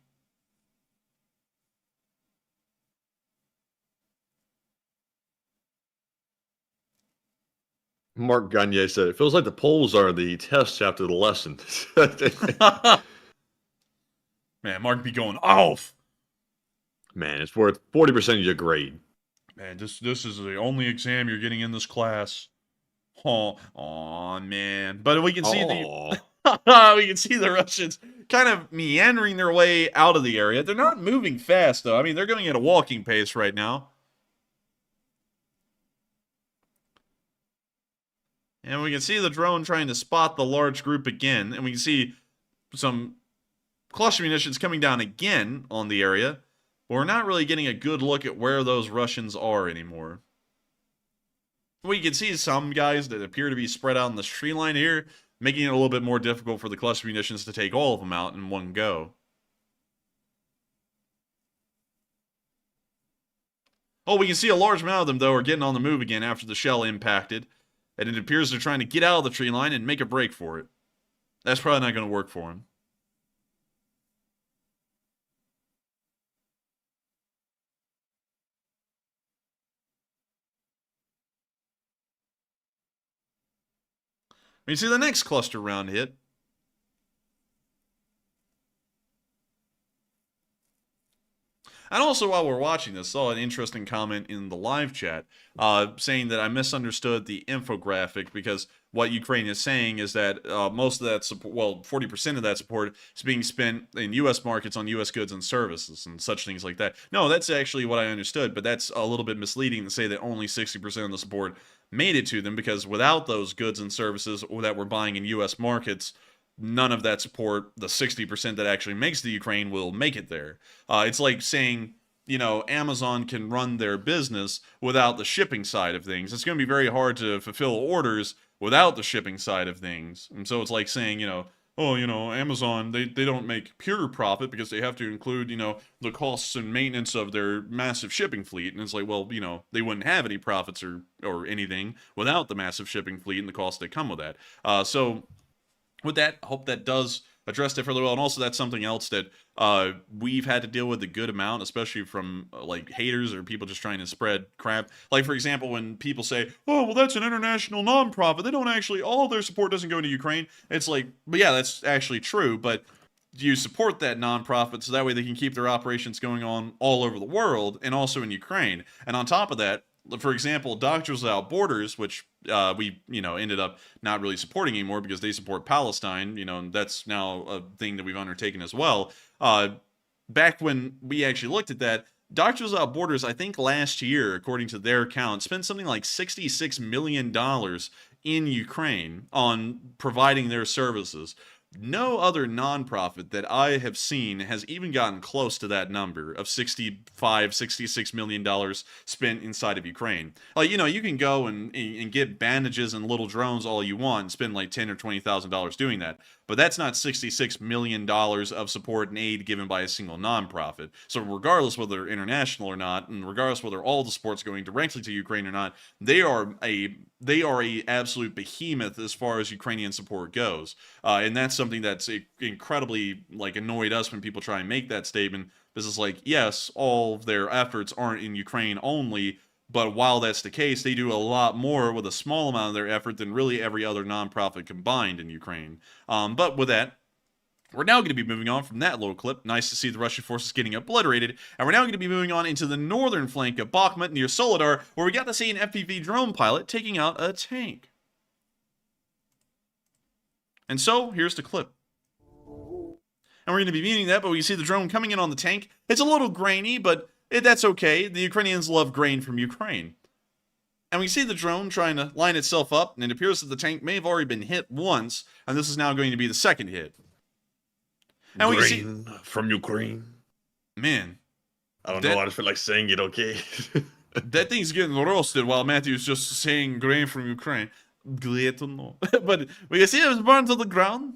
Mark Gagne said, it feels like the polls are the tests after the lesson. Man, Mark be going off. Man, it's worth 40% of your grade. Man, this is the only exam you're getting in this class. Oh man. But we can see we can see the Russians kind of meandering their way out of the area. They're not moving fast, though. I mean, they're going at a walking pace right now. And we can see the drone trying to spot the large group again. And we can see some cluster munitions coming down again on the area. we're not really getting a good look at where those Russians are anymore. We can see some guys that appear to be spread out on the tree line here, making it a little bit more difficult for the cluster munitions to take all of them out in one go. Oh, we can see a large amount of them, though, are getting on the move again after the shell impacted, and it appears they're trying to get out of the tree line and make a break for it. That's probably not going to work for them. We see the next cluster round hit. And also, while we're watching this, saw an interesting comment in the live chat saying that I misunderstood the infographic because what Ukraine is saying is that most of that support, well, 40% of that support is being spent in U.S. markets on U.S. goods and services and such things like that. No, that's actually what I understood, but that's a little bit misleading to say that only 60% of the support made it to them, because without those goods and services that we're buying in U.S. markets, none of that support, the 60% that actually makes the Ukraine, will make it there. It's like saying, you know, Amazon can run their business without the shipping side of things. It's going to be very hard to fulfill orders without the shipping side of things. And so it's like saying, you know, oh, you know, Amazon, they don't make pure profit because they have to include, you know, the costs and maintenance of their massive shipping fleet. And it's like, well, you know, they wouldn't have any profits or anything without the massive shipping fleet and the costs that come with that. So with that, I hope that does address it fairly well. And also, that's something else that we've had to deal with a good amount, especially from like haters or people just trying to spread crap. Like, for example, when people say, oh, well, that's an international nonprofit, they don't actually, all their support doesn't go into Ukraine. It's like, but yeah, that's actually true, but you support that nonprofit so that way they can keep their operations going on all over the world and also in Ukraine. And on top of that, for example, Doctors Without Borders, which we, you know, ended up not really supporting anymore because they support Palestine, you know, and that's now a thing that we've undertaken as well. Back when we actually looked at that, Doctors Without Borders, I think last year, according to their count, spent something like $66 million in Ukraine on providing their services. No other nonprofit that I have seen has even gotten close to that number of $66 million spent inside of Ukraine. Like, you know, you can go and get bandages and little drones all you want and spend like $10,000 or $20,000 doing that. But that's not $66 million of support and aid given by a single nonprofit. So regardless whether they're international or not, and regardless whether all the support's going directly to Ukraine or not, they are a absolute behemoth as far as Ukrainian support goes. And that's something that's incredibly like annoyed us when people try and make that statement. This is like, yes, all of their efforts aren't in Ukraine only, but while that's the case, they do a lot more with a small amount of their effort than really every other nonprofit combined in Ukraine. But with that, we're now going to be moving on from that little clip. Nice to see the Russian forces getting obliterated. And we're now going to be moving on into the northern flank of Bakhmut near Soledar, where we got to see an FPV drone pilot taking out a tank. And so, here's the clip. And we're going to be meeting that, but we see the drone coming in on the tank. It's a little grainy, but that's okay. The Ukrainians love grain from Ukraine. And we see the drone trying to line itself up, and it appears that the tank may have already been hit once, and this is now going to be the second hit. And we see from Ukraine. Man. I don't know, I just feel like saying it, okay? That thing's getting roasted while Matthew's just saying grain from Ukraine. But we can see it was burned to the ground.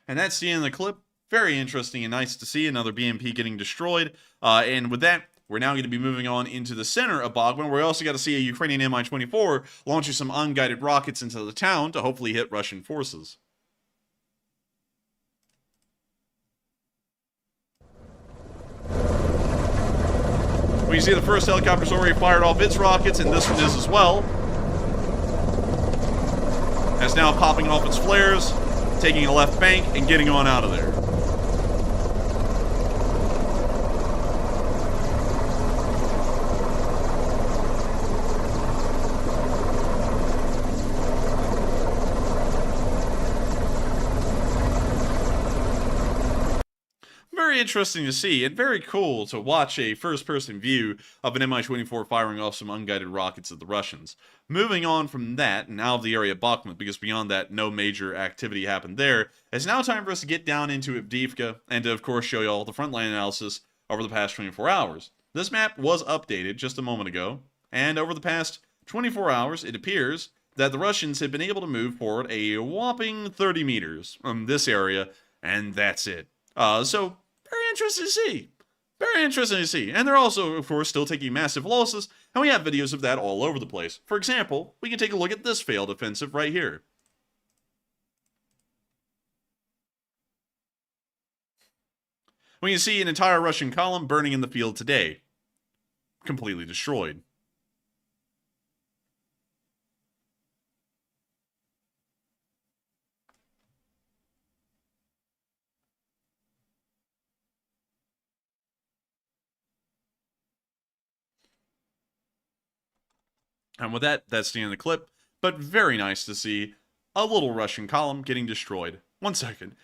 And that's the end of the clip. Very interesting and nice to see another BMP getting destroyed. And with that, we're now going to be moving on into the center of Bakhmut, where we also got to see a Ukrainian Mi-24 launching some unguided rockets into the town to hopefully hit Russian forces. We see the first helicopter's already fired off its rockets, and this one is as well. That's now popping off its flares, taking a left bank, and getting on out of there. Very very interesting to see, and very cool to watch a first-person view of an Mi-24 firing off some unguided rockets at the Russians. Moving on from that, and out of the area of Bakhmut, because beyond that, no major activity happened there, it's now time for us to get down into Avdiivka, and to, of course, show you all the frontline analysis over the past 24 hours. This map was updated just a moment ago, and over the past 24 hours, it appears that the Russians have been able to move forward a whopping 30 meters from this area, and that's it. So, very interesting to see. Very interesting to see. And they're also, of course, still taking massive losses, and we have videos of that all over the place. For example, we can take a look at this failed offensive right here. We can see an entire Russian column burning in the field today. Completely destroyed. And with that, that's the end of the clip. But very nice to see a little Russian column getting destroyed. 1 second.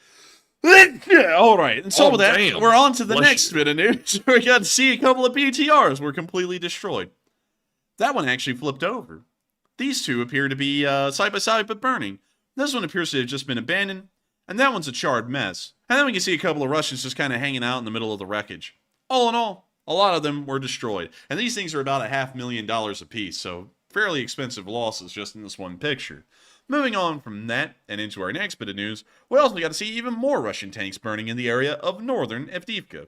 Alright, and so with that, damn. we're on to the next bit of news. We got to see a couple of BTRs were completely destroyed. That one actually flipped over. These two appear to be side by side but burning. This one appears to have just been abandoned, and that one's a charred mess. And then we can see a couple of Russians just kind of hanging out in the middle of the wreckage. All in all, a lot of them were destroyed. And these things are about $500,000 a piece, so fairly expensive losses just in this one picture. Moving on from that and into our next bit of news, we also got to see even more Russian tanks burning in the area of northern Avdiivka.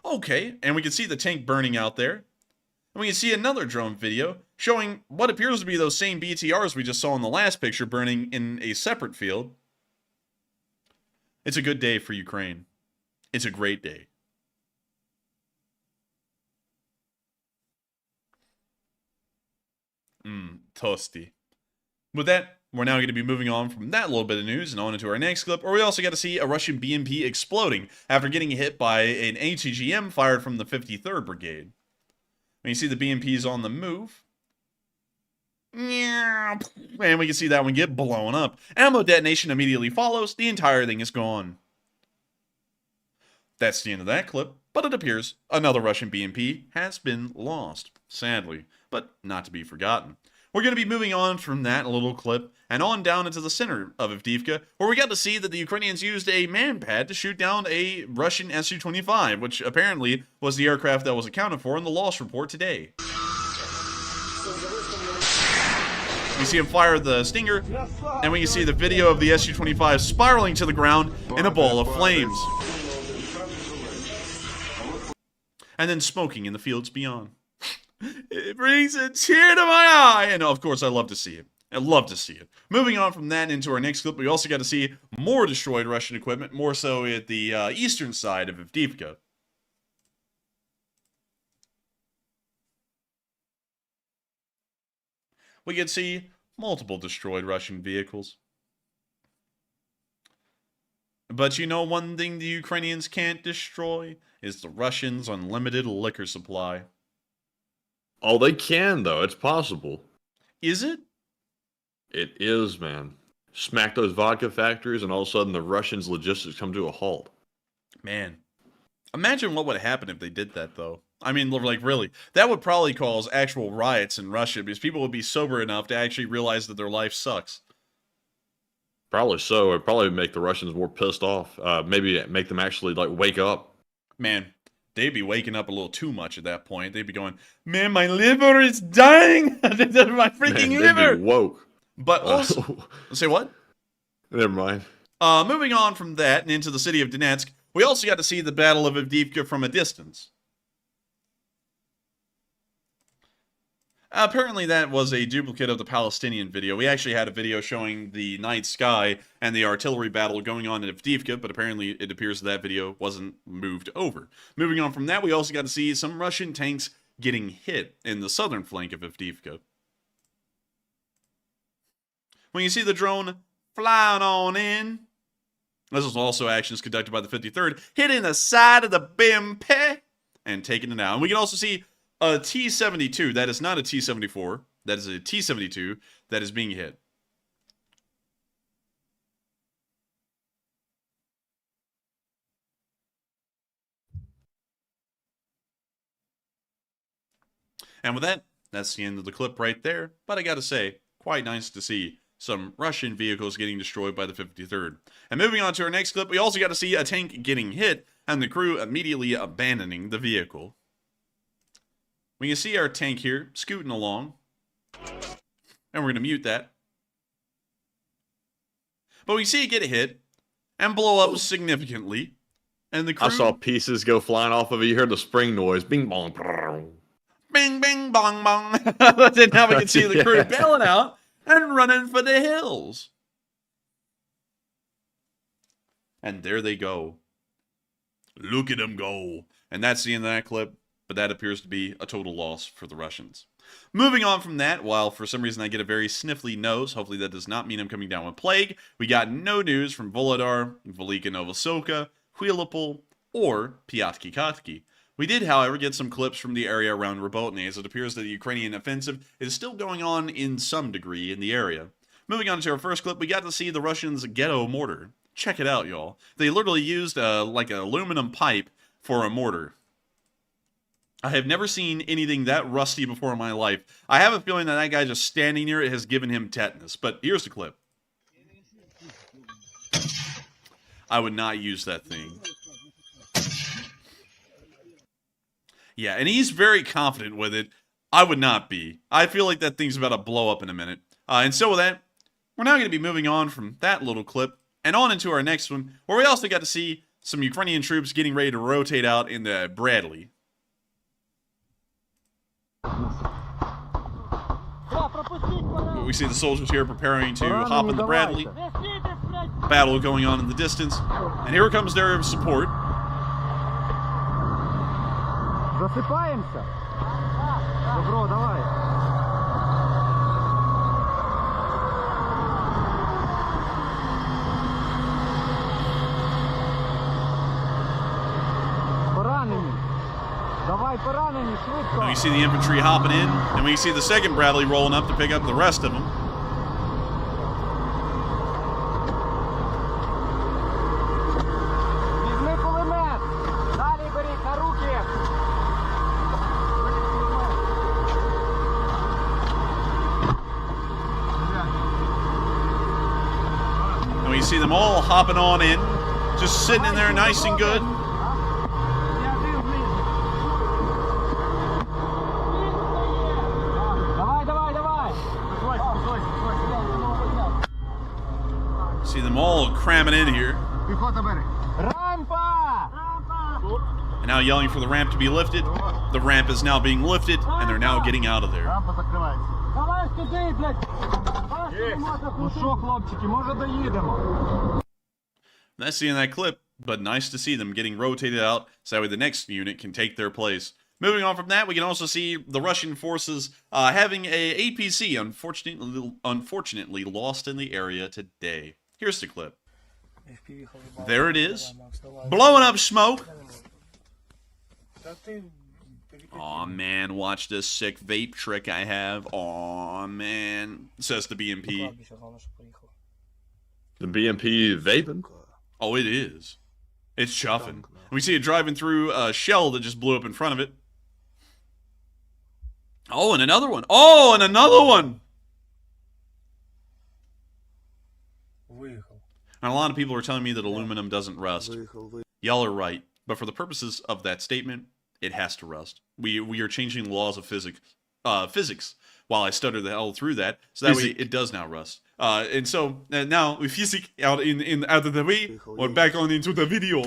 Okay, and we can see the tank burning out there. And we can see another drone video showing what appears to be those same BTRs we just saw in the last picture burning in a separate field. It's a good day for Ukraine. It's a great day. Toasty. With that, we're now going to be moving on from that little bit of news and on into our next clip, where we also got to see a Russian BMP exploding after getting hit by an ATGM fired from the 53rd Brigade. When you see the BMPs on the move, and we can see that one get blown up. Ammo detonation immediately follows. The entire thing is gone. That's the end of that clip, but it appears another Russian BMP has been lost, sadly, but not to be forgotten. We're going to be moving on from that little clip and on down into the center of Avdiivka, where we got to see that the Ukrainians used a man-pad to shoot down a Russian Su-25, which apparently was the aircraft that was accounted for in the loss report today. We see him fire the Stinger, and we can see the video of the Su-25 spiraling to the ground in a ball of flames. And then smoking in the fields beyond. It brings a tear to my eye. And of course, I love to see it. I love to see it. Moving on from that into our next clip, we also got to see more destroyed Russian equipment, more so at the eastern side of Avdiivka. We can see multiple destroyed Russian vehicles. But you know one thing the Ukrainians can't destroy is the Russians' unlimited liquor supply. Oh, they can, though. It's possible. Is it? It is, man. Smack those vodka factories, and all of a sudden the Russians' logistics come to a halt. Man. Imagine what would happen if they did that, though. I mean, like, really. That would probably cause actual riots in Russia, because people would be sober enough to actually realize that their life sucks. Probably so. It'd probably make the Russians more pissed off. Maybe make them actually, like, wake up. Man, they'd be waking up a little too much at that point. They'd be going, man, my liver is dying! My freaking liver! They'd be woke. But also... Say what? Never mind. Moving on from that and into the city of Donetsk, we also got to see the Battle of Avdiivka from a distance. Apparently that was a duplicate of the Palestinian video. We actually had a video showing the night sky and the artillery battle going on in Avdiivka, but apparently it appears that video wasn't moved over. Moving on from that, we also got to see some Russian tanks getting hit in the southern flank of Avdiivka. When you see the drone flying on in, this was also actions conducted by the 53rd, hitting the side of the BMP and taking it out. And we can also see a T-72, that is not a T-74, that is a T-72 that is being hit. And with that, that's the end of the clip right there. But I gotta say, quite nice to see some Russian vehicles getting destroyed by the 53rd. And moving on to our next clip, we also got to see a tank getting hit and the crew immediately abandoning the vehicle. We can see our tank here scooting along. And we're going to mute that. But we see it get hit and blow up significantly. And the crew... I saw pieces go flying off of it. You heard the spring noise. Bing, bong. Bing, bing, bong, bong. Then now we can see the crew bailing out and running for the hills. And there they go. Look at them go. And that's the end of that clip. But that appears to be a total loss for the Russians. Moving on from that, while for some reason I get a very sniffly nose, hopefully that does not mean I'm coming down with plague, we got no news from Volodar, Velika Novosoka, Huilopol, or Pyatkikatki. We did, however, get some clips from the area around Robotyne, as it appears that the Ukrainian offensive is still going on in some degree in the area. Moving on to our first clip, we got to see the Russians' ghetto mortar. Check it out, y'all. They literally used like an aluminum pipe for a mortar. I have never seen anything that rusty before in my life. I have a feeling that guy just standing near it has given him tetanus. But here's the clip. I would not use that thing. Yeah, and he's very confident with it. I would not be. I feel like that thing's about to blow up in a minute. And so with that, we're now going to be moving on from that little clip and on into our next one, where we also got to see some Ukrainian troops getting ready to rotate out in the Bradley. We see the soldiers here preparing to hop in the Bradley. Battle going on in the distance. And here comes their support. Засыпаемся? Добро, давай. Поранені. Давай поранені, швидко. And we see the infantry hopping in, and we see the second Bradley rolling up to pick up the rest of them. Візьми кулемет. Далі беріть на руки. And we see them all hopping on in, just sitting in there nice and good. See them all cramming in here. And now yelling for the ramp to be lifted. The ramp is now being lifted, and they're now getting out of there. That's the end of that clip, but nice to see them getting rotated out so that way the next unit can take their place. Moving on from that, we can also see the Russian forces having a APC unfortunately lost in the area today. Here's the clip. There it is. Blowing up smoke. Aw, man, watch this sick vape trick I have. Aw, man, says the BMP. The BMP vaping? Oh, it is. It's chuffing. We see it driving through a shell that just blew up in front of it. Oh, and another one. Oh, and another one. And a lot of people are telling me that aluminum doesn't rust. Y'all are right. But for the purposes of that statement, it has to rust. We are changing the laws of physics while I stutter the hell through that, so that way it does not rust. And so now with physics out of the way, we're back on into the video.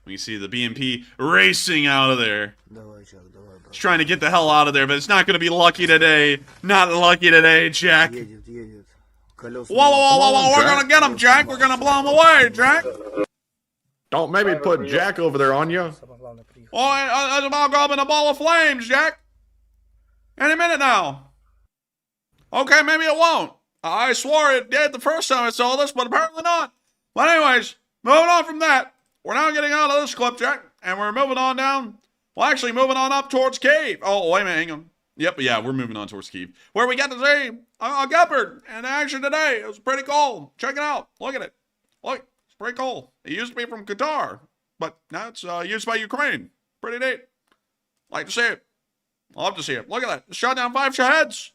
We see the BMP racing out of there. He's trying to get the hell out of there, but it's not going to be lucky today. Not lucky today, Jack. Whoa, whoa, whoa, whoa, we're going to get him, Jack. We're going to blow him away, Jack. Don't maybe put Jack over there on you. Oh, it's about to go up in a ball of flames, Jack. Any minute now. Okay, maybe it won't. I swore it did the first time I saw this, but apparently not. But anyways, moving on from that. We're now getting out of this clip, Jack, and we're moving on down. Well, actually, moving on up towards Kyiv. Oh, wait a minute, hang on. Yep, yeah, we're moving on towards Kyiv, where we got to see a Gepard in action today. It was pretty cool. Check it out. Look at it. Look, pretty cool. It used to be from Qatar, but now it's used by Ukraine. Pretty neat. Like to see it. Love to see it. Look at that. It shot down 5 Shaheeds.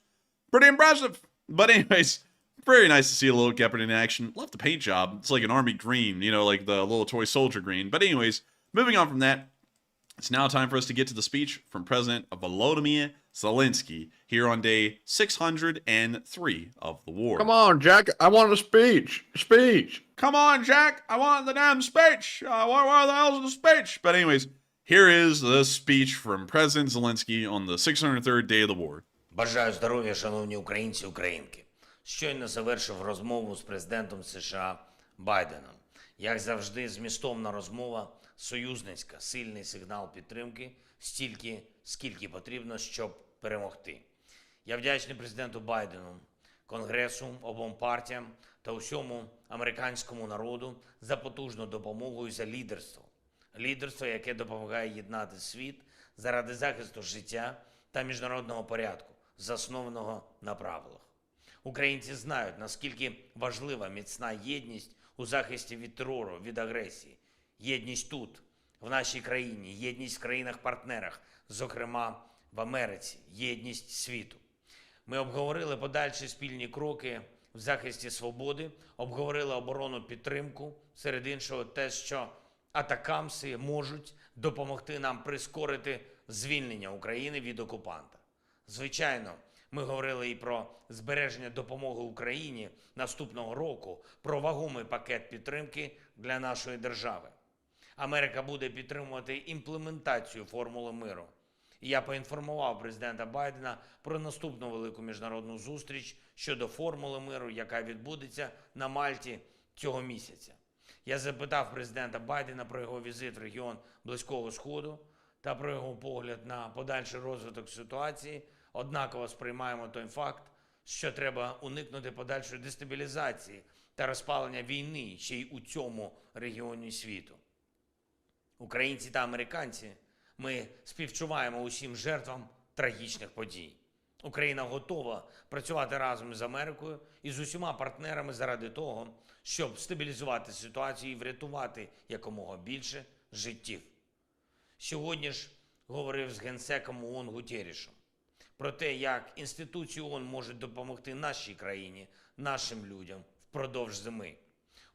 Pretty impressive. But anyways, very nice to see a little Gepard in action. Love the paint job. It's like an army green, you know, like the little toy soldier green. But anyways, moving on from that, it's now time for us to get to the speech from President Volodymyr Zelensky here on day 603 of the war. Come on, Jack. I want a speech. Speech. Come on, Jack. I want the damn speech. Where the hell's the speech? But anyways, here is the speech from President Zelensky on the 603rd day of the war. Бажаю здоров'я, шановні українці, українки. Щойно завершив розмову з президентом США Байденом. Як завжди, змістовна розмова, союзницька, сильний сигнал підтримки, стільки, скільки потрібно, щоб перемогти. Я вдячний президенту Байдену, Конгресу, обом партіям та усьому американському народу за потужну допомогу і за лідерство. Лідерство, яке допомагає єднати світ заради захисту життя та міжнародного порядку, заснованого на правилах. Українці знають, наскільки важлива міцна єдність у захисті від терору, від агресії. Єдність тут, в нашій країні, єдність в країнах-партнерах, зокрема в Америці, єдність світу. Ми обговорили подальші спільні кроки в захисті свободи, обговорили оборонну підтримку, серед іншого те, що атакамси можуть допомогти нам прискорити звільнення України від окупанта. Звичайно, ми говорили і про збереження допомоги Україні наступного року, про вагомий пакет підтримки для нашої держави. Америка буде підтримувати імплементацію формули миру. І я поінформував президента Байдена про наступну велику міжнародну зустріч щодо формули миру, яка відбудеться на Мальті цього місяця. Я запитав президента Байдена про його візит в регіон Близького Сходу та про його погляд на подальший розвиток ситуації. Однаково сприймаємо той факт, що треба уникнути подальшої дестабілізації та розпалення війни ще й у цьому регіоні світу. Українці та американці, ми співчуваємо усім жертвам трагічних подій. Україна готова працювати разом з Америкою і з усіма партнерами заради того, щоб стабілізувати ситуацію і врятувати якомога більше життів. Сьогодні ж говорив з генсеком ООН Гутеррішем про те, як інституції ООН можуть допомогти нашій країні, нашим людям впродовж зими.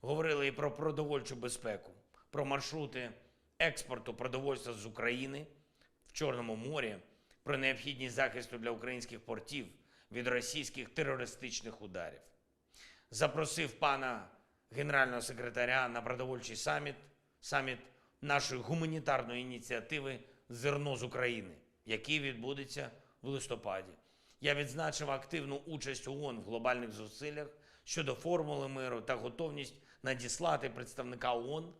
Говорили і про продовольчу безпеку, про маршрути експорту продовольства з України в Чорному морі, про необхідність захисту для українських портів від російських терористичних ударів. Запросив пана генерального секретаря на продовольчий саміт нашої гуманітарної ініціативи «Зерно з України», який відбудеться в листопаді. Я відзначив активну участь ООН в глобальних зусиллях щодо формули миру та готовність надіслати представника ООН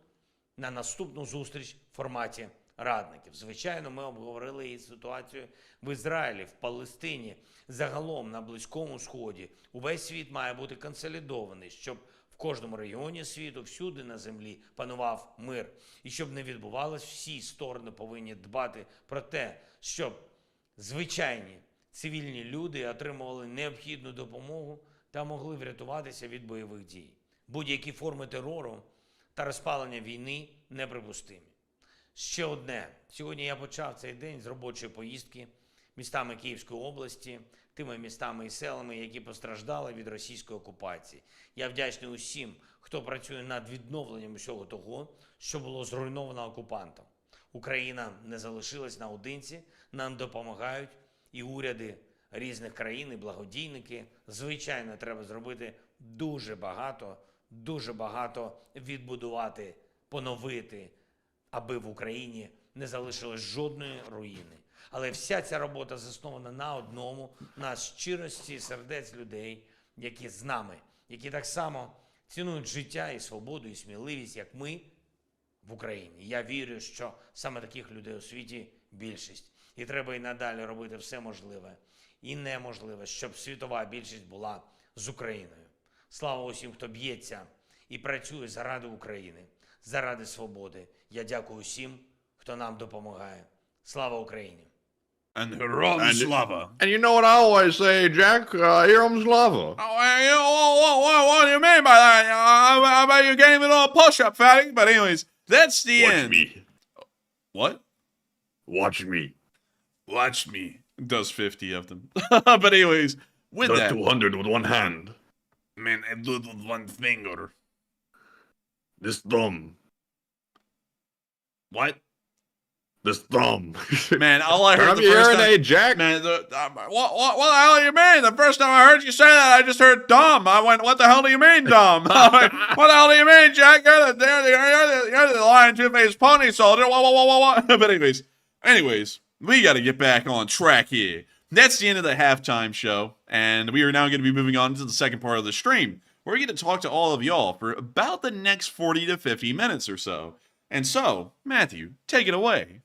на наступну зустріч в форматі радників. Звичайно, ми обговорили і ситуацію в Ізраїлі, в Палестині, загалом на Близькому Сході. Увесь світ має бути консолідований, щоб в кожному регіоні світу, всюди на землі панував мир. І щоб не відбувалось, всі сторони повинні дбати про те, щоб звичайні цивільні люди отримували необхідну допомогу та могли врятуватися від бойових дій. Будь-які форми терору та розпалення війни неприпустимі. Ще одне. Сьогодні я почав цей день з робочої поїздки містами Київської області, тими містами і селами, які постраждали від російської окупації. Я вдячний усім, хто працює над відновленням усього того, що було зруйновано окупантом. Україна не залишилась наодинці, нам допомагають і уряди різних країн, і благодійники. Звичайно, треба зробити дуже багато відбудувати, поновити, аби в Україні не залишилось жодної руїни. Але вся ця робота заснована на одному, на щирості сердець людей, які з нами, які так само цінують життя і свободу, і сміливість, як ми в Україні. Я вірю, що саме таких людей у світі більшість. І треба і надалі робити все можливе і неможливе, щоб світова більшість була з Україною. Слава усім, хто б'ється і працює заради України, заради свободи. Я дякую усім, хто нам допомагає. Слава Україні! And Herom Slava. And you know what I always say, Jack? Herom Slava. What do you mean by that? I bet you can't even do a push-up, fatty. But anyways, that's the end. Watch me. What? Watch me. Watch me. Does 50 of them. But anyways, with Does that. 200 with one hand. Man, I do it with one finger. This thumb. What? This thumb. Man, all I heard Turn the your first hearing aid, time, Jack. Man, what the hell do you mean? The first time I heard you say that, I just heard dumb. I went, what the hell do you mean, dumb? I went, what the hell do you mean, Jack? You're the lying two-faced pony soldier. What? But anyways, we got to get back on track here. That's the end of the halftime show, and we are now going to be moving on to the second part of the stream. We're going to talk to all of y'all for about the next 40 to 50 minutes or so. And so, Matthew, take it away.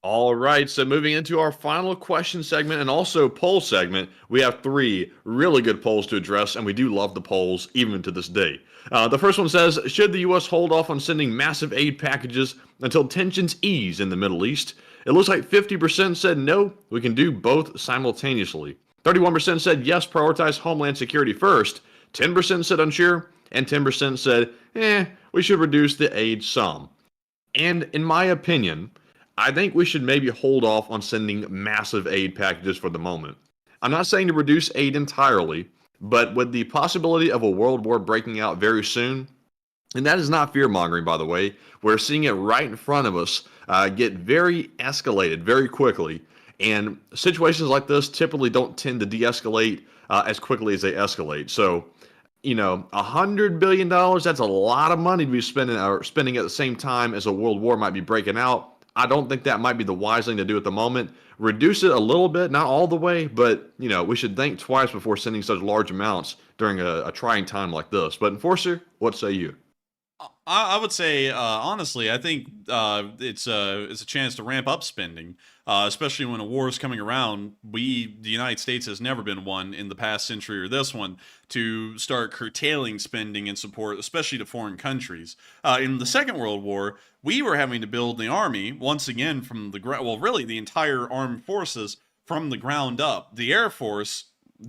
All right, so moving into our final question segment and also poll segment, we have 3 really good polls to address, and we do love the polls even to this day. The first one says, should the U.S. hold off on sending massive aid packages until tensions ease in the Middle East? It looks like 50% said no, we can do both simultaneously. 31% said yes, prioritize homeland security first. 10% said unsure, and 10% said, we should reduce the aid some. And in my opinion, I think we should maybe hold off on sending massive aid packages for the moment. I'm not saying to reduce aid entirely, but with the possibility of a world war breaking out very soon, and that is not fear-mongering, by the way, we're seeing it right in front of us get very escalated very quickly, and situations like this typically don't tend to de-escalate as quickly as they escalate. So, $100 billion, that's a lot of money to be spending at the same time as a world war might be breaking out. I don't think that might be the wise thing to do at the moment. Reduce it a little bit, not all the way, but, we should think twice before sending such large amounts during a trying time like this. But Enforcer, what say you? I would say, honestly, I think it's a chance to ramp up spending, especially when a war is coming around. The United States has never been one in the past century or this one to start curtailing spending and support, especially to foreign countries. In the Second World War, we were having to build the army once again from the ground. Well, really, the entire armed forces from the ground up. The Air Force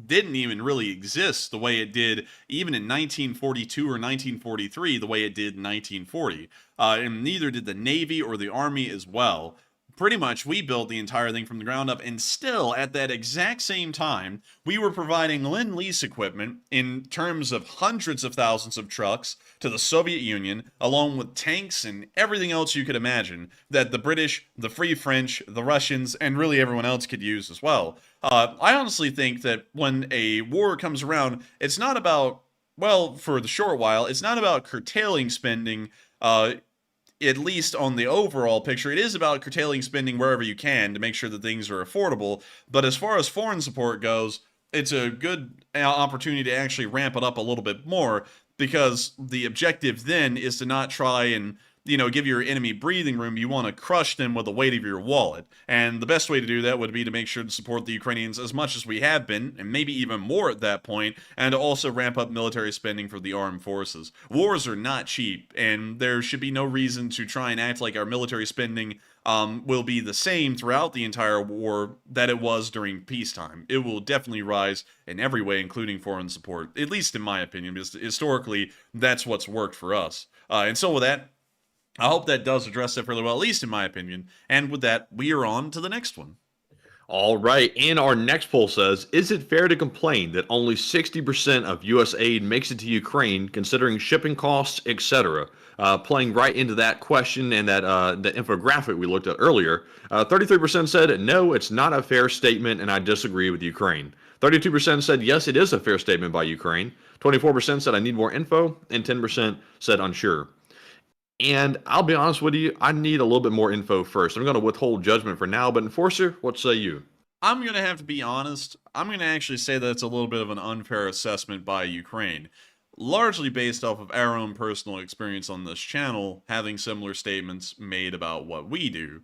didn't even really exist the way it did even in 1942 or 1943 the way it did in 1940. And neither did the Navy or the Army as well. Pretty much, we built the entire thing from the ground up, and still, at that exact same time, we were providing Lend-Lease equipment in terms of hundreds of thousands of trucks to the Soviet Union, along with tanks and everything else you could imagine that the British, the Free French, the Russians, and really everyone else could use as well. I honestly think that when a war comes around, it's not about, well, for the short while, it's not about curtailing spending, at least on the overall picture. It is about curtailing spending wherever you can to make sure that things are affordable. But as far as foreign support goes, it's a good opportunity to actually ramp it up a little bit more, because the objective then is to not try and, give your enemy breathing room. You want to crush them with the weight of your wallet. And the best way to do that would be to make sure to support the Ukrainians as much as we have been, and maybe even more at that point, and to also ramp up military spending for the armed forces. Wars are not cheap, and there should be no reason to try and act like our military spending will be the same throughout the entire war that it was during peacetime. It will definitely rise in every way, including foreign support, at least in my opinion, because historically, that's what's worked for us. And so with that, I hope that does address it fairly well, at least in my opinion. And with that, we are on to the next one. All right, and our next poll says, is it fair to complain that only 60% of U.S. aid makes it to Ukraine, considering shipping costs, etc.? Playing right into that question and that the infographic we looked at earlier, 33% said, no, it's not a fair statement, and I disagree with Ukraine. 32% said, yes, it is a fair statement by Ukraine. 24% said, I need more info, and 10% said, unsure. And I'll be honest with you, I need a little bit more info first. I'm going to withhold judgment for now, but Enforcer, what say you? I'm going to have to be honest. I'm going to actually say that it's a little bit of an unfair assessment by Ukraine, largely based off of our own personal experience on this channel, having similar statements made about what we do.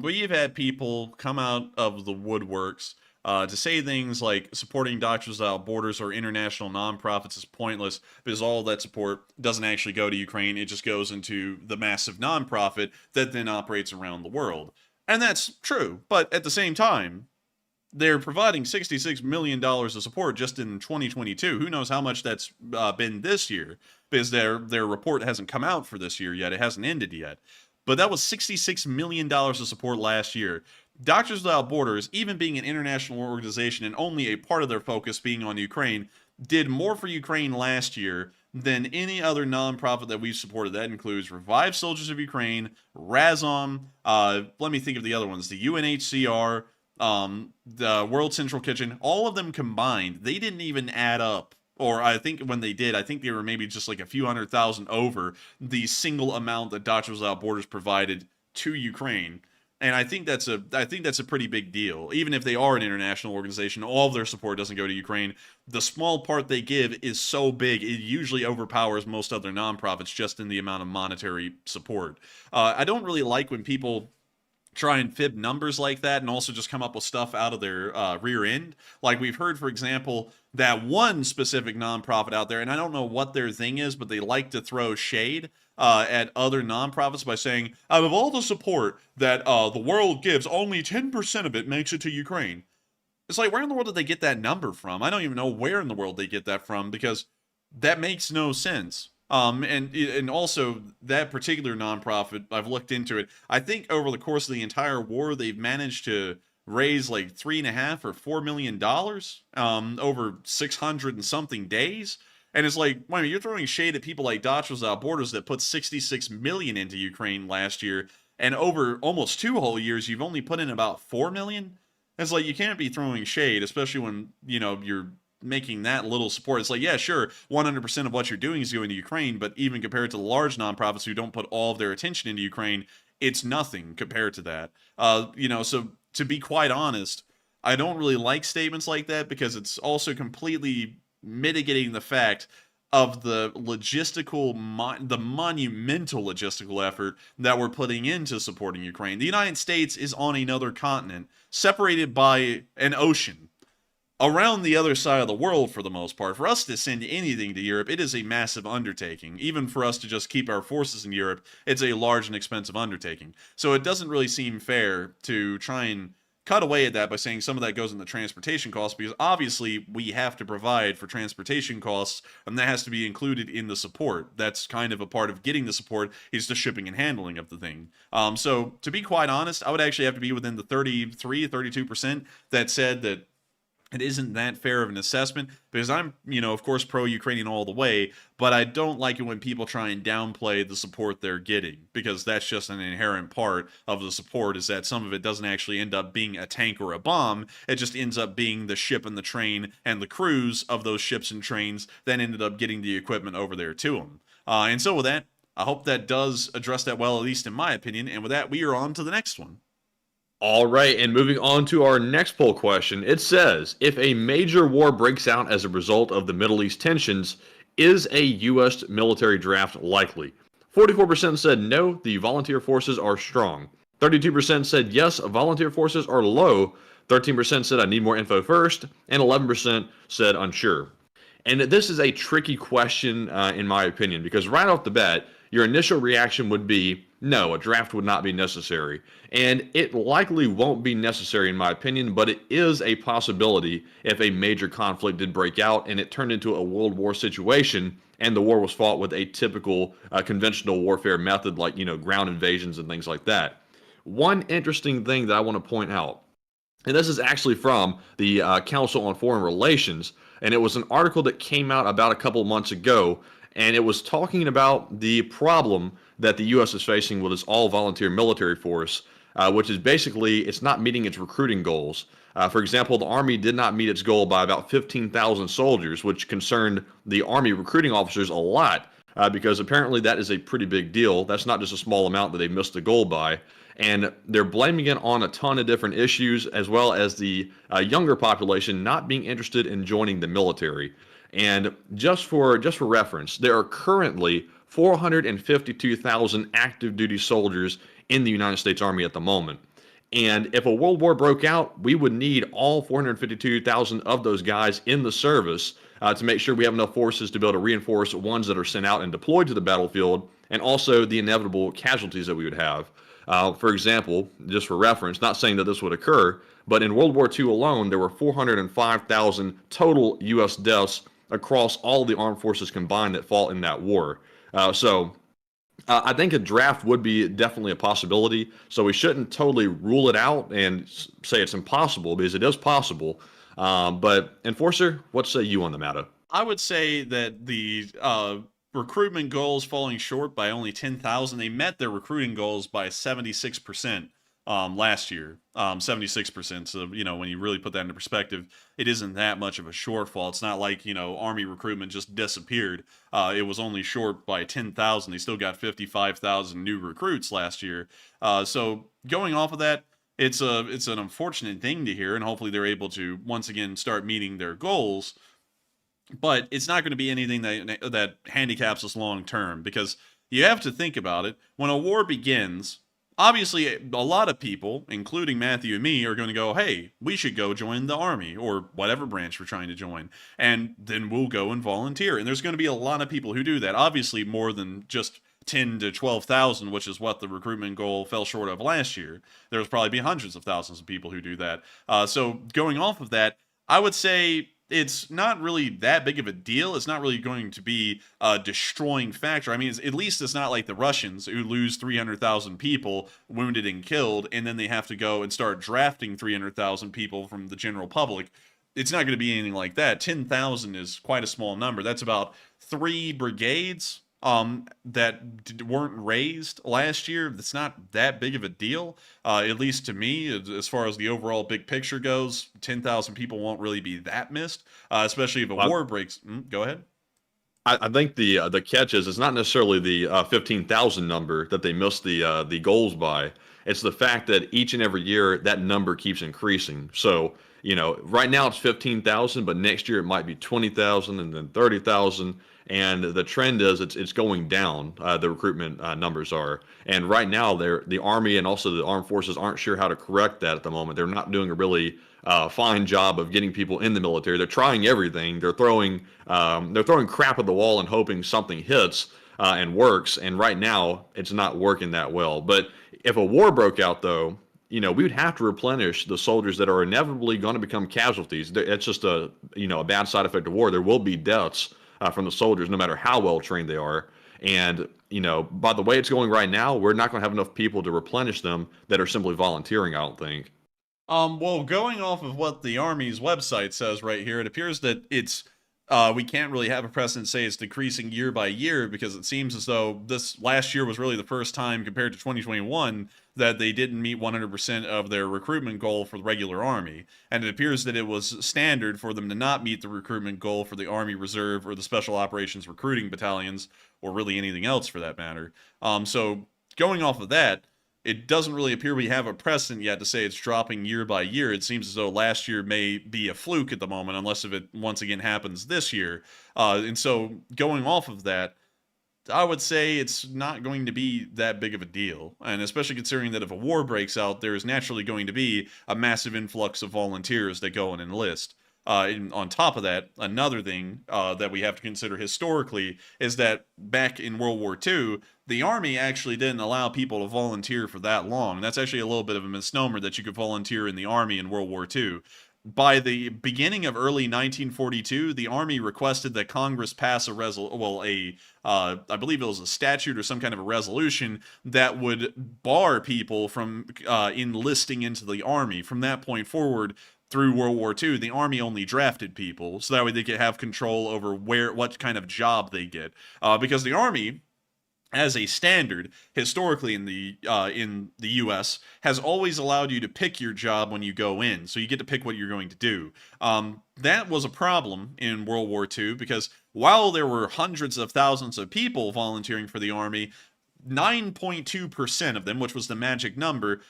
We've had people come out of the woodworks to say things like supporting Doctors Without Borders or international nonprofits is pointless because all that support doesn't actually go to Ukraine. It just goes into the massive nonprofit that then operates around the world. And that's true. But at the same time, they're providing $66 million of support just in 2022. Who knows how much that's been this year, because their report hasn't come out for this year yet. It hasn't ended yet. But that was $66 million of support last year. Doctors Without Borders, even being an international organization and only a part of their focus being on Ukraine, did more for Ukraine last year than any other nonprofit that we've supported. That includes Revive Soldiers of Ukraine, Razom, let me think of the other ones, the UNHCR, the World Central Kitchen, all of them combined, they didn't even add up. Or I think when they did, I think they were maybe just like a few 100,000 over the single amount that Doctors Without Borders provided to Ukraine. And I think that's a pretty big deal. Even if they are an international organization, all of their support doesn't go to Ukraine. The small part they give is so big, it usually overpowers most other nonprofits just in the amount of monetary support. I don't really like when people try and fib numbers like that and also just come up with stuff out of their rear end. Like we've heard, for example, that one specific nonprofit out there, and I don't know what their thing is, but they like to throw shade at other nonprofits by saying, out of all the support that the world gives, only 10% of it makes it to Ukraine. It's like, where in the world did they get that number from? I don't even know where in the world they get that from, because that makes no sense. And also that particular nonprofit, I've looked into it. I think over the course of the entire war, they've managed to raise like $3.5 or $4 million over 600 and something days. And it's like, wait a minute, you're throwing shade at people like Doctors Without Borders that put $66 million into Ukraine last year, and over almost 2 whole years, you've only put in about $4 million. It's like, you can't be throwing shade, especially when, you know, you're making that little support. It's like, yeah, sure, 100% of what you're doing is going to Ukraine, but even compared to the large nonprofits who don't put all of their attention into Ukraine, it's nothing compared to that. You know, so to be quite honest, I don't really like statements like that, because it's also completely mitigating the fact of the the monumental logistical effort that we're putting into supporting Ukraine. The United States is on another continent, separated by an ocean, around the other side of the world for the most part. For us to send anything to Europe, it is a massive undertaking. Even for us to just keep our forces in Europe, it's a large and expensive undertaking. So it doesn't really seem fair to try and cut away at that by saying some of that goes into transportation costs, because obviously we have to provide for transportation costs, and that has to be included in the support. That's kind of a part of getting the support, is the shipping and handling of the thing. So to be quite honest, I would actually have to be within the 32% that said that it isn't that fair of an assessment, because I'm, you know, of course, pro-Ukrainian all the way, but I don't like it when people try and downplay the support they're getting, because that's just an inherent part of the support, is that some of it doesn't actually end up being a tank or a bomb. It just ends up being the ship and the train and the crews of those ships and trains that ended up getting the equipment over there to them. And so with that, I hope that does address that well, at least in my opinion. And with that, we are on to the next one. All right, and moving on to our next poll question, it says, if a major war breaks out as a result of the Middle East tensions, is a U.S. military draft likely? 44% said no, the volunteer forces are strong. 32% said yes, volunteer forces are low. 13% said I need more info first, and 11% said unsure. And this is a tricky question, in my opinion, because right off the bat, your initial reaction would be, no, a draft would not be necessary. And it likely won't be necessary, in my opinion, but it is a possibility if a major conflict did break out and it turned into a World War situation and the war was fought with a typical conventional warfare method, like, you know, ground invasions and things like that. One interesting thing that I want to point out, and this is actually from the Council on Foreign Relations, and it was an article that came out about a couple months ago, and it was talking about the problem that the U.S. is facing with its all-volunteer military force, which is basically, it's not meeting its recruiting goals. For example, the Army did not meet its goal by about 15,000 soldiers, which concerned the Army recruiting officers a lot, because apparently that is a pretty big deal. That's not just a small amount that they missed the goal by. And they're blaming it on a ton of different issues, as well as the younger population not being interested in joining the military. And just for reference, there are currently 452,000 active duty soldiers in the United States Army at the moment. And if a world war broke out, we would need all 452,000 of those guys in the service to make sure we have enough forces to be able to reinforce ones that are sent out and deployed to the battlefield, and also the inevitable casualties that we would have. For example, just for reference, not saying that this would occur, but in World War II alone, there were 405,000 total U.S. deaths across all the armed forces combined that fought in that war. I think a draft would be definitely a possibility. So we shouldn't totally rule it out and say it's impossible, because it is possible. But Enforcer, what say you on the matter? I would say that the recruitment goals falling short by only 10,000. They met their recruiting goals by 76% last year. 76%. So, when you really put that into perspective, it isn't that much of a shortfall. It's not like, Army recruitment just disappeared. It was only short by 10,000. They still got 55,000 new recruits last year. So going off of that, it's an unfortunate thing to hear, and hopefully they're able to once again start meeting their goals. But it's not going to be anything that handicaps us long term, because you have to think about it. When a war begins, obviously a lot of people, including Matthew and me, are going to go, hey, we should go join the army or whatever branch we're trying to join. And then we'll go and volunteer. And there's going to be a lot of people who do that. Obviously more than just 10 to 12,000, which is what the recruitment goal fell short of last year. There's probably be hundreds of thousands of people who do that. So going off of that, I would say it's not really that big of a deal. It's not really going to be a destroying factor. I mean, at least it's not like the Russians, who lose 300,000 people wounded and killed, and then they have to go and start drafting 300,000 people from the general public. It's not going to be anything like that. 10,000 is quite a small number. That's about 3 brigades that weren't raised last year. That's not that big of a deal, at least to me. As far as the overall big picture goes, 10,000 people won't really be that missed, especially if a war breaks. Go ahead. I think the catch is, it's not necessarily the 15,000 number that they missed the goals by. It's the fact that each and every year that number keeps increasing. So right now it's 15,000, but next year it might be 20,000 and then 30,000. And the trend is it's going down. The recruitment numbers are, and right now the Army and also the armed forces aren't sure how to correct that at the moment. They're not doing a really fine job of getting people in the military. They're trying everything. They're throwing crap at the wall and hoping something hits and works. And right now it's not working that well. But if a war broke out, though, we would have to replenish the soldiers that are inevitably going to become casualties. It's just a bad side effect of war. There will be deaths from the soldiers, no matter how well trained they are. And, by the way it's going right now, we're not going to have enough people to replenish them that are simply volunteering, I don't think. Well, going off of what the Army's website says right here, it appears that it's we can't really have a precedent say it's decreasing year by year, because it seems as though this last year was really the first time compared to 2021 that they didn't meet 100% of their recruitment goal for the regular Army. And it appears that it was standard for them to not meet the recruitment goal for the Army Reserve or the Special Operations Recruiting Battalions, or really anything else for that matter. So going off of that, it doesn't really appear we have a precedent yet to say it's dropping year by year. It seems as though last year may be a fluke at the moment, unless if it once again happens this year. And so going off of that, I would say it's not going to be that big of a deal. And especially considering that if a war breaks out, there's naturally going to be a massive influx of volunteers that go and enlist. And on top of that, another thing that we have to consider historically is that back in World War II, the Army actually didn't allow people to volunteer for that long. That's actually a little bit of a misnomer that you could volunteer in the Army in World War II. By the beginning of early 1942, the Army requested that Congress pass I believe it was a statute or some kind of a resolution that would bar people from enlisting into the Army. From that point forward, through World War II, the Army only drafted people, so that way they could have control over what kind of job they get. Because the Army, as a standard, historically in the U.S., has always allowed you to pick your job when you go in. So you get to pick what you're going to do. That was a problem in World War II, because while there were hundreds of thousands of people volunteering for the Army, 9.2% of them, which was the magic number,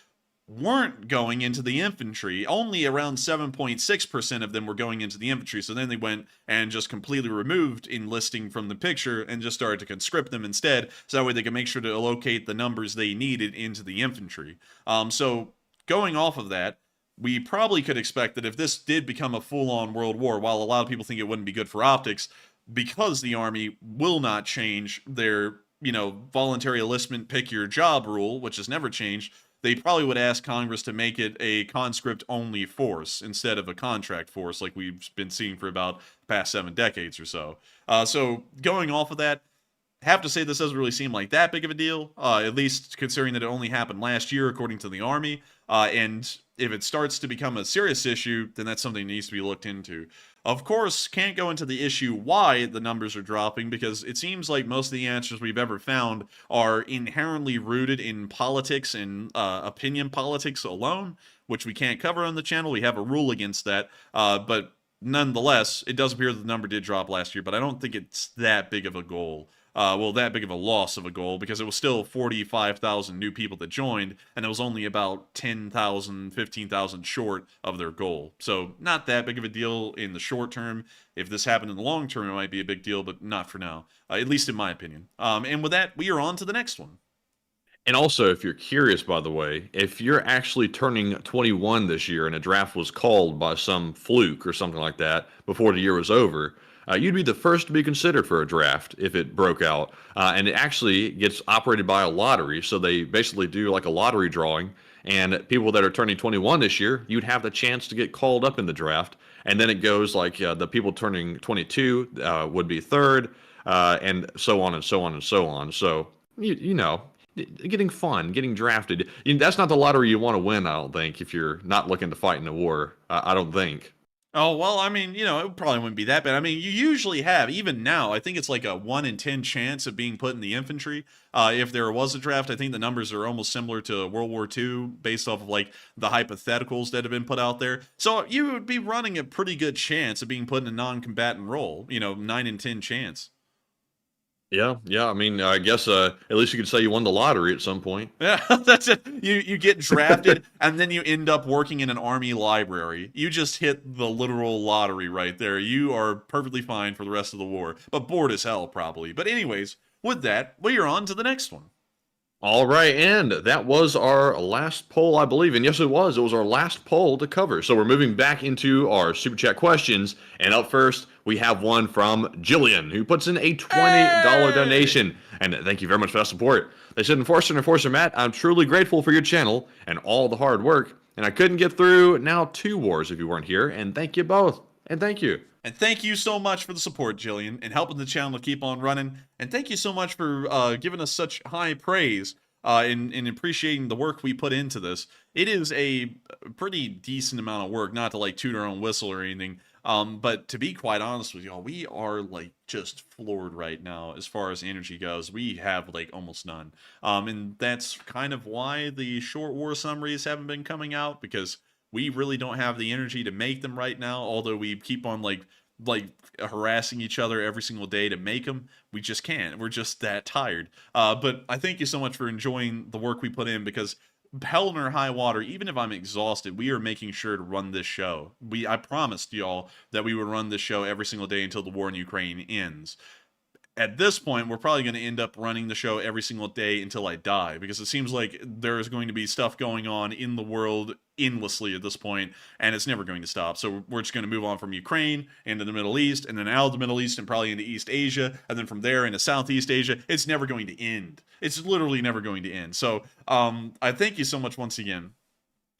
weren't going into the infantry. Only around 7.6% of them were going into the infantry. So then they went and just completely removed enlisting from the picture and just started to conscript them instead, so that way they could make sure to allocate the numbers they needed into the infantry. So going off of that, we probably could expect that if this did become a full-on world war, while a lot of people think it wouldn't be good for optics, because the Army will not change their voluntary enlistment, pick your job rule, which has never changed, they probably would ask Congress to make it a conscript-only force instead of a contract force like we've been seeing for about the past 7 decades or so. So going off of that, have to say this doesn't really seem like that big of a deal, at least considering that it only happened last year, according to the Army. And if it starts to become a serious issue, then that's something that needs to be looked into. Of course, can't go into the issue why the numbers are dropping, because it seems like most of the answers we've ever found are inherently rooted in politics and opinion politics alone, which we can't cover on the channel. We have a rule against that, but nonetheless, it does appear that the number did drop last year, but I don't think it's that big of a goal. That big of a loss of a goal, because it was still 45,000 new people that joined, and it was only about 10,000, 15,000 short of their goal. So not that big of a deal in the short term. If this happened in the long term, it might be a big deal, but not for now, at least in my opinion. And with that, we are on to the next one. And also, if you're curious, by the way, if you're actually turning 21 this year and a draft was called by some fluke or something like that before the year was over, you'd be the first to be considered for a draft if it broke out. And it actually gets operated by a lottery. So they basically do like a lottery drawing. And people that are turning 21 this year, you'd have the chance to get called up in the draft. And then it goes like the people turning 22 would be third, and so on and so on and so on. So, you know, getting fun, getting drafted. That's not the lottery you want to win, I don't think, if you're not looking to fight in a war. I don't think. Oh, well, I mean, it probably wouldn't be that bad. I mean, you usually have, even now, I think it's like a 1 in 10 chance of being put in the infantry. If there was a draft, I think the numbers are almost similar to World War II based off of like the hypotheticals that have been put out there. So you would be running a pretty good chance of being put in a non-combatant role, 9 in 10 chance. Yeah. I mean, I guess at least you could say you won the lottery at some point. Yeah, that's it. You get drafted, and then you end up working in an army library. You just hit the literal lottery right there. You are perfectly fine for the rest of the war, but bored as hell probably. But anyways, with that, we are on to the next one. All right, and that was our last poll, I believe. And yes, it was. It was our last poll to cover. So we're moving back into our Super Chat questions. And up first, we have one from Jillian, who puts in a $20 donation. And thank you very much for that support. They said, Enforcer Matt, I'm truly grateful for your channel and all the hard work. And I couldn't get through now 2 wars if you weren't here. And thank you both. And thank you. And thank you so much for the support, Jillian, and helping the channel to keep on running. And thank you so much for giving us such high praise in appreciating the work we put into this. It is a pretty decent amount of work, not to like toot our own whistle or anything. But to be quite honest with y'all, we are like just floored right now as far as energy goes. We have like almost none. And that's kind of why the short war summaries haven't been coming out, because we really don't have the energy to make them right now, although we keep on like harassing each other every single day to make them. We just can't. We're just that tired. But I thank you so much for enjoying the work we put in, because hell or high water, even if I'm exhausted, we are making sure to run this show. I promised y'all that we would run this show every single day until the war in Ukraine ends. At this point, we're probably going to end up running the show every single day until I die, because it seems like there is going to be stuff going on in the world endlessly at this point, and it's never going to stop. So we're just going to move on from Ukraine into the Middle East, and then out of the Middle East and probably into East Asia, and then from there into Southeast Asia. It's never going to end. It's literally never going to end. So I thank you so much once again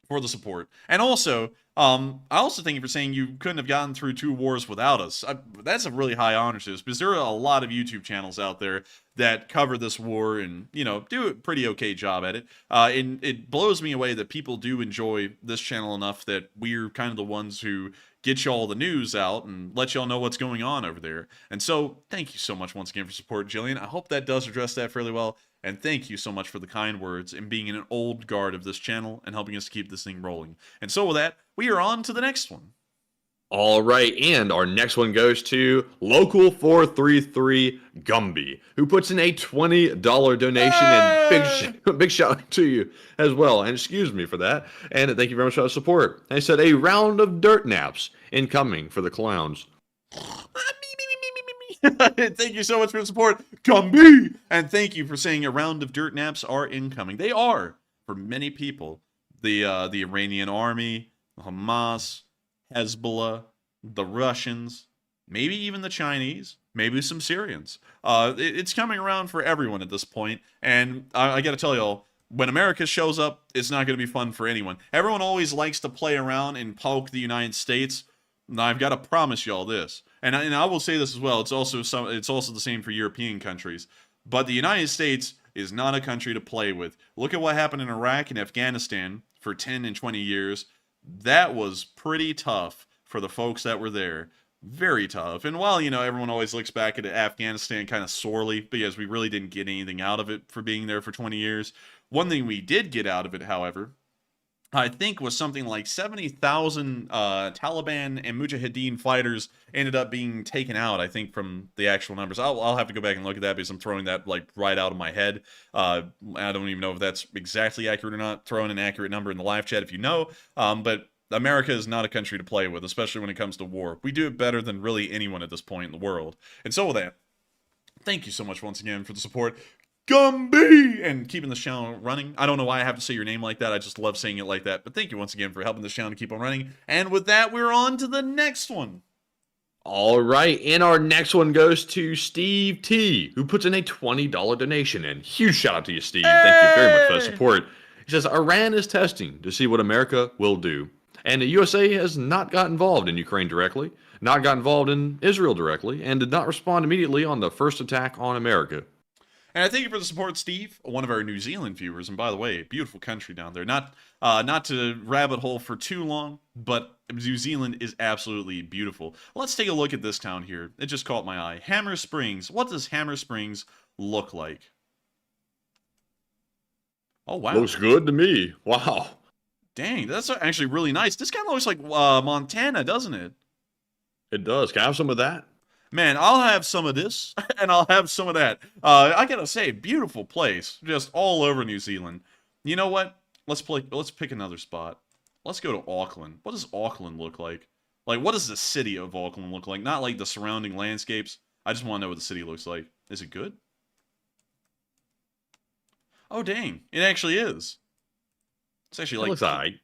for the support. And also, I also thank you for saying you couldn't have gotten through 2 wars without us. That's a really high honor to us, because there are a lot of YouTube channels out there that cover this war and, do a pretty okay job at it. And it blows me away that people do enjoy this channel enough that we're kind of the ones who get y'all the news out and let y'all know what's going on over there. And so, thank you so much once again for support, Jillian. I hope that does address that fairly well. And thank you so much for the kind words and being an old guard of this channel and helping us to keep this thing rolling. And so with that, we are on to the next one. All right, and our next one goes to Local 433 Gumby, who puts in a $20 donation. Hey! And big shout out to you as well. And excuse me for that. And thank you very much for the support. They said a round of dirt naps incoming for the clowns. Thank you so much for the support, Gumby! And thank you for saying a round of dirt naps are incoming. They are, for many people. The Iranian army, Hamas, Hezbollah, the Russians, maybe even the Chinese, maybe some Syrians. It's coming around for everyone at this point, and I got to tell y'all, when America shows up, it's not going to be fun for anyone. Everyone always likes to play around and poke the United States. Now, I've got to promise y'all this, and I will say this as well. It's also the same for European countries, but the United States is not a country to play with. Look at what happened in Iraq and Afghanistan for 10 and 20 years. That was pretty tough for the folks that were there. Very tough. And while, everyone always looks back at Afghanistan kind of sorely because we really didn't get anything out of it for being there for 20 years, one thing we did get out of it, however, I think was something like 70,000 Taliban and Mujahideen fighters ended up being taken out, I think, from the actual numbers. I'll have to go back and look at that because I'm throwing that right out of my head. I don't even know if that's exactly accurate or not. Throw in an accurate number in the live chat if you know. But America is not a country to play with, especially when it comes to war. We do it better than really anyone at this point in the world. And so with that, thank you so much once again for the support. Gumby! And keeping the channel running. I don't know why I have to say your name like that. I just love saying it like that. But thank you once again for helping this channel to keep on running. And with that, we're on to the next one. All right, and our next one goes to Steve T, who puts in a $20 donation in. Huge shout out to you, Steve. Thank you very much for that support. He says, Iran is testing to see what America will do. And the USA has not got involved in Ukraine directly, not got involved in Israel directly, and did not respond immediately on the first attack on America. And I thank you for the support, Steve, one of our New Zealand viewers. And by the way, beautiful country down there. Not to rabbit hole for too long, but New Zealand is absolutely beautiful. Let's take a look at this town here. It just caught my eye. Hammer Springs. What does Hammer Springs look like? Oh, wow. Looks good to me. Wow. Dang, that's actually really nice. This kind of looks like Montana, doesn't it? It does. Can I have some of that? Man, I'll have some of this, and I'll have some of that. I gotta say, beautiful place, just all over New Zealand. You know what? Let's pick another spot. Let's go to Auckland. What does Auckland look like? Like, what does the city of Auckland look like? Not like the surrounding landscapes. I just want to know what the city looks like. Is it good? Oh, dang. It actually is. It's actually like... It looks alright.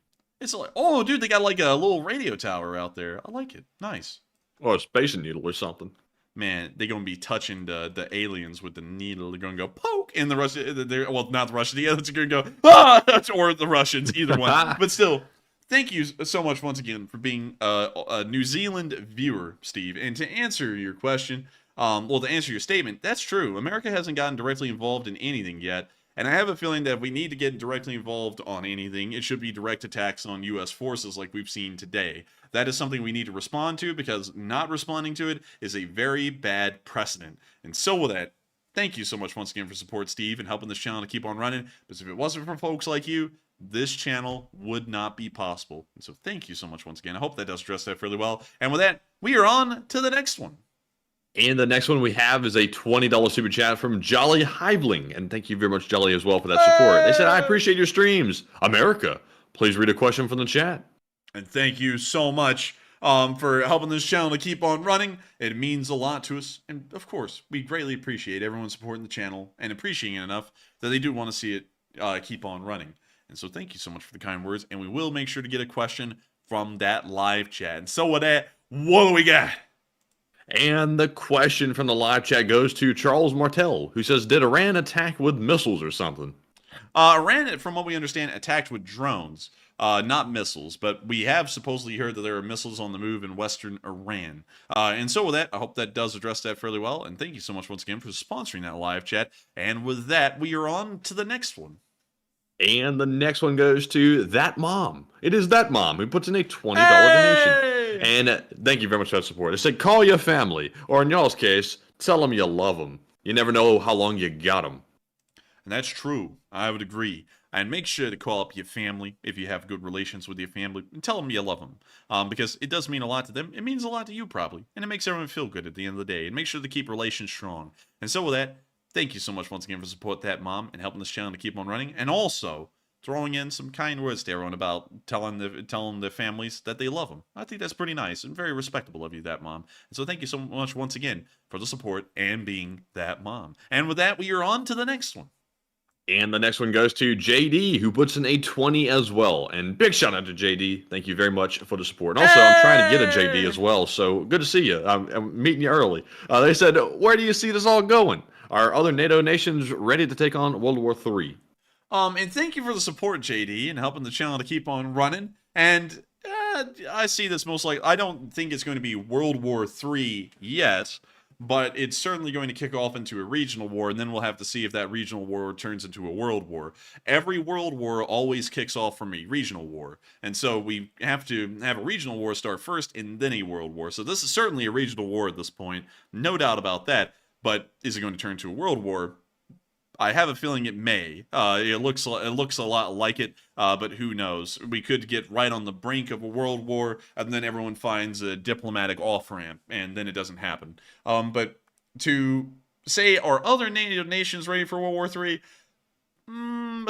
It's like... Oh, dude, they got like a little radio tower out there. I like it. Nice. Or a space needle or something. Man, they're going to be touching the aliens with the needle. They're going to go poke. And the Russians, well, not the Russians, the others are going to go, ah! Or the Russians, either one. But still, thank you so much once again for being a New Zealand viewer, Steve. And to answer your question, to answer your statement, that's true. America hasn't gotten directly involved in anything yet. And I have a feeling that if we need to get directly involved on anything, it should be direct attacks on U.S. forces like we've seen today. That is something we need to respond to because not responding to it is a very bad precedent. And so with that, thank you so much once again for support, Steve, and helping this channel to keep on running. Because if it wasn't for folks like you, this channel would not be possible. And so thank you so much once again. I hope that does address that fairly well. And with that, we are on to the next one. And the next one we have is a $20 super chat from Jolly Hiveling. And thank you very much, Jolly, as well for that support. They said, I appreciate your streams. America, please read a question from the chat. And thank you so much for helping this channel to keep on running. It means a lot to us. And of course, we greatly appreciate everyone supporting the channel and appreciating it enough that they do want to see it keep on running. And so thank you so much for the kind words. And we will make sure to get a question from that live chat. And so with that, what do we got? And the question from the live chat goes to Charles Martel, who says, did Iran attack with missiles or something? Iran, from what we understand, attacked with drones, not missiles. But we have supposedly heard that there are missiles on the move in western Iran. And so with that, I hope that does address that fairly well. And thank you so much once again for sponsoring that live chat. And with that, we are on to the next one. And the next one goes to That Mom. It is That Mom who puts in a $20 donation. And thank you very much for that support. It said, call your family, or in y'all's case, tell them you love them. You never know how long you got them. And that's true. I would agree. And make sure to call up your family if you have good relations with your family and tell them you love them. Because it does mean a lot to them. It means a lot to you probably. And it makes everyone feel good at the end of the day. And make sure to keep relations strong. And so with that, thank you so much once again for support That Mom and helping this channel to keep on running. And also throwing in some kind words to everyone about telling the families that they love them. I think that's pretty nice and very respectable of you, That Mom. And so thank you so much once again for the support and being That Mom. And with that, we are on to the next one. And the next one goes to JD, who puts in a 20 as well. And big shout out to JD. Thank you very much for the support. And also, I'm trying to get a JD as well, so good to see you. I'm meeting you early. They said, where do you see this all going? Are other NATO nations ready to take on World War III? And thank you for the support, JD, and helping the channel to keep on running. And I see this most likely. I don't think it's going to be World War III yet, but it's certainly going to kick off into a regional war, and then we'll have to see if that regional war turns into a world war. Every world war always kicks off from a regional war, and so we have to have a regional war start first and then a world war. So this is certainly a regional war at this point, no doubt about that. But is it going to turn to a world war? I have a feeling it may. It looks a lot like it, but who knows? We could get right on the brink of a world war, and then everyone finds a diplomatic off-ramp, and then it doesn't happen. But to say, are other NATO nations ready for World War III?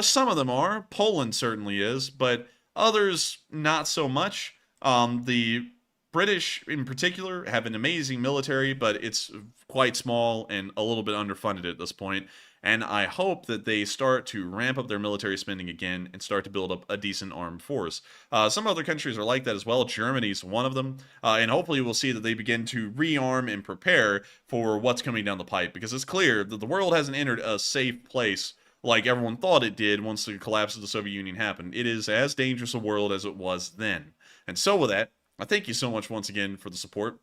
Some of them are. Poland certainly is, but others not so much. The British, in particular, have an amazing military, but it's quite small and a little bit underfunded at this point. And I hope that they start to ramp up their military spending again and start to build up a decent armed force. Some other countries are like that as well. Germany's one of them. And hopefully we'll see that they begin to rearm and prepare for what's coming down the pipe. Because it's clear that the world hasn't entered a safe place like everyone thought it did once the collapse of the Soviet Union happened. It is as dangerous a world as it was then. And so with that, I thank you so much once again for the support.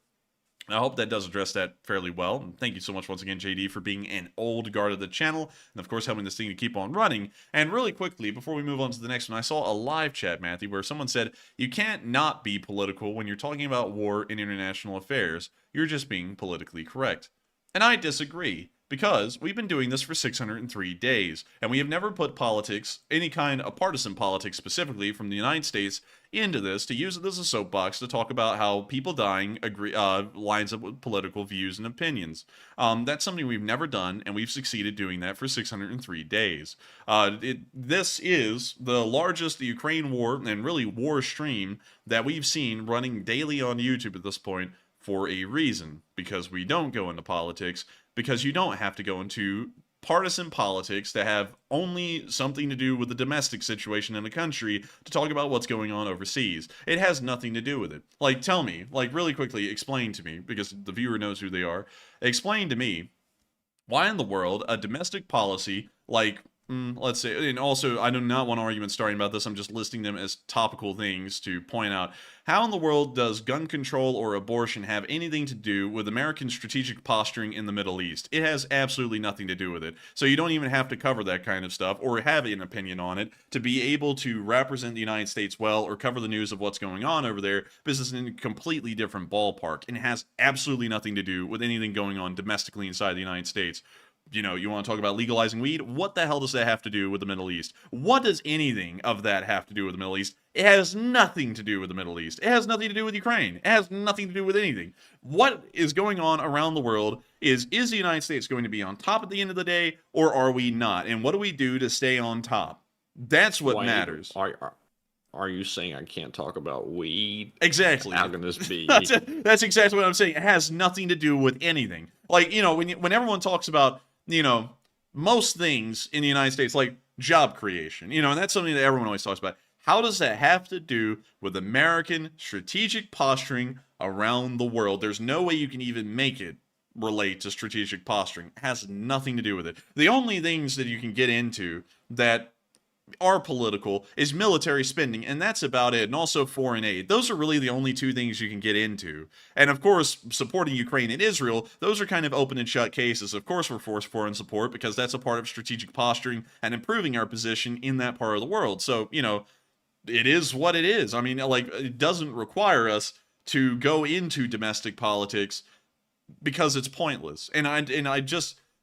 I hope that does address that fairly well. And thank you so much once again, JD, for being an old guard of the channel. And of course, helping this thing to keep on running. And really quickly, before we move on to the next one, I saw a live chat, Matthew, where someone said, you can't not be political when you're talking about war and international affairs. You're just being politically correct. And I disagree. Because we've been doing this for 603 days, and we have never put politics, any kind of partisan politics specifically from the United States, into this to use it as a soapbox to talk about how people dying lines up with political views and opinions. That's something we've never done, and we've succeeded doing that for 603 days. This is the largest Ukraine war, and really war stream, that we've seen running daily on YouTube at this point for a reason. Because we don't go into politics, because you don't have to go into partisan politics to have only something to do with the domestic situation in a country to talk about what's going on overseas. It has nothing to do with it. Like, tell me, like, really quickly, explain to me, because the viewer knows who they are, explain to me why in the world a domestic policy like, let's say, and also I do not want arguments starting about this, I'm just listing them as topical things to point out, how in the world does gun control or abortion have anything to do with American strategic posturing in the Middle East? It has absolutely nothing to do with it. So you don't even have to cover that kind of stuff or have an opinion on it to be able to represent the United States well or cover the news of what's going on over there, because it's in a completely different ballpark and has absolutely nothing to do with anything going on domestically inside the United States. You know, you want to talk about legalizing weed? What the hell does that have to do with the Middle East? What does anything of that have to do with the Middle East? It has nothing to do with the Middle East. It has nothing to do with Ukraine. It has nothing to do with anything. What is going on around the world is the United States going to be on top at the end of the day, or are we not? And what do we do to stay on top? That's what matters. Are you saying I can't talk about weed? Exactly. How can this be? That's exactly what I'm saying. It has nothing to do with anything. Like, you know, when everyone talks about, you know, most things in the United States, like job creation, you know, and that's something that everyone always talks about. How does that have to do with American strategic posturing around the world? There's no way you can even make it relate to strategic posturing. It has nothing to do with it. The only things that you can get into that are political is military spending, and that's about it, and also foreign aid. Those are really the only two things you can get into. And of course, supporting Ukraine and Israel, those are kind of open and shut cases. Of course we're for foreign support, because that's a part of strategic posturing and improving our position in that part of the world. So, you know, it is what it is. I mean, like, it doesn't require us to go into domestic politics because it's pointless. And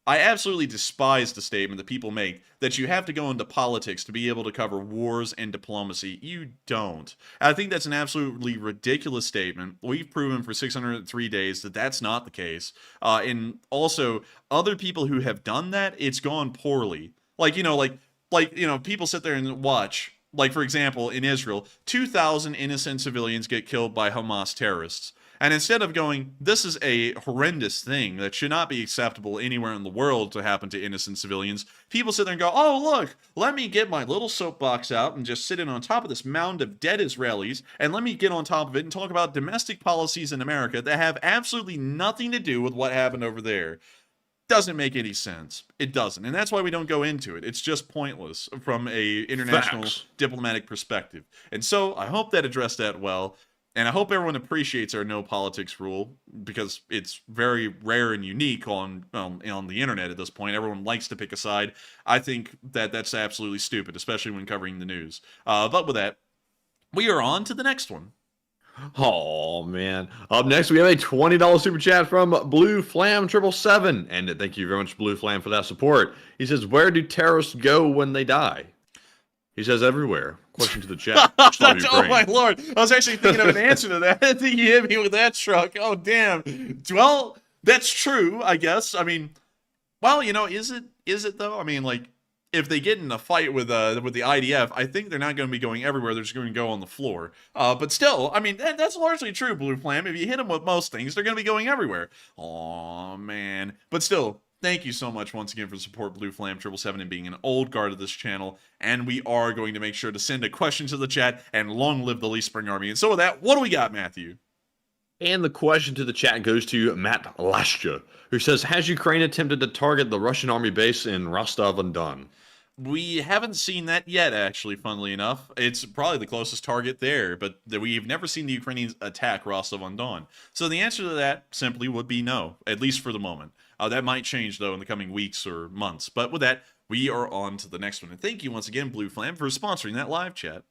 I absolutely despise the statement that people make that you have to go into politics to be able to cover wars and diplomacy. You don't. I think that's an absolutely ridiculous statement. We've proven for 603 days that that's not the case. And also, other people who have done that, it's gone poorly. Like, you know, people sit there and watch. Like, for example, in Israel, 2,000 innocent civilians get killed by Hamas terrorists. And instead of going, this is a horrendous thing that should not be acceptable anywhere in the world to happen to innocent civilians, people sit there and go, oh, look, let me get my little soapbox out and just sit in on top of this mound of dead Israelis, and let me get on top of it and talk about domestic policies in America that have absolutely nothing to do with what happened over there. Doesn't make any sense. It doesn't. And that's why we don't go into it. It's just pointless from a international diplomatic perspective. And so I hope that addressed that well. And I hope everyone appreciates our no politics rule, because it's very rare and unique on the internet at this point. Everyone likes to pick a side. I think that that's absolutely stupid, especially when covering the news. But with that, we are on to the next one. Oh, man. Up next, we have a $20 super chat from Blue Flam 777. And thank you very much, Blue Flam, for that support. He says, where do terrorists go when they die? He says everywhere. Question to the chat. Oh, my Lord. I was actually thinking of an answer to that. I think you hit me with that truck. Oh, damn. Well, that's true, I guess. I mean, well, you know, is it though? I mean, like, if they get in a fight with the IDF, I think they're not going to be going everywhere. They're just going to go on the floor. But still, I mean, that's largely true, Blue Flam. If you hit them with most things, they're going to be going everywhere. Oh, man. But still, thank you so much once again for the support, Blue Flam 777, and being an old guard of this channel. And we are going to make sure to send a question to the chat, and long live the Lee Spring Army. And so with that, what do we got, Matthew? And the question to the chat goes to Matt Lashka, who says, has Ukraine attempted to target the Russian army base in Rostov-on-Don? We haven't seen that yet, actually, funnily enough. It's probably the closest target there, but we've never seen the Ukrainians attack Rostov-on-Don. So the answer to that simply would be no, at least for the moment. That might change, though, in the coming weeks or months. But with that, we are on to the next one. And thank you once again, Blue Flam, for sponsoring that live chat.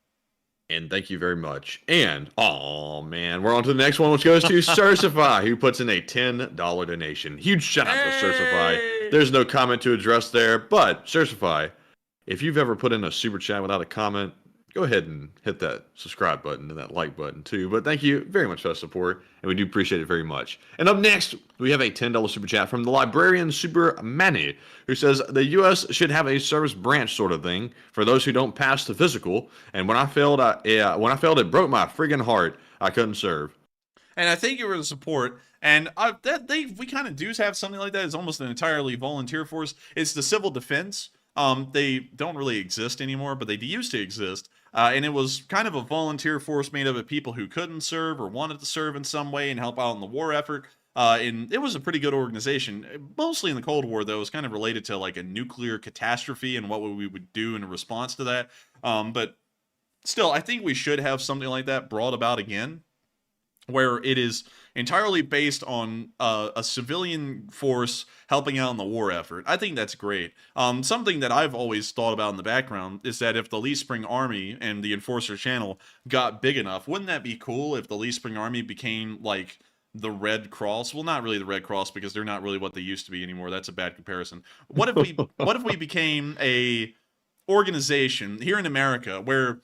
And thank you very much. And, oh man, we're on to the next one, which goes to Certify, who puts in a $10 donation. Huge shout out to Certify. There's no comment to address there, but Certify, if you've ever put in a super chat without a comment, go ahead and hit that subscribe button and that like button too. But thank you very much for that support, and we do appreciate it very much. And up next, we have a $10 super chat from the Librarian Super Manny, who says the U.S. should have a service branch sort of thing for those who don't pass the physical. And when I failed, it broke my friggin' heart. I couldn't serve. And I thank you for the support. And we kind of do have something like that. It's almost an entirely volunteer force. It's the civil defense. They don't really exist anymore, but they used to exist. And it was kind of a volunteer force made up of people who couldn't serve or wanted to serve in some way and help out in the war effort. And it was a pretty good organization. Mostly in the Cold War, though, it was kind of related to like a nuclear catastrophe and what we would do in response to that. But still, I think we should have something like that brought about again, where it is entirely based on a civilian force helping out in the war effort. I think that's great. Something that I've always thought about in the background is that if the Lee Spring Army and the Enforcer channel got big enough, wouldn't that be cool if the Lee Spring Army became like the Red Cross? Well, not really the Red Cross, because they're not really what they used to be anymore. That's a bad comparison. What if we became a organization here in America where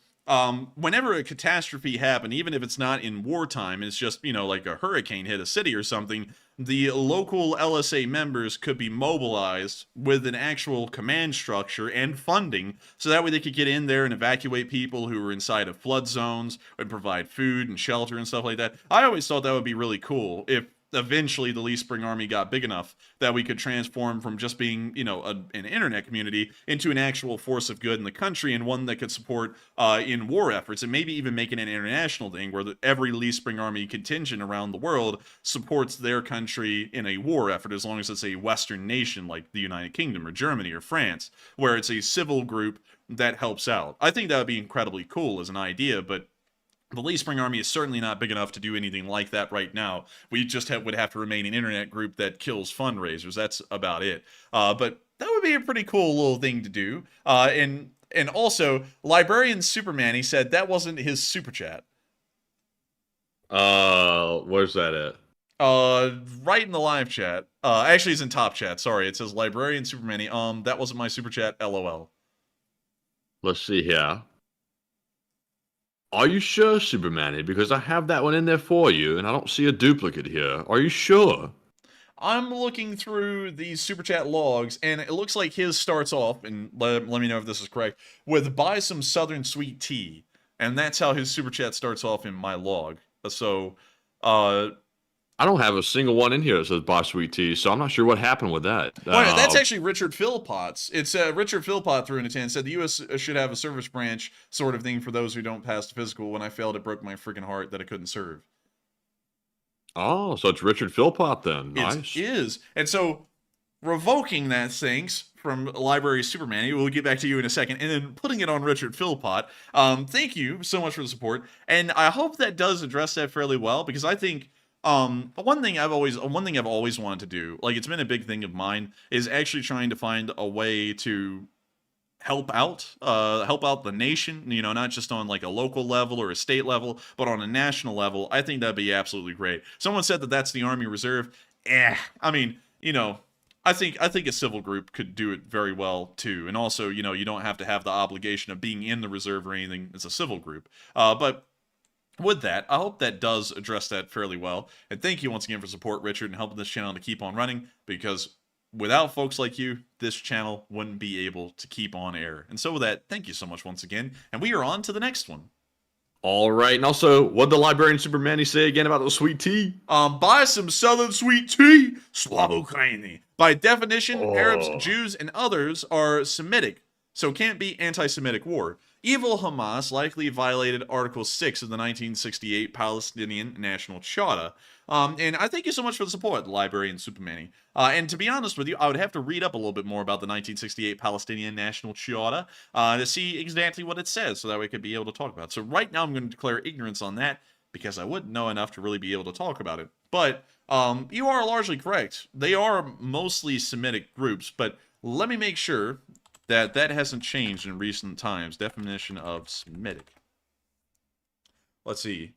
whenever a catastrophe happened, even if it's not in wartime, it's just, you know, like a hurricane hit a city or something, the local LSA members could be mobilized with an actual command structure and funding, so that way they could get in there and evacuate people who were inside of flood zones and provide food and shelter and stuff like that. I always thought that would be really cool if eventually the Lee Spring Army got big enough that we could transform from just being, you know, an internet community into an actual force of good in the country, and one that could support in war efforts, and maybe even make it an international thing where every Lee Spring Army contingent around the world supports their country in a war effort, as long as it's a Western nation like the United Kingdom or Germany or France, where it's a civil group that helps out. I think that would be incredibly cool as an idea, but the Lee Spring Army is certainly not big enough to do anything like that right now. We just would have to remain an internet group that kills fundraisers. That's about it. But that would be a pretty cool little thing to do. And also, Librarian Superman, he said that wasn't his super chat. Where's that at? Right in the live chat. Actually, it's in top chat. Sorry, it says Librarian Superman. That wasn't my super chat. LOL. Let's see here. Are you sure, Superman? Because I have that one in there for you, and I don't see a duplicate here. Are you sure? I'm looking through these super chat logs, and it looks like his starts off, and let me know if this is correct, with buy some Southern sweet tea. And that's how his super chat starts off in my log. So, I don't have a single one in here that says buy sweet tea, so I'm not sure what happened with that. Well, that's actually Richard Philpotts. It's Richard Philpott threw in a 10, said the U.S. should have a service branch sort of thing for those who don't pass the physical. When I failed, it broke my freaking heart that I couldn't serve. Oh, so it's Richard Philpott then. Nice. It is. And so revoking that, thanks, from Library Superman, we'll get back to you in a second, and then putting it on Richard Philpott. Thank you so much for the support. And I hope that does address that fairly well, because I think one thing I've always wanted to do, like it's been a big thing of mine, is actually trying to find a way to help out the nation, not just on like a local level or a state level, but on a national level. I think that'd be absolutely great. Someone said that that's the Army Reserve. I mean, I think a civil group could do it very well too. And also, you don't have to have the obligation of being in the reserve or anything as a civil group. But with that, I hope that does address that fairly well. And thank you once again for support, Richard, and helping this channel to keep on running, because without folks like you, this channel wouldn't be able to keep on air. And so with that, thank you so much once again. And we are on to the next one. All right. And also, what did the Librarian Superman say again about the sweet tea? Buy some Southern sweet tea. Slava Ukraini. By definition, Arabs, Jews, and others are Semitic, so can't be anti-Semitic war. Evil Hamas likely violated Article 6 of the 1968 Palestinian National Charter. And I thank you so much for the support, Librarian Superman. And to be honest with you, I would have to read up a little bit more about the 1968 Palestinian National Charter to see exactly what it says, so that we could be able to talk about it. So right now I'm going to declare ignorance on that, because I wouldn't know enough to really be able to talk about it. But you are largely correct. They are mostly Semitic groups, but let me make sure that hasn't changed in recent times. Definition of Semitic. Let's see.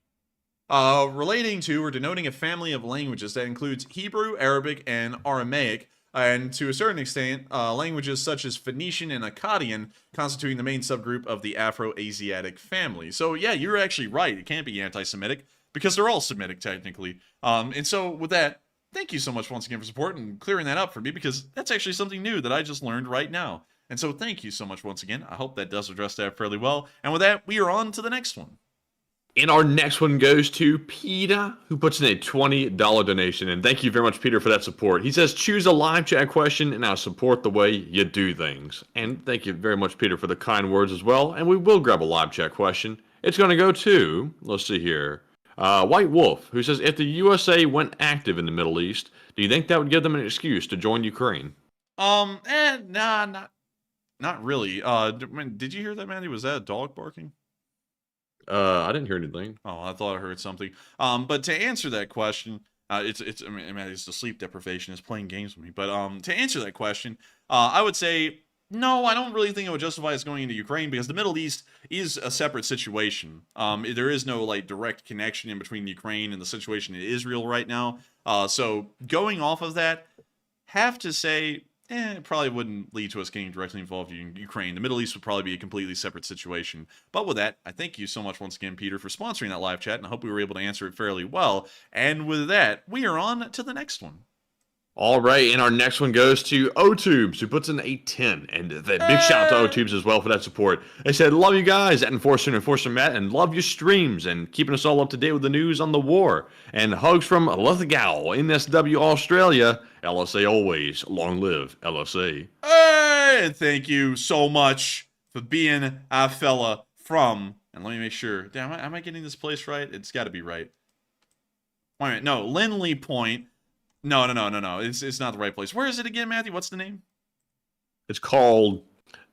Relating to or denoting a family of languages that includes Hebrew, Arabic, and Aramaic, and to a certain extent, languages such as Phoenician and Akkadian constituting the main subgroup of the Afro-Asiatic family. So yeah, you're actually right. It can't be anti-Semitic, because they're all Semitic technically. And so with that, thank you so much once again for support and clearing that up for me, because that's actually something new that I just learned right now. And so thank you so much once again. I hope that does address that fairly well. And with that, we are on to the next one. And our next one goes to Peter, who puts in a $20 donation. And thank you very much, Peter, for that support. He says, choose a live chat question, and I'll support the way you do things. And thank you very much, Peter, for the kind words as well. And we will grab a live chat question. It's going to go to, let's see here, White Wolf, who says, if the USA went active in the Middle East, do you think that would give them an excuse to join Ukraine? Nah, not really. Did you hear that, Mandy? Was that a dog barking? I didn't hear anything. Oh, I thought I heard something. But to answer that question, it's the sleep deprivation is playing games with me. But to answer that question, I would say no. I don't really think it would justify us going into Ukraine, because the Middle East is a separate situation. There is no like direct connection in between Ukraine and the situation in Israel right now. So going off of that, have to say, it probably wouldn't lead to us getting directly involved in Ukraine. The Middle East would probably be a completely separate situation. But with that, I thank you so much once again, Peter, for sponsoring that live chat, and I hope we were able to answer it fairly well. And with that, we are on to the next one. All right, and our next one goes to O-Tubes, who puts in a 10. And the big shout out to O-Tubes as well for that support. They said, love you guys at Enforcer Matt, and love your streams and keeping us all up to date with the news on the war. And hugs from Lithgow, NSW Australia. LSA always. Long live LSA. Hey, thank you so much for being a fella from, and let me make sure, damn, am I getting this place right? It's got to be right. Wait a minute, no, Linley Point. No. It's not the right place. Where is it again, Matthew? What's the name? It's called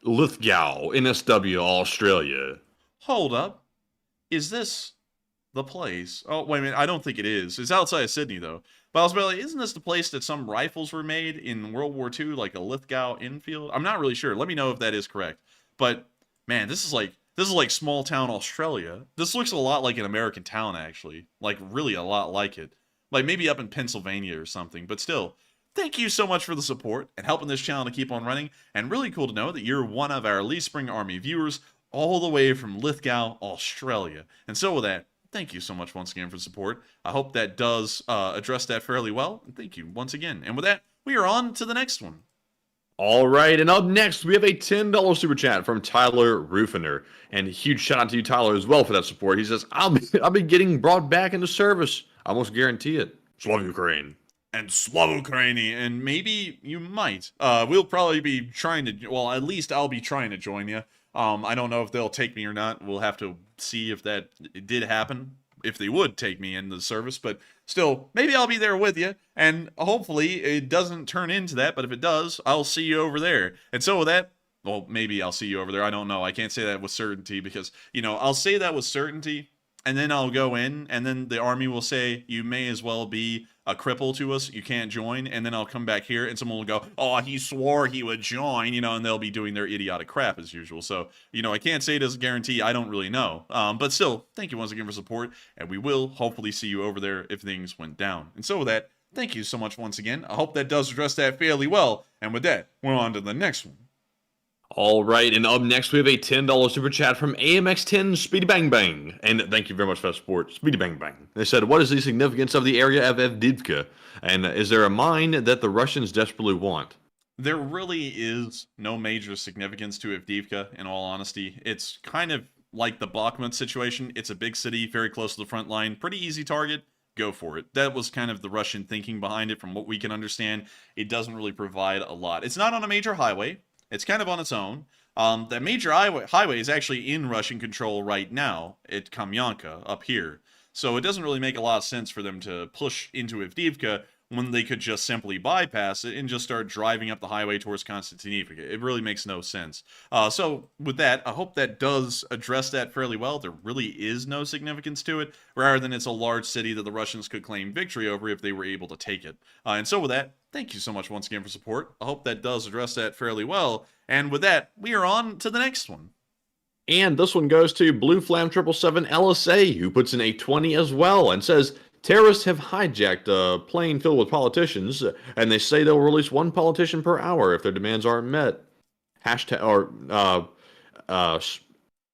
Lithgow, NSW, Australia. Hold up. Is this the place? Oh, wait a minute. I don't think it is. It's outside of Sydney, though. But I was like, isn't this the place that some rifles were made in World War II, like a Lithgow infield? I'm not really sure. Let me know if that is correct. But, man, this is like small town Australia. This looks a lot like an American town, actually. Like, really a lot like it. Like, maybe up in Pennsylvania or something. But still, thank you so much for the support and helping this channel to keep on running. And really cool to know that you're one of our Lee Spring Army viewers all the way from Lithgow, Australia. And so with that, thank you so much once again for the support. I hope that does address that fairly well. And thank you once again. And with that, we are on to the next one. All right, and up next, we have a $10 super chat from Tyler Rufiner. And a huge shout out to you, Tyler, as well, for that support. He says, I'll be getting brought back into service. I almost guarantee it. Slav Ukraine. And Slav Ukraine, and maybe you might. We'll probably be trying to, well, at least I'll be trying to join you. I don't know if they'll take me or not. We'll have to see if that did happen, if they would take me in the service, but still, maybe I'll be there with you, and hopefully it doesn't turn into that, but if it does, I'll see you over there. And so with that, well, maybe I'll see you over there. I don't know. I can't say that with certainty because, you know, I'll say that with certainty, and then I'll go in, and then the army will say, you may as well be a cripple to us, you can't join, and then I'll come back here, and someone will go, oh, he swore he would join, you know, and they'll be doing their idiotic crap as usual. So, you know, I can't say it as a guarantee, I don't really know. But still, thank you once again for support, and we will hopefully see you over there if things went down. And so with that, thank you so much once again. I hope that does address that fairly well, and with that, we're on to the next one. All right, and up next we have a $10 super chat from AMX10 Speedy Bang Bang. And thank you very much for that support, Speedy Bang Bang. They said, what is the significance of the area of Avdiivka? And is there a mine that the Russians desperately want? There really is no major significance to Avdiivka, in all honesty. It's kind of like the Bakhmut situation. It's a big city, very close to the front line, pretty easy target. Go for it. That was kind of the Russian thinking behind it, from what we can understand. It doesn't really provide a lot. It's not on a major highway. It's kind of on its own. That major highway is actually in Russian control right now at Kupyansk up here. So it doesn't really make a lot of sense for them to push into Avdiivka when they could just simply bypass it and just start driving up the highway towards Konstantinivka. It really makes no sense. So with that, I hope that does address that fairly well. There really is no significance to it, rather than it's a large city that the Russians could claim victory over if they were able to take it. And so with that, thank you so much once again for support. I hope that does address that fairly well. And with that, we are on to the next one. And this one goes to Blue Flam 777 LSA, who puts in a 20 as well and says, terrorists have hijacked a plane filled with politicians, and they say they'll release one politician per hour if their demands aren't met. Hashtag, or,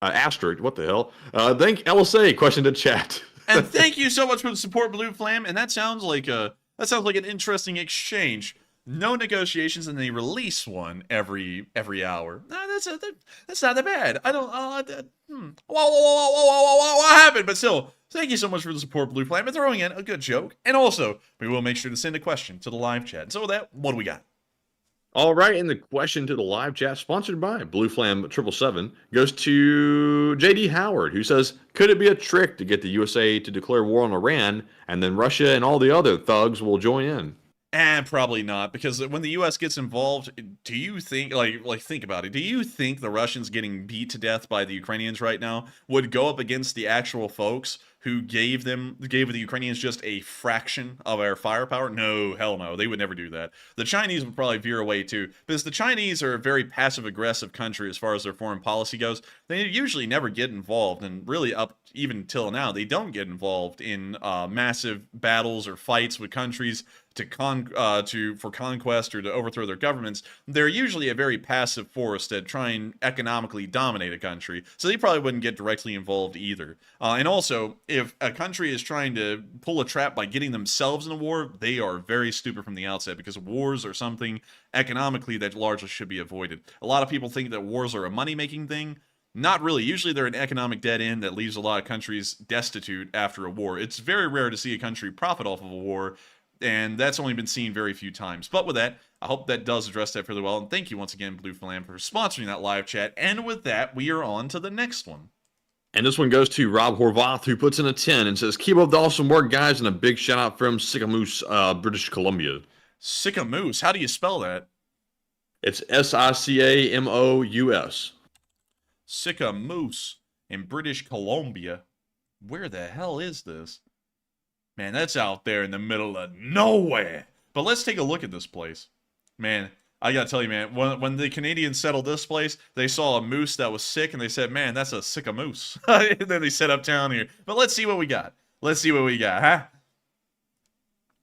asterisk, what the hell? Thank LSA, question to chat. And thank you so much for the support, Blue Flam. And that sounds like an interesting exchange. No negotiations, and they release one every hour. That's not that bad. I don't. What happened? But still, thank you so much for the support, Blue Flame, and throwing in a good joke. And also, we will make sure to send a question to the live chat. And so with that, what do we got? All right, and the question to the live chat, sponsored by Blue Flam 777, goes to JD Howard, who says, could it be a trick to get the USA to declare war on Iran, and then Russia and all the other thugs will join in? Probably not, because when the U.S. gets involved, do you think, think about it, do you think the Russians getting beat to death by the Ukrainians right now would go up against the actual folks who gave the Ukrainians just a fraction of our firepower? No, hell no, they would never do that. The Chinese would probably veer away too, because the Chinese are a very passive-aggressive country as far as their foreign policy goes. They usually never get involved, and really up even till now, they don't get involved in massive battles or fights with countries for conquest or to overthrow their governments. They're usually a very passive force that try and economically dominate a country, so they probably wouldn't get directly involved either. And also, if a country is trying to pull a trap by getting themselves in a war, they are very stupid from the outset, because wars are something economically that largely should be avoided. A lot of people think that wars are a money-making thing. Not really. Usually they're an economic dead end that leaves a lot of countries destitute after a war. It's very rare to see a country profit off of a war, and that's only been seen very few times. But with that, I hope that does address that fairly well. And thank you once again, Blue Flam, for sponsoring that live chat. And with that, we are on to the next one. And this one goes to Rob Horvath, who puts in a 10 and says, keep up the awesome work, guys, and a big shout out from Sycamoose, British Columbia. Sycamoose? How do you spell that? It's Sicamous. Sycamoose in British Columbia. Where the hell is this? Man, that's out there in the middle of nowhere. But let's take a look at this place. Man, I gotta tell you, man, when the Canadians settled this place, they saw a moose that was sick, and they said, man, that's a Sycamoose. And then they set up town here. But let's see what we got. Let's see what we got, huh?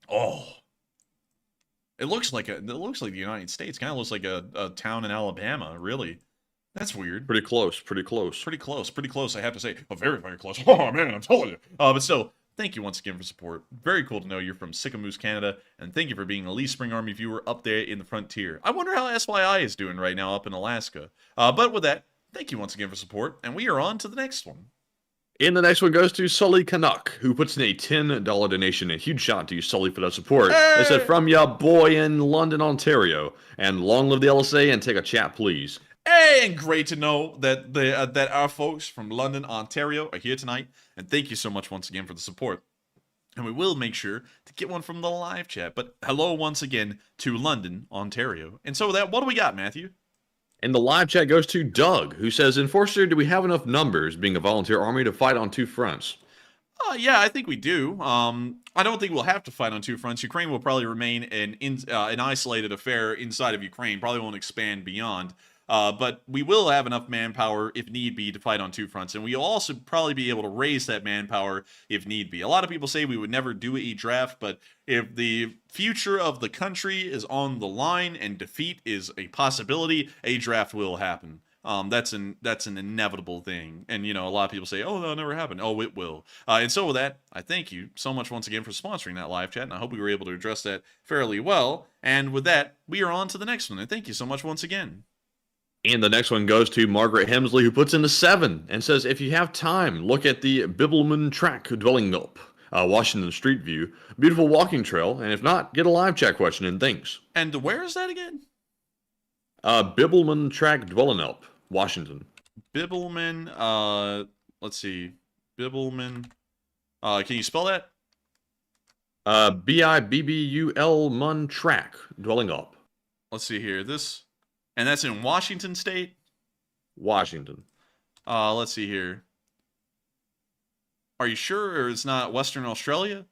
Oh. It looks like the United States. Kind of looks like a town in Alabama, really. That's weird. Pretty close. Pretty close, I have to say. Oh, very, very close. Oh, man, I'm telling you. But still, thank you once again for support. Very cool to know you're from Sycamoose, Canada, and thank you for being a Lee Spring Army viewer up there in the frontier. I wonder how SYI is doing right now up in Alaska. But with that, thank you once again for support, and we are on to the next one. And the next one goes to Sully Canuck, who puts in a $10 donation. A huge shout out to you, Sully, for that support. They said, from ya boy in London, Ontario. And long live the LSA and take a chat, please. Hey, and great to know that that our folks from London, Ontario are here tonight. And thank you so much once again for the support. And we will make sure to get one from the live chat. But hello once again to London, Ontario. And so with that, what do we got, Matthew? And the live chat goes to Doug, who says, Enforcer, do we have enough numbers, being a volunteer army, to fight on two fronts? Yeah, I think we do. I don't think we'll have to fight on two fronts. Ukraine will probably remain an isolated affair inside of Ukraine. Probably won't expand beyond. But we will have enough manpower, if need be, to fight on two fronts. And we'll also probably be able to raise that manpower if need be. A lot of people say we would never do a draft, but if the future of the country is on the line and defeat is a possibility, a draft will happen. That's an inevitable thing. And, you know, a lot of people say, oh, that'll never happen. Oh, it will. And so with that, I thank you so much once again for sponsoring that live chat. And I hope we were able to address that fairly well. And with that, we are on to the next one. And thank you so much once again. And the next one goes to Margaret Hemsley, who puts in a 7 and says, if you have time, look at the Bibbleman Track dwelling up, Washington Street view. Beautiful walking trail. And if not, get a live chat question and thanks. And where is that again? Bibbleman Track dwelling up, Washington. Bibbleman, let's see. Bibbleman. Can you spell that? Bibbul Track dwelling up. Let's see here. And that's in Washington State? Washington. Let's see here. Are you sure it's not Western Australia?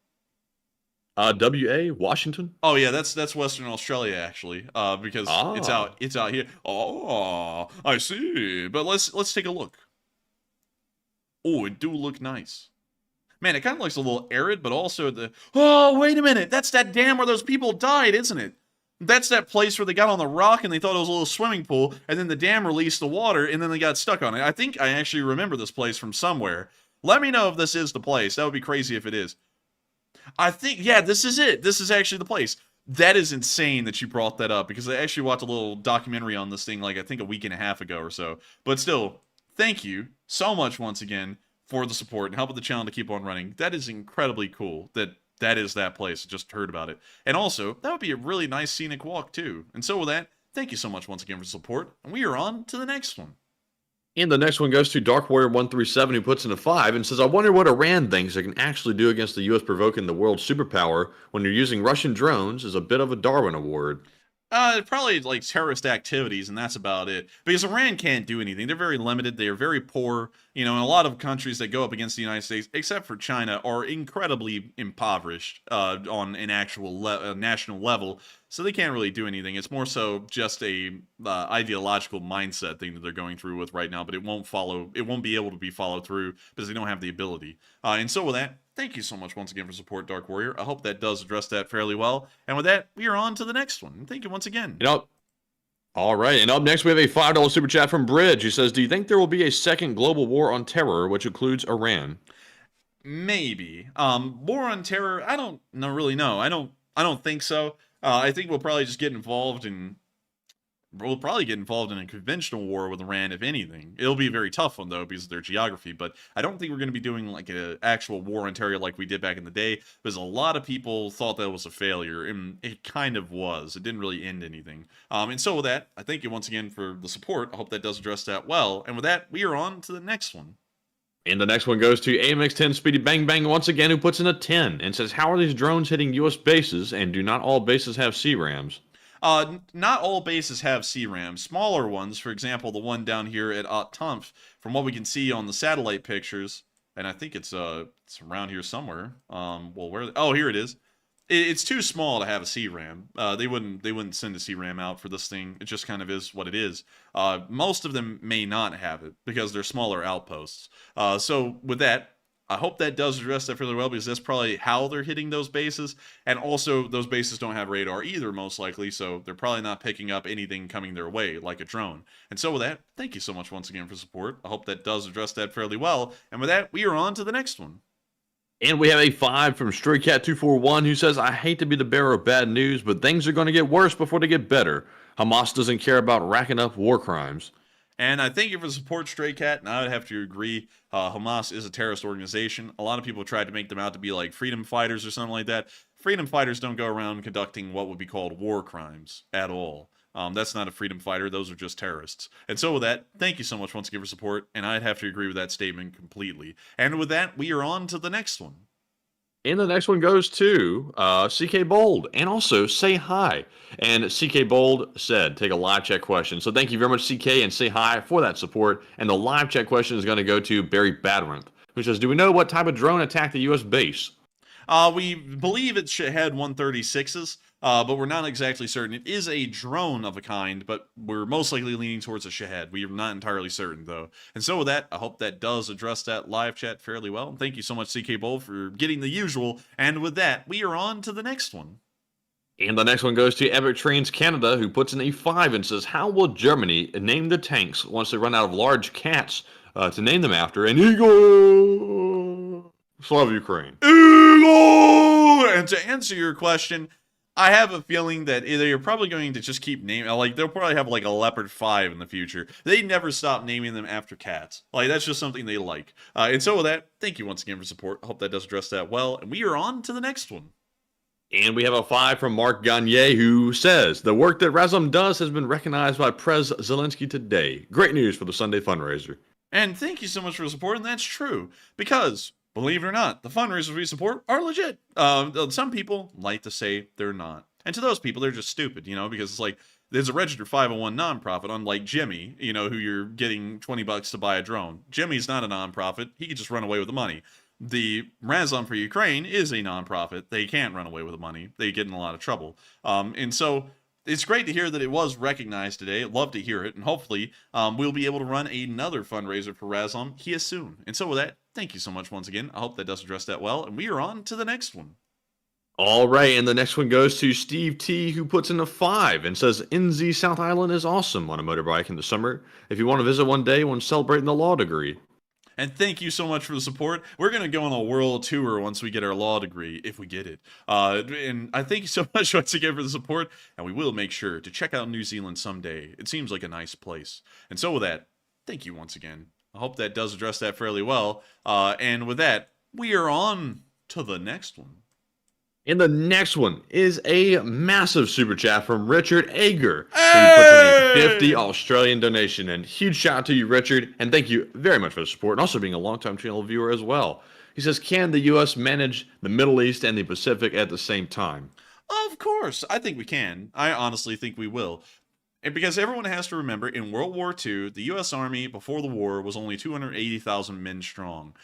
WA, Washington? Oh yeah, that's Western Australia actually. Because it's out here. Oh, I see. But let's take a look. Oh, it do look nice. Man, it kind of looks a little arid, but also oh, wait a minute. That's that dam where those people died, isn't it? That's that place where they got on the rock and they thought it was a little swimming pool, and then the dam released the water, and then they got stuck on it. I think I actually remember this place from somewhere. Let me know if this is the place. That would be crazy if it is. I think, yeah, this is it. This is actually the place. That is insane that you brought that up, because I actually watched a little documentary on this thing, like, I think a week and a half ago or so. But still, thank you so much once again for the support and helping the channel to keep on running. That is incredibly cool that is that place. I just heard about it. And also, that would be a really nice scenic walk too. And so with that, thank you so much once again for support. And we are on to the next one. And the next one goes to Dark Warrior 137, who puts in a 5 and says, I wonder what Iran thinks it can actually do against the U.S. provoking the world superpower when you're using Russian drones is a bit of a Darwin award. Probably like terrorist activities, and that's about it. Because Iran can't do anything. They're very limited. They are very poor. You know, and a lot of countries that go up against the United States, except for China, are incredibly impoverished on an actual national level. So they can't really do anything. It's more so just a ideological mindset thing that they're going through with right now. But it won't be able to be followed through because they don't have the ability. And so with that, thank you so much once again for support, Dark Warrior. I hope that does address that fairly well. And with that, we are on to the next one. Thank you once again. All right, and up next we have a $5 super chat from Bridge. He says, do you think there will be a second global war on terror, which includes Iran? Maybe. War on terror, I don't really know. I don't think so. I think we'll probably just get involved in a conventional war with Iran, if anything. It'll be a very tough one, though, because of their geography, but I don't think we're going to be doing, like, an actual war on terror like we did back in the day, because a lot of people thought that was a failure, and it kind of was. It didn't really end anything. And so with that, I thank you once again for the support. I hope that does address that well, and with that, we are on to the next one. And the next one goes to AMX10 Speedy Bang Bang once again, who puts in a 10 and says, how are these drones hitting U.S. bases, and do not all bases have CRAMs? Not all bases have CRAMs. Smaller ones, for example, the one down here at At Tanf, from what we can see on the satellite pictures, and I think it's around here somewhere. Oh, here it is. It's too small to have a CRAM. They wouldn't send a CRAM out for this thing. It just kind of is what it is. Most of them may not have it because they're smaller outposts. So with that, I hope that does address that fairly well, because that's probably how they're hitting those bases. And also, those bases don't have radar either, most likely, so they're probably not picking up anything coming their way, like a drone. And so with that, thank you so much once again for support. I hope that does address that fairly well. And with that, we are on to the next one. And we have a 5 from StrayCat241, who says, I hate to be the bearer of bad news, but things are going to get worse before they get better. Hamas doesn't care about racking up war crimes. And I thank you for the support, Stray Cat. And I would have to agree, Hamas is a terrorist organization. A lot of people tried to make them out to be like freedom fighters or something like that. Freedom fighters don't go around conducting what would be called war crimes at all. That's not a freedom fighter. Those are just terrorists. And so with that, thank you so much once again for support. And I'd have to agree with that statement completely. And with that, we are on to the next one. And the next one goes to CK Bold, and also say hi. And CK Bold said, take a live chat question. So thank you very much, CK, and say hi for that support. And the live chat question is going to go to Barry Badrinth, who says, do we know what type of drone attacked the U.S. base? We believe it had 136s, but we're not exactly certain. It is a drone of a kind, but we're most likely leaning towards a Shahed. We are not entirely certain, though. And so with that, I hope that does address that live chat fairly well. And thank you so much, CK Bowl, for getting the usual. And with that, we are on to the next one. And the next one goes to Epic Trains Canada, who puts in a 5 and says, how will Germany name the tanks once they run out of large cats to name them after? And Eagle! Slava Ukraine. Eagle! And to answer your question, I have a feeling that they're probably going to just keep naming, like, they'll probably have like a Leopard 5 in the future. They never stop naming them after cats. Like, that's just something they like. And so with that, thank you once again for support. I hope that does address that well. And we are on to the next one. And we have a 5 from Mark Gagne, who says, the work that Razom does has been recognized by Prez Zelensky today. Great news for the Sunday fundraiser. And thank you so much for the support, and that's true. Because, believe it or not, the fundraisers we support are legit. Some people like to say they're not. And to those people, they're just stupid, you know, because it's like, there's a registered 501 nonprofit, unlike Jimmy, you know, who you're getting $20 to buy a drone. Jimmy's not a nonprofit. He could just run away with the money. The Razom for Ukraine is a nonprofit. They can't run away with the money. They get in a lot of trouble. And so it's great to hear that it was recognized today. I'd love to hear it. And hopefully we'll be able to run another fundraiser for Razom here soon. And so with that, thank you so much once again. I hope that does address that well. And we are on to the next one. All right, and the next one goes to Steve T, who puts in a 5 and says, NZ South Island is awesome on a motorbike in the summer. If you want to visit one day when celebrating the law degree. And thank you so much for the support. We're going to go on a world tour once we get our law degree, if we get it. And I thank you so much once again for the support, and we will make sure to check out New Zealand someday. It seems like a nice place. And so with that, thank you once again. I hope that does address that fairly well. And with that, we are on to the next one. And the next one is a massive super chat from Richard Ager, who puts in a 50 Australian donation. And huge shout out to you, Richard, and thank you very much for the support, and also being a longtime channel viewer as well. He says, can the U.S. manage the Middle East and the Pacific at the same time? Of course, I think we can. I honestly think we will. And because everyone has to remember, in World War II, the U.S. Army, before the war, was only 280,000 men strong.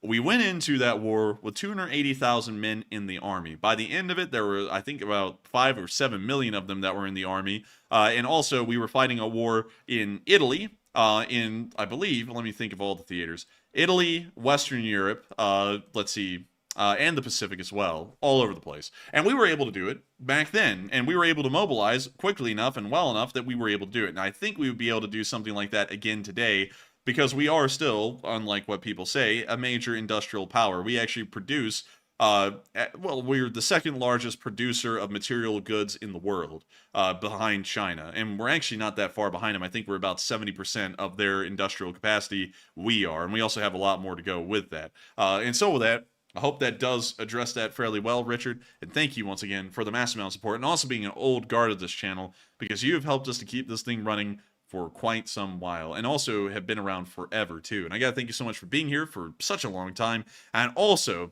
We went into that war with 280,000 men in the army. By the end of it, there were, I think, about 5 or 7 million of them that were in the army. And also, we were fighting a war in Italy, I believe, let me think of all the theaters. Italy, Western Europe, and the Pacific as well, all over the place. And we were able to do it back then. And we were able to mobilize quickly enough and well enough that we were able to do it. And I think we would be able to do something like that again today, because we are still, unlike what people say, a major industrial power. We actually produce, we're the second largest producer of material goods in the world, behind China. And we're actually not that far behind them. I think we're about 70% of their industrial capacity. We are. And we also have a lot more to go with that. And so with that, I hope that does address that fairly well, Richard. And thank you once again for the massive amount of support, and also being an old guard of this channel, because you have helped us to keep this thing running for quite some while, and also have been around forever too. And I gotta thank you so much for being here for such a long time, and also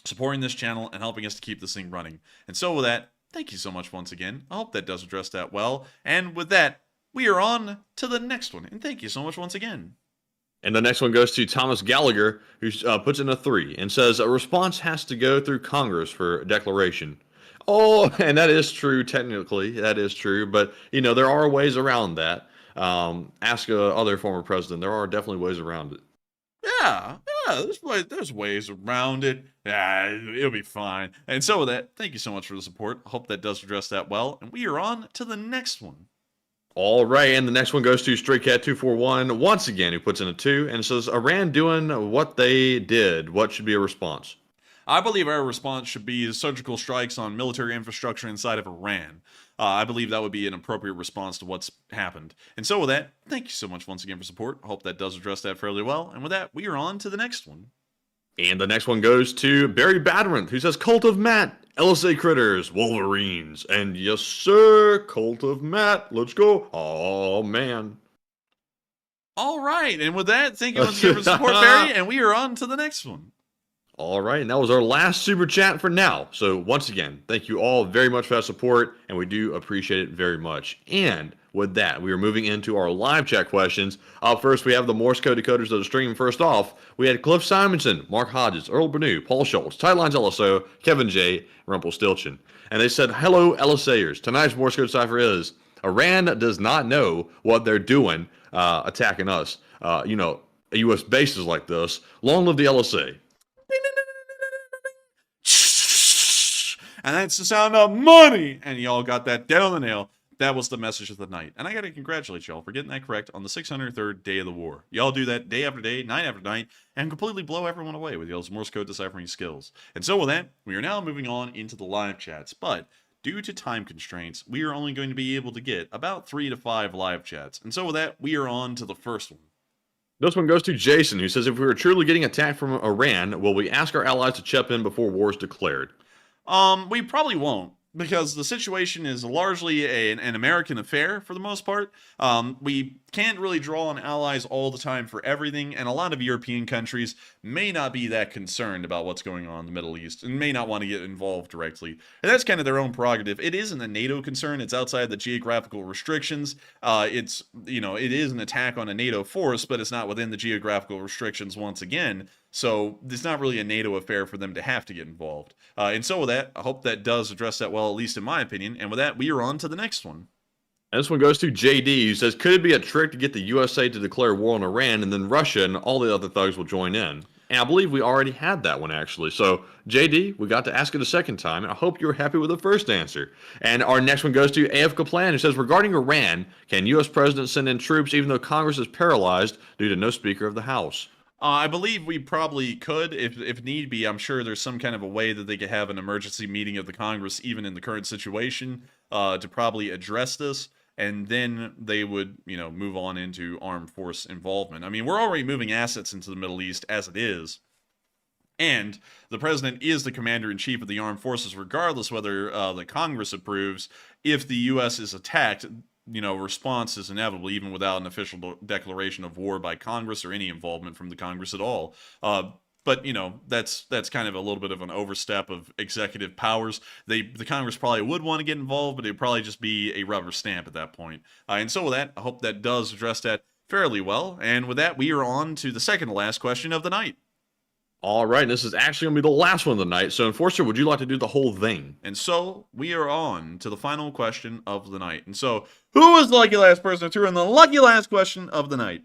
supporting this channel and helping us to keep this thing running. And so with that, thank you so much once again. I hope that does address that well. And with that, we are on to the next one. And thank you so much once again. And the next one goes to Thomas Gallagher, who puts in a 3 and says, a response has to go through Congress for a declaration. Oh, and that is true, technically. That is true. But, you know, there are ways around that. Ask other former president. There are definitely ways around it. Yeah, there's ways around it. Yeah, it'll be fine. And so with that, thank you so much for the support. I hope that does address that well. And we are on to the next one. All right, and the next one goes to StrayCat241 once again, who puts in a 2 and says, Iran doing what they did. What should be a response? I believe our response should be surgical strikes on military infrastructure inside of Iran. I believe that would be an appropriate response to what's happened. And so with that, thank you so much once again for support. I hope that does address that fairly well. And with that, we are on to the next one. And the next one goes to Barry Badrinth, who says, Cult of Matt, LSA Critters, Wolverines. And yes, sir, Cult of Matt. Let's go. Oh, man. All right. And with that, thank you once again for support, Barry. And we are on to the next one. All right, and that was our last super chat for now. So once again, thank you all very much for that support, and we do appreciate it very much. And with that, we are moving into our live chat questions. Up first, we have the Morse code decoders of the stream. First off, we had Cliff Simonson, Mark Hodges, Earl Bernew, Paul Schultz, Tidelines LSO, Kevin J, Rumpelstiltskin. And they said, hello, LSAers. Tonight's Morse code cipher is, Iran does not know what they're doing attacking us. U.S. bases like this. Long live the LSA. And that's the sound of money. And y'all got that dead on the nail. That was the message of the night. And I got to congratulate y'all for getting that correct on the 603rd day of the war. Y'all do that day after day, night after night, and completely blow everyone away with y'all's Morse code deciphering skills. And so with that, we are now moving on into the live chats. But due to time constraints, we are only going to be able to get about 3 to 5 live chats. And so with that, we are on to the first one. This one goes to Jason, who says, if we were truly getting attacked from Iran, will we ask our allies to chip in before war is declared? We probably won't, because the situation is largely an American affair for the most part. We can't really draw on allies all the time for everything, and a lot of European countries may not be that concerned about what's going on in the Middle East and may not want to get involved directly. And that's kind of their own prerogative. It isn't a NATO concern. It's outside the geographical restrictions. It is an attack on a NATO force, but it's not within the geographical restrictions once again. So it's not really a NATO affair for them to have to get involved. And so with that, I hope that does address that well, at least in my opinion. And with that, we are on to the next one. And this one goes to JD, who says, could it be a trick to get the USA to declare war on Iran, and then Russia and all the other thugs will join in? And I believe we already had that one, actually. So, JD, we got to ask it a second time, and I hope you were happy with the first answer. And our next one goes to AF Kaplan, who says, regarding Iran, can U.S. President send in troops even though Congress is paralyzed due to no Speaker of the House? I believe we probably could, if need be. I'm sure there's some kind of a way that they could have an emergency meeting of the Congress, even in the current situation, to probably address this. And then they would, move on into armed force involvement. I mean, we're already moving assets into the Middle East as it is. And the president is the commander-in-chief of the armed forces, regardless whether the Congress approves. If the U.S. is attacked, response is inevitable, even without an official declaration of war by Congress or any involvement from the Congress at all. But that's kind of a little bit of an overstep of executive powers. The Congress probably would want to get involved, but it'd probably just be a rubber stamp at that point. And so with that, I hope that does address that fairly well. And with that, we are on to the second to last question of the night. All right, this is actually going to be the last one of the night. So, Enforcer, would you like to do the whole thing? And so, we are on to the final question of the night. And so, who was the lucky last person who threw in the lucky last question of the night?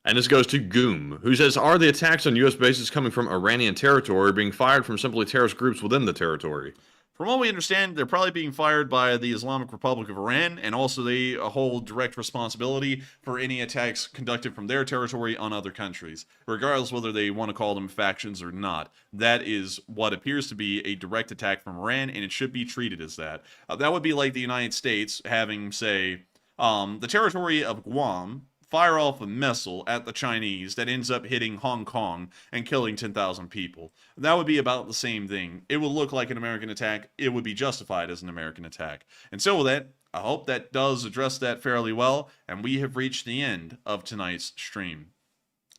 And this goes to Goom, who says, are the attacks on U.S. bases coming from Iranian territory or being fired from simply terrorist groups within the territory? From what we understand, they're probably being fired by the Islamic Republic of Iran, and also they hold direct responsibility for any attacks conducted from their territory on other countries, regardless whether they want to call them factions or not. That is what appears to be a direct attack from Iran, and it should be treated as that. That would be like the United States having, say, the territory of Guam fire off a missile at the Chinese that ends up hitting Hong Kong and killing 10,000 people. That would be about the same thing. It would look like an American attack. It would be justified as an American attack. And so with that, I hope that does address that fairly well, and we have reached the end of tonight's stream.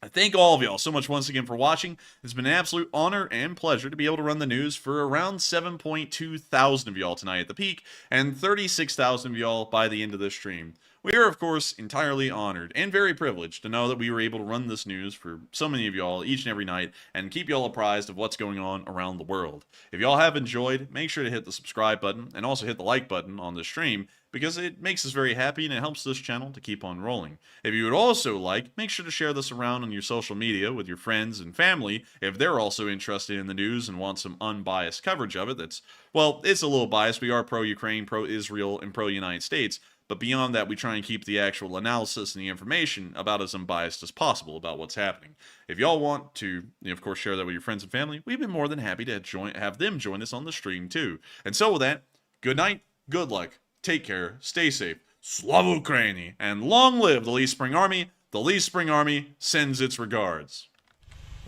I thank all of y'all so much once again for watching. It's been an absolute honor and pleasure to be able to run the news for around 7.2 thousand of y'all tonight at the peak, and 36,000 of y'all by the end of this stream. We are, of course, entirely honored and very privileged to know that we were able to run this news for so many of y'all each and every night and keep y'all apprised of what's going on around the world. If y'all have enjoyed, make sure to hit the subscribe button and also hit the like button on this stream, because it makes us very happy and it helps this channel to keep on rolling. If you would also like, make sure to share this around on your social media with your friends and family if they're also interested in the news and want some unbiased coverage of it. It's a little biased. We are pro-Ukraine, pro-Israel, and pro-United States. But beyond that, we try and keep the actual analysis and the information about as unbiased as possible about what's happening. If y'all want to, of course, share that with your friends and family, we've been more than happy to have them join us on the stream too. And so with that, good night, good luck, take care, stay safe, Slava Ukraini, and long live the Lee Spring Army. The Lee Spring Army sends its regards.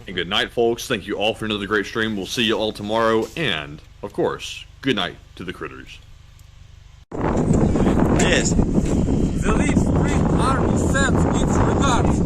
And good night, folks. Thank you all for another great stream. We'll see you all tomorrow. And, of course, good night to the critters. Yes. The Lee Spring Army sends its regards.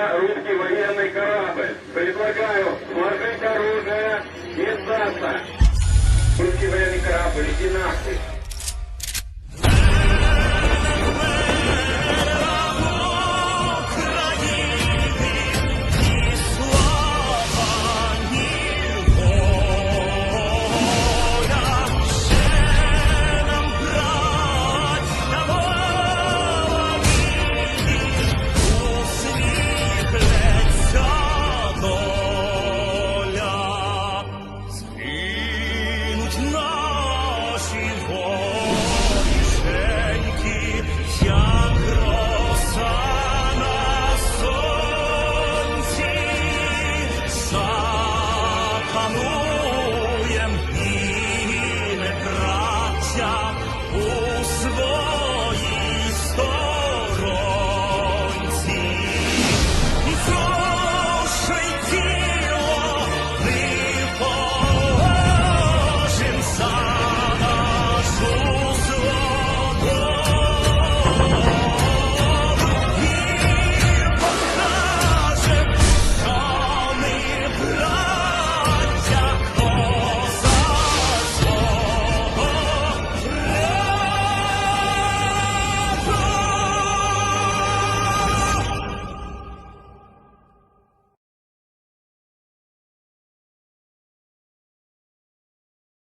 Русский военный корабль. Предлагаю сложить оружие и сдаться. Русский военный корабль, иди нахуй.